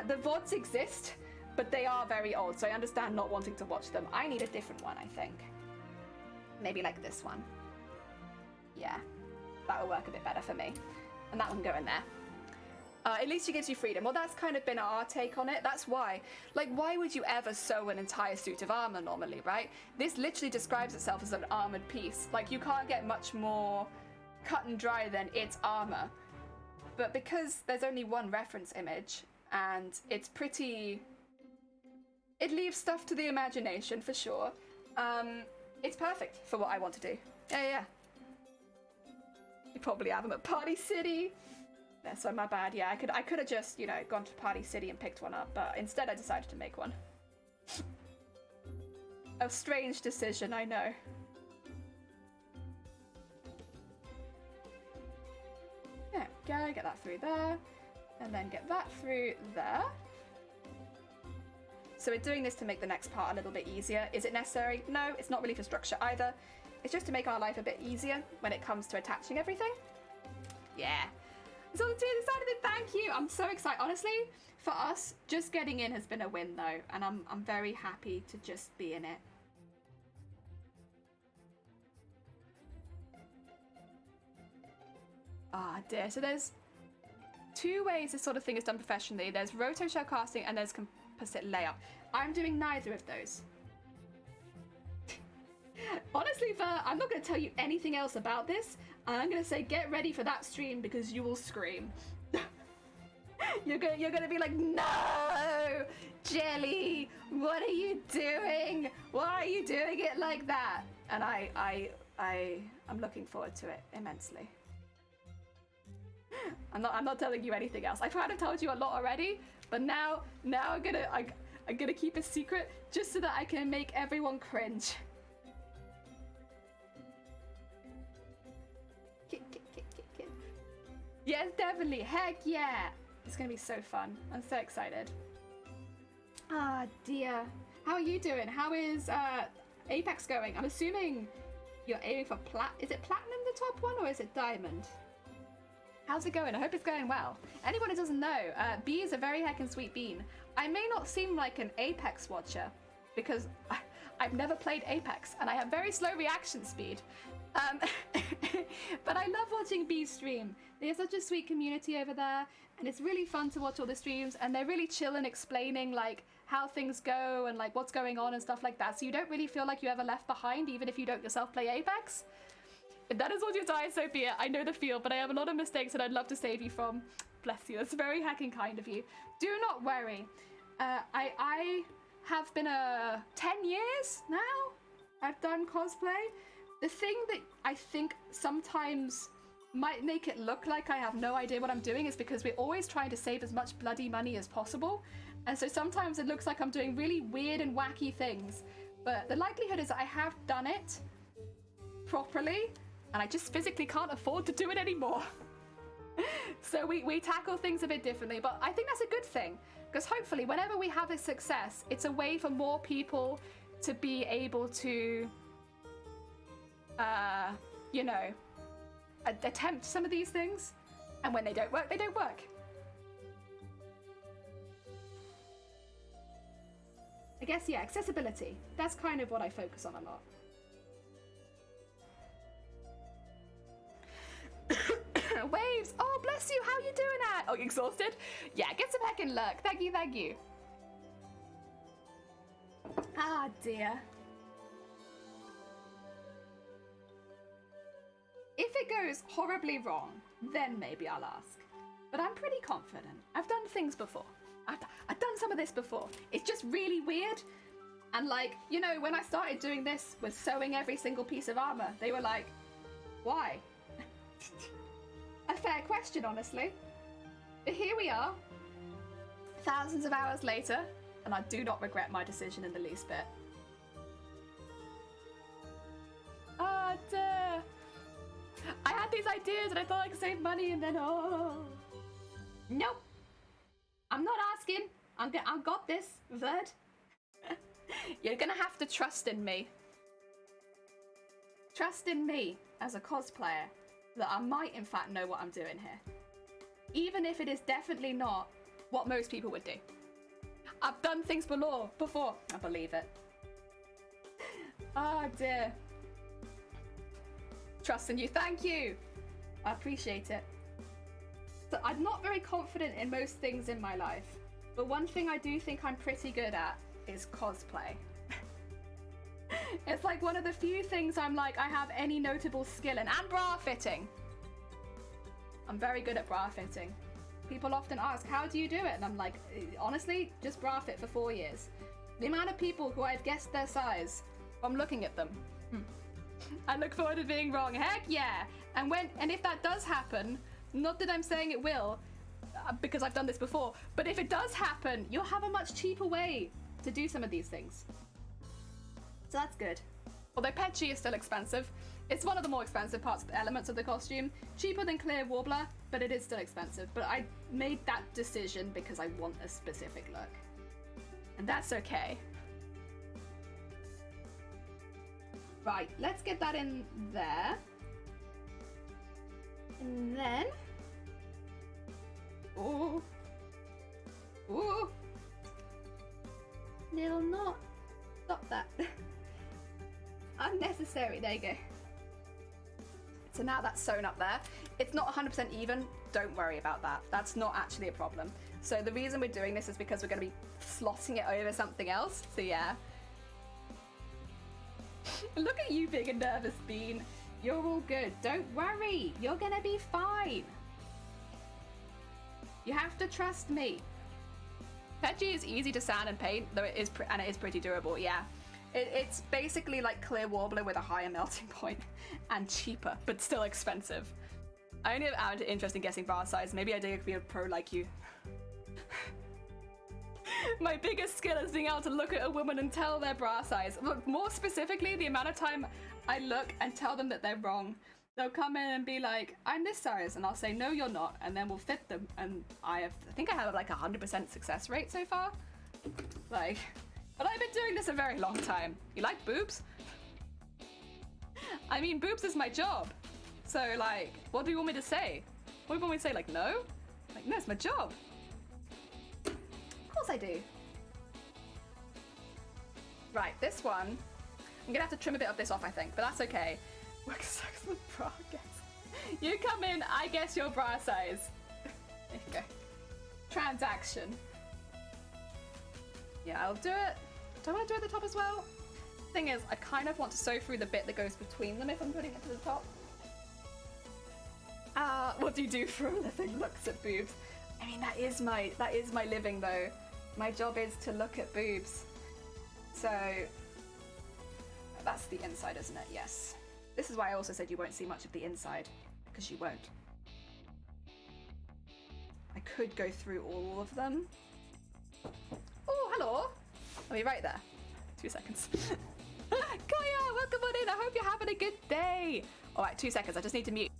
The VODs exist, but they are very old, so I understand not wanting to watch them. I need a different one, I think. Maybe like this one. Yeah, that will work a bit better for me. And that one can go in there. At least it gives you freedom. Well, that's kind of been our take on it. That's why. Like, why would you ever sew an entire suit of armor normally, right? This literally describes itself as an armored piece. Like, you can't get much more cut and dry than it's armor. But because there's only one reference image, and it's pretty It leaves stuff to the imagination for sure. It's perfect for what I want to do. Yeah. You probably have them at Party City. That's so my bad. Yeah, I could have just, you know, gone to Party City and picked one up, but instead I decided to make one. A strange decision, I know. There we go, get that through there, and then get that through there. So we're doing this to make the next part a little bit easier. Is it necessary? No, it's not really for structure either. It's just to make our life a bit easier when it comes to attaching everything. Yeah. So the team decided to thank you. I'm so excited. Honestly, for us, just getting in has been a win though, and I'm very happy to just be in it. Ah, dear. So there's two ways this sort of thing is done professionally. There's roto shell casting and there's composite layout. I'm doing neither of those. Honestly, Ver, I'm not going to tell you anything else about this. I'm going to say get ready for that stream because you will scream. You're gonna be like, no, Jelly, what are you doing? Why are you doing it like that? And I'm looking forward to it immensely. I'm not telling you anything else. I've kind of told you a lot already, but now I'm gonna keep a secret just so that I can make everyone cringe. Yes, definitely. Heck yeah. It's gonna be so fun. I'm so excited. Ah, dear. How are you doing? How is Apex going? I'm assuming you're aiming for is it platinum the top one or is it diamond? How's it going? I hope it's going well. Anyone who doesn't know, B is a very heckin' sweet bean. I may not seem like an Apex watcher because I've never played Apex and I have very slow reaction speed. But I love watching B stream. They have such a sweet community over there and it's really fun to watch all the streams and they're really chill and explaining like how things go and like what's going on and stuff like that. So you don't really feel like you're ever left behind even if you don't yourself play Apex. If that is what you die, so be it. I know the feel, but I have a lot of mistakes that I'd love to save you from. Bless you. That's very heckin' kind of you. Do not worry. I have been 10 years now. I've done cosplay. The thing that I think sometimes might make it look like I have no idea what I'm doing is because we're always trying to save as much bloody money as possible. And so sometimes it looks like I'm doing really weird and wacky things. But the likelihood is that I have done it properly and I just physically can't afford to do it anymore. So we tackle things a bit differently, but I think that's a good thing because hopefully whenever we have a success, it's a way for more people to be able to you know, attempt some of these things, and when they don't work, they don't work. I guess, yeah, accessibility. That's kind of what I focus on a lot. Waves! Oh, bless you! How you doing at? Oh, you exhausted? Yeah, get some heckin' luck. Thank you, thank you. Ah, dear. If it goes horribly wrong, then maybe I'll ask. But I'm pretty confident. I've done things before. I've done some of this before. It's just really weird. And like, you know, when I started doing this with sewing every single piece of armor, they were like, why? A fair question, honestly. But here we are, thousands of hours later, and I do not regret my decision in the least bit. Ah, dear. I had these ideas and I thought I could save money and then, oh. Nope. I'm not asking. I've got this, Verd. You're gonna have to trust in me. Trust in me as a cosplayer that I might in fact know what I'm doing here. Even if it is definitely not what most people would do. I've done things before. I believe it. Oh dear. Trust in you. Thank you. I appreciate it. So I'm not very confident in most things in my life, but one thing I do think I'm pretty good at is cosplay. It's like one of the few things I'm like I have any notable skill in, and bra fitting. I'm very good at bra fitting. People often ask, how do you do it? And I'm like, honestly, just bra fit for 4 years. The amount of people who I've guessed their size from looking at them. I look forward to being wrong. Heck yeah! And if that does happen, not that I'm saying it will, because I've done this before, but if it does happen, you'll have a much cheaper way to do some of these things. So that's good. Although Petchy is still expensive. It's one of the more expensive elements of the costume. Cheaper than Clear Warbler, but it is still expensive. But I made that decision because I want a specific look. And that's okay. Right, let's get that in there. And then... Ooh. Ooh. It'll not stop that. Unnecessary, there you go. So now that's sewn up there. It's not 100% even, don't worry about that. That's not actually a problem. So the reason we're doing this is because we're gonna be slotting it over something else, so yeah. Look at you being a nervous bean. You're all good, don't worry, you're gonna be fine. You have to trust me. Petchy is easy to sand and paint, though it is pretty durable, yeah. It's basically like Clear Warbler with a higher melting point and cheaper, but still expensive. I only have interest in guessing bra size. Maybe I could be a pro like you. My biggest skill is being able to look at a woman and tell their bra size. Look, more specifically, the amount of time I look and tell them that they're wrong. They'll come in and be like, I'm this size, and I'll say, no, you're not, and then we'll fit them. And I think I have like 100% success rate so far. Like, but I've been doing this a very long time. You like boobs? I mean, boobs is my job. So like, what do you want me to say? What do you want me to say, like, no? Like, no, it's my job. Of course I do. Right, this one, I'm gonna have to trim a bit of this off, I think, but that's okay. Bra guess. You come in, I guess your bra size. There you go. Transaction. Yeah, I'll do it. Do I want to do it at the top as well? Thing is, I kind of want to sew through the bit that goes between them if I'm putting it to the top. What do you do for a living? Looks at boobs. I mean, that is my living though. My job is to look at boobs. So that's the inside, isn't it? Yes. This is why I also said you won't see much of the inside, because you won't. I could go through all of them. Oh, hello. I'll be right there. 2 seconds. Kaya, welcome on in. I hope you're having a good day. All right, 2 seconds. I just need to mute.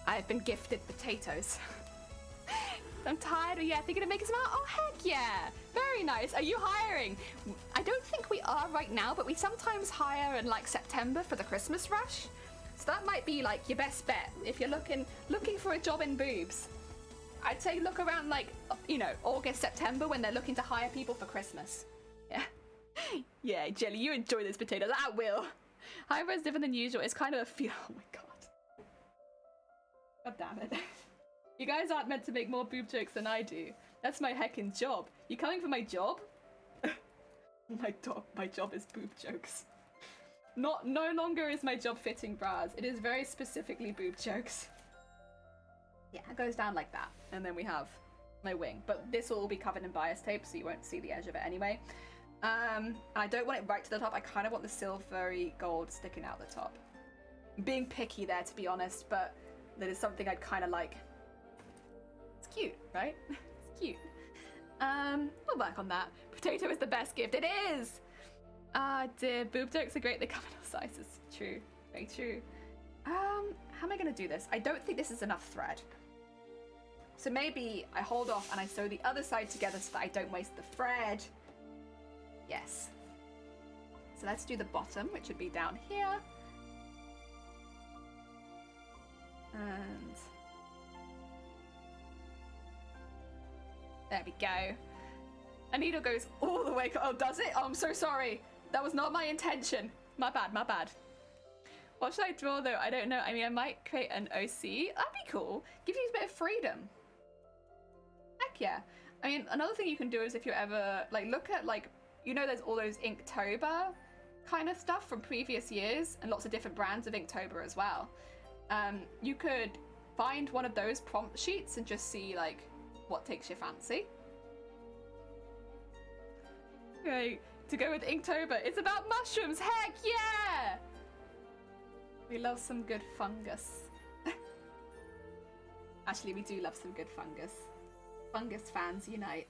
I've been gifted potatoes. I'm tired, yeah, thinking of making some out. Oh, heck yeah. Very nice. Are you hiring? I don't think we are right now, but we sometimes hire in like September for the Christmas rush. So that might be like your best bet if you're looking for a job in boobs. I'd say look around like, you know, August, September when they're looking to hire people for Christmas. Yeah. Yeah, Jelly, you enjoy those potatoes. I will. However, it's different than usual. It's kind of a feel. Oh my god. God damn it. You guys aren't meant to make more boob jokes than I do. That's my heckin' job. You coming for my job? My job is boob jokes. No longer is my job fitting bras. It is very specifically boob jokes. Yeah, it goes down like that. And then we have my wing. But this will all be covered in bias tape, so you won't see the edge of it anyway. I don't want it right to the top. I kind of want the silvery gold sticking out the top. I'm being picky there, to be honest, but that is something I'd kind of like. It's cute, right? It's cute. We'll work on that. Potato is the best gift. It is! Ah, dear. Boob jokes are great. They come in all sizes. True. Very true. How am I going to do this? I don't think this is enough thread. So maybe I hold off and I sew the other side together so that I don't waste the thread. Yes. So let's do the bottom, which would be down here. And there we go. A needle goes all the way. Oh, does it? Oh, I'm so sorry. That was not my intention. My bad, my bad. What should I draw though? I don't know. I mean, I might create an OC. That'd be cool. Give you a bit of freedom. Heck yeah. I mean, another thing you can do is if you're ever, like, look at, like, you know, there's all those Inktober kind of stuff from previous years and lots of different brands of Inktober as well. You could find one of those prompt sheets and just see, like, what takes your fancy. Okay, to go with Inktober, it's about mushrooms. Heck yeah! We love some good fungus. Actually, we do love some good fungus. Fungus fans unite.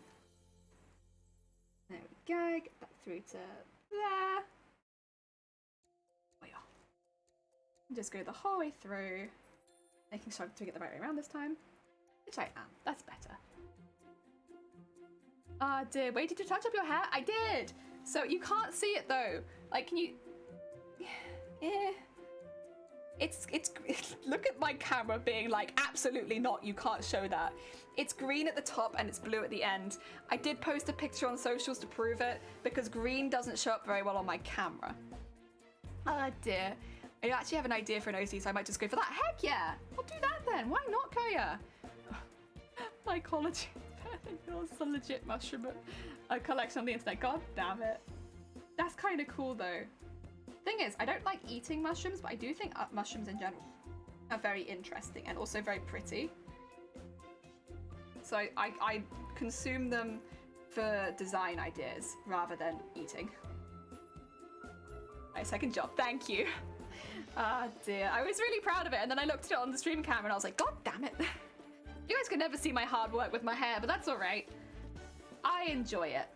There we go. Get that through to there. Oh yeah. Just go the whole way through, making sure I'm doing it the right way around this time, which I am. That's better. Ah, dear. Wait, did you touch up your hair? I did. So you can't see it though. Like, can you? Yeah. It's look at my camera being like, absolutely not, you can't show that. It's green at the top and it's blue at the end. I did post a picture on socials to prove it because green doesn't show up very well on my camera. Oh dear. I actually have an idea for an OC, so I might just go for that. Heck yeah, I'll do that then. Why not, Kaya? My collagen is better than yours. It's a legit mushroom collection on the internet. God damn it. That's kind of cool though. Thing is, I don't like eating mushrooms, but I do think mushrooms in general are very interesting and also very pretty. So I consume them for design ideas rather than eating. My second job, thank you. Ah dear, I was really proud of it, and then I looked at it on the stream camera and I was like, God damn it. You guys can never see my hard work with my hair, but that's all right. I enjoy it.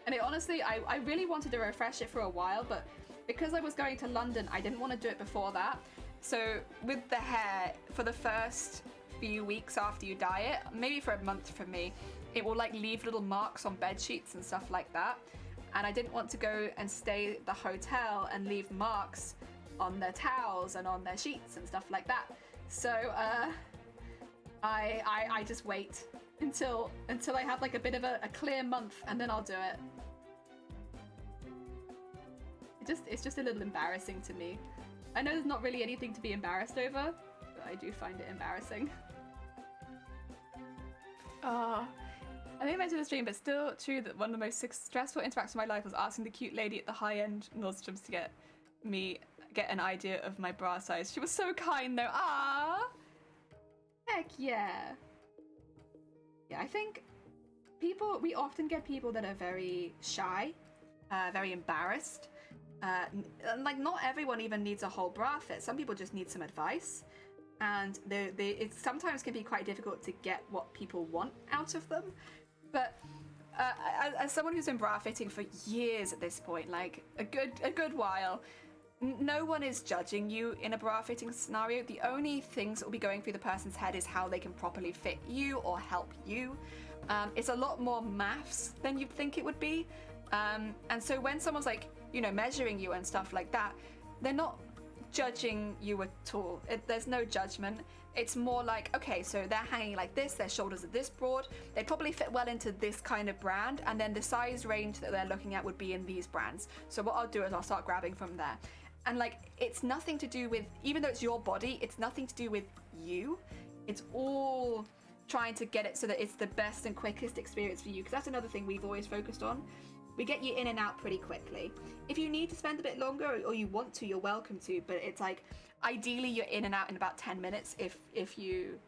And it, honestly, I really wanted to refresh it for a while, but because I was going to London, I didn't want to do it before that. So with the hair, for the first few weeks after you dye it, maybe for a month for me, it will like leave little marks on bed sheets and stuff like that. And I didn't want to go and stay at the hotel and leave marks on their towels and on their sheets and stuff like that. So I just wait until I have like a bit of a clear month, and then I'll do it. It's just a little embarrassing to me. I know there's not really anything to be embarrassed over, but I do find it embarrassing. I think I mentioned the stream, but still true that one of the most stressful interactions of my life was asking the cute lady at the high-end Nordstrom's to get an idea of my bra size. She was so kind though. Ah, heck yeah. Yeah, I think we often get people that are very shy, very embarrassed. Like, not everyone even needs a whole bra fit. Some people just need some advice, and it sometimes can be quite difficult to get what people want out of them. But as someone who's been bra fitting for years at this point, like a good while, no one is judging you in a bra fitting scenario. The only things that will be going through the person's head is how they can properly fit you or help you. It's a lot more maths than you'd think it would be. And so when someone's like, you know, measuring you and stuff like that, they're not judging you at all. There's no judgment. It's more like, okay, so they're hanging like this, their shoulders are this broad, they probably fit well into this kind of brand, and then the size range that they're looking at would be in these brands. So what I'll do is I'll start grabbing from there. And like, it's nothing to do with, even though it's your body, it's nothing to do with you. It's all trying to get it so that it's the best and quickest experience for you, because that's another thing we've always focused on. We get you in and out pretty quickly. If you need to spend a bit longer or you want to, you're welcome to, but it's like, ideally you're in and out in about 10 minutes if you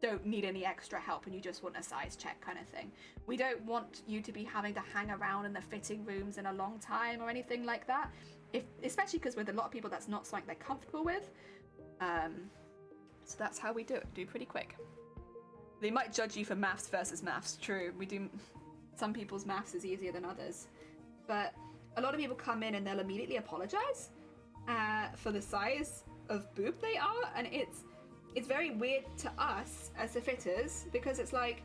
don't need any extra help and you just want a size check kind of thing. We don't want you to be having to hang around in the fitting rooms in a long time or anything like that. Especially because with a lot of people that's not something they're comfortable with. So that's how we do it, do pretty quick. They might judge you for maths versus maths, true. We do, some people's maths is easier than others. But a lot of people come in and they'll immediately apologize for the size of boob they are, and it's very weird to us as the fitters, because it's like,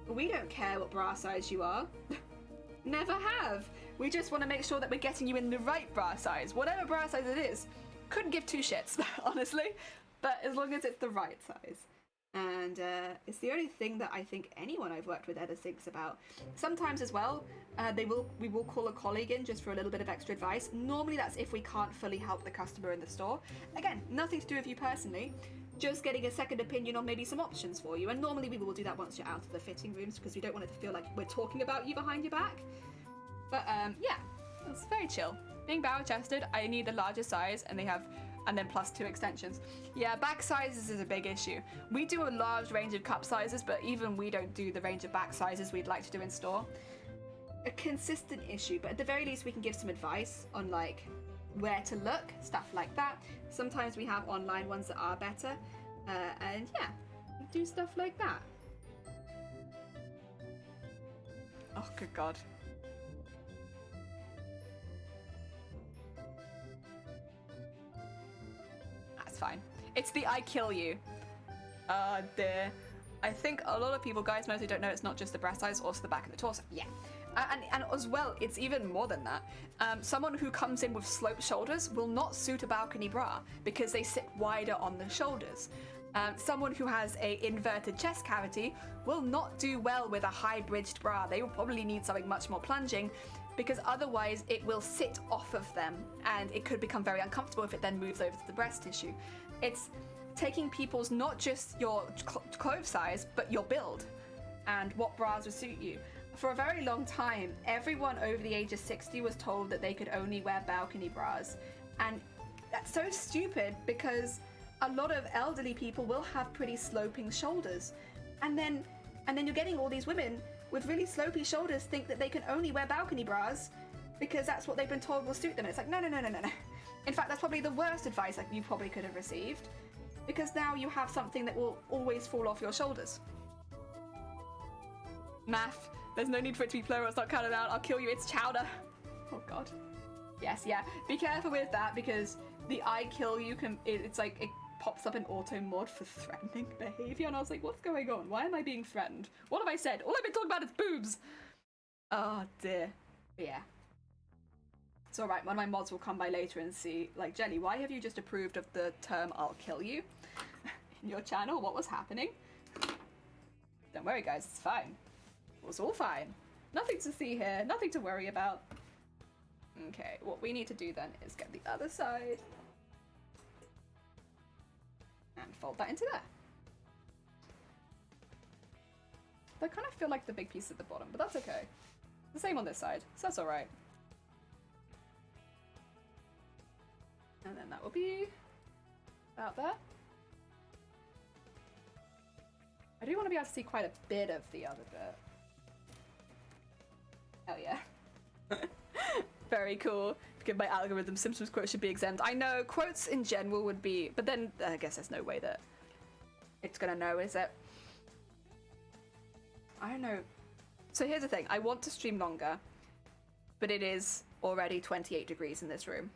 we don't care what bra size you are. Never have. We just want to make sure that we're getting you in the right bra size. Whatever bra size it is, couldn't give two shits, honestly, but as long as it's the right size. And it's the only thing that I think anyone I've worked with ever thinks about. Sometimes as well, we will call a colleague in just for a little bit of extra advice. Normally that's if we can't fully help the customer in the store. Again, nothing to do with you personally, just getting a second opinion on maybe some options for you. And normally we will do that once you're out of the fitting rooms, because we don't want it to feel like we're talking about you behind your back. But yeah, it's very chill. Being barrel-chested, I need the larger size, and they have, and then plus 2 extensions. Yeah, back sizes is a big issue. We do a large range of cup sizes, but even we don't do the range of back sizes we'd like to do in store. A consistent issue, but at the very least we can give some advice on like where to look, stuff like that. Sometimes we have online ones that are better, and yeah, we do stuff like that. Oh, good God. Fine. It's the I kill you. Dear. I think a lot of people, guys, mostly don't know it's not just the breast size, also the back of the torso. Yeah. And as well, it's even more than that. Someone who comes in with sloped shoulders will not suit a balcony bra because they sit wider on the shoulders. Someone who has a inverted chest cavity will not do well with a high-bridged bra. They will probably need something much more plunging, because otherwise it will sit off of them and it could become very uncomfortable if it then moves over to the breast tissue. It's taking people's, not just your clothes size, but your build and what bras would suit you. For a very long time, everyone over the age of 60 was told that they could only wear balcony bras. And that's so stupid, because a lot of elderly people will have pretty sloping shoulders. And then you're getting all these women with really slopey shoulders think that they can only wear balcony bras because that's what they've been told will suit them. And it's like, no. In fact, that's probably the worst advice that you probably could have received, because now you have something that will always fall off your shoulders. Math. There's no need for it to be plural. It's not counted out. I'll kill you. It's chowder. Oh, God. Yes, yeah. Be careful with that, because the I kill you it's like it pops up an auto mod for threatening behavior, and I was like, what's going on? Why am I being threatened? What have I said? All I've been talking about is boobs. Oh dear. But yeah. It's alright, one of my mods will come by later and see, like, Jelly, why have you just approved of the term I'll kill you in your channel? What was happening? Don't worry, guys, it's fine. It was all fine. Nothing to see here, nothing to worry about. Okay, what we need to do then is get the other side and fold that into there. They kind of feel like the big piece at the bottom, but that's okay. The same on this side, so that's alright. And then that will be about there. I do want to be able to see quite a bit of the other bit. Oh yeah. Very cool. Because my algorithm, Simpsons quotes should be exempt. I know, quotes in general would be, but then I guess there's no way that it's gonna know, is it? I don't know. So here's the thing, I want to stream longer, but it is already 28 degrees in this room.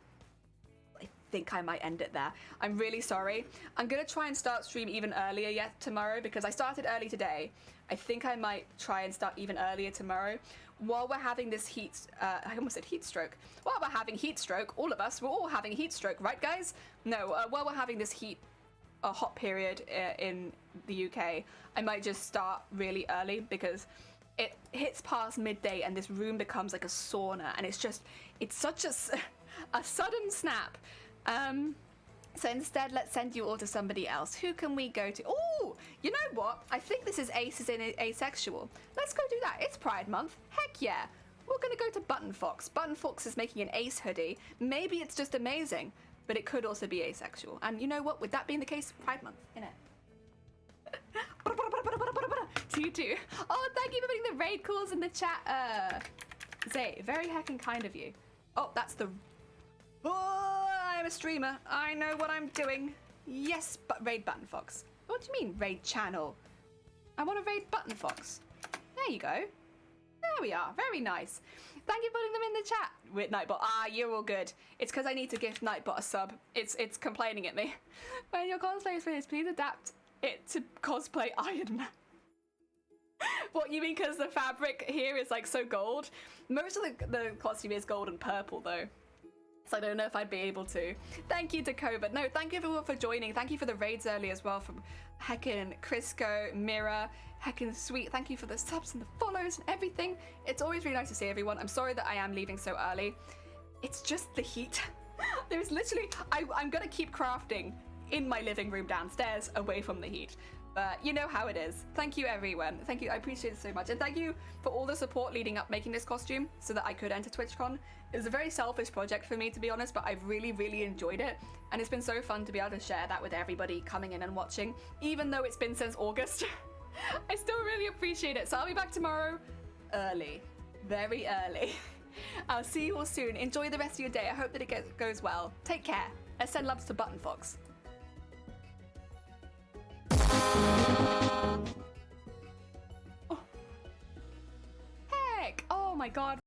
I think I might end it there. I'm really sorry. I'm gonna try and start stream even earlier yet tomorrow, because I started early today. I think I might try and start even earlier tomorrow. While we're having this I almost said heat stroke. While we're having heat stroke, all of us, we're all having heat stroke, right guys? No, while we're having this hot period in the UK, I might just start really early, because it hits past midday and this room becomes like a sauna, and it's such a sudden snap. So instead, let's send you all to somebody else. Who can we go to? Oh, you know what? I think this is Aces in Asexual. Let's go do that. It's Pride Month. Heck yeah. We're going to go to Button Fox. Button Fox is making an Ace hoodie. Maybe it's just amazing, but it could also be asexual. And you know what? With that being the case, Pride Month, innit? To you too. Oh, thank you for putting the raid calls in the chat. Zay, very heckin' kind of you. Oh, that's the... Oh, I'm a streamer. I know what I'm doing. Yes, but raid Button Fox. What do you mean, raid channel? I want to raid Button Fox. There you go. There we are. Very nice. Thank you for putting them in the chat. With Nightbot. Ah, you're all good. It's because I need to give Nightbot a sub. It's complaining at me. When your cosplay is finished, please adapt it to cosplay Iron Man. What, you mean because the fabric here is like so gold? Most of the costume is gold and purple though. So I don't know if I'd be able to. Thank you, Dakota. No, thank you everyone for joining. Thank you for the raids early as well from Heckin, Crisco, Mira, Heckin Sweet. Thank you for the subs and the follows and everything. It's always really nice to see everyone. I'm sorry that I am leaving so early. It's just the heat. There's literally, I'm gonna keep crafting in my living room downstairs away from the heat. But you know how it is. Thank you, everyone. Thank you. I appreciate it so much. And thank you for all the support leading up making this costume so that I could enter TwitchCon. It was a very selfish project for me, to be honest, but I've really, really enjoyed it. And it's been so fun to be able to share that with everybody coming in and watching, even though it's been since August. I still really appreciate it. So I'll be back tomorrow early, very early. I'll see you all soon. Enjoy the rest of your day. I hope that it goes well. Take care. Let's send loves to Button Fox. Oh. Heck! Oh my god.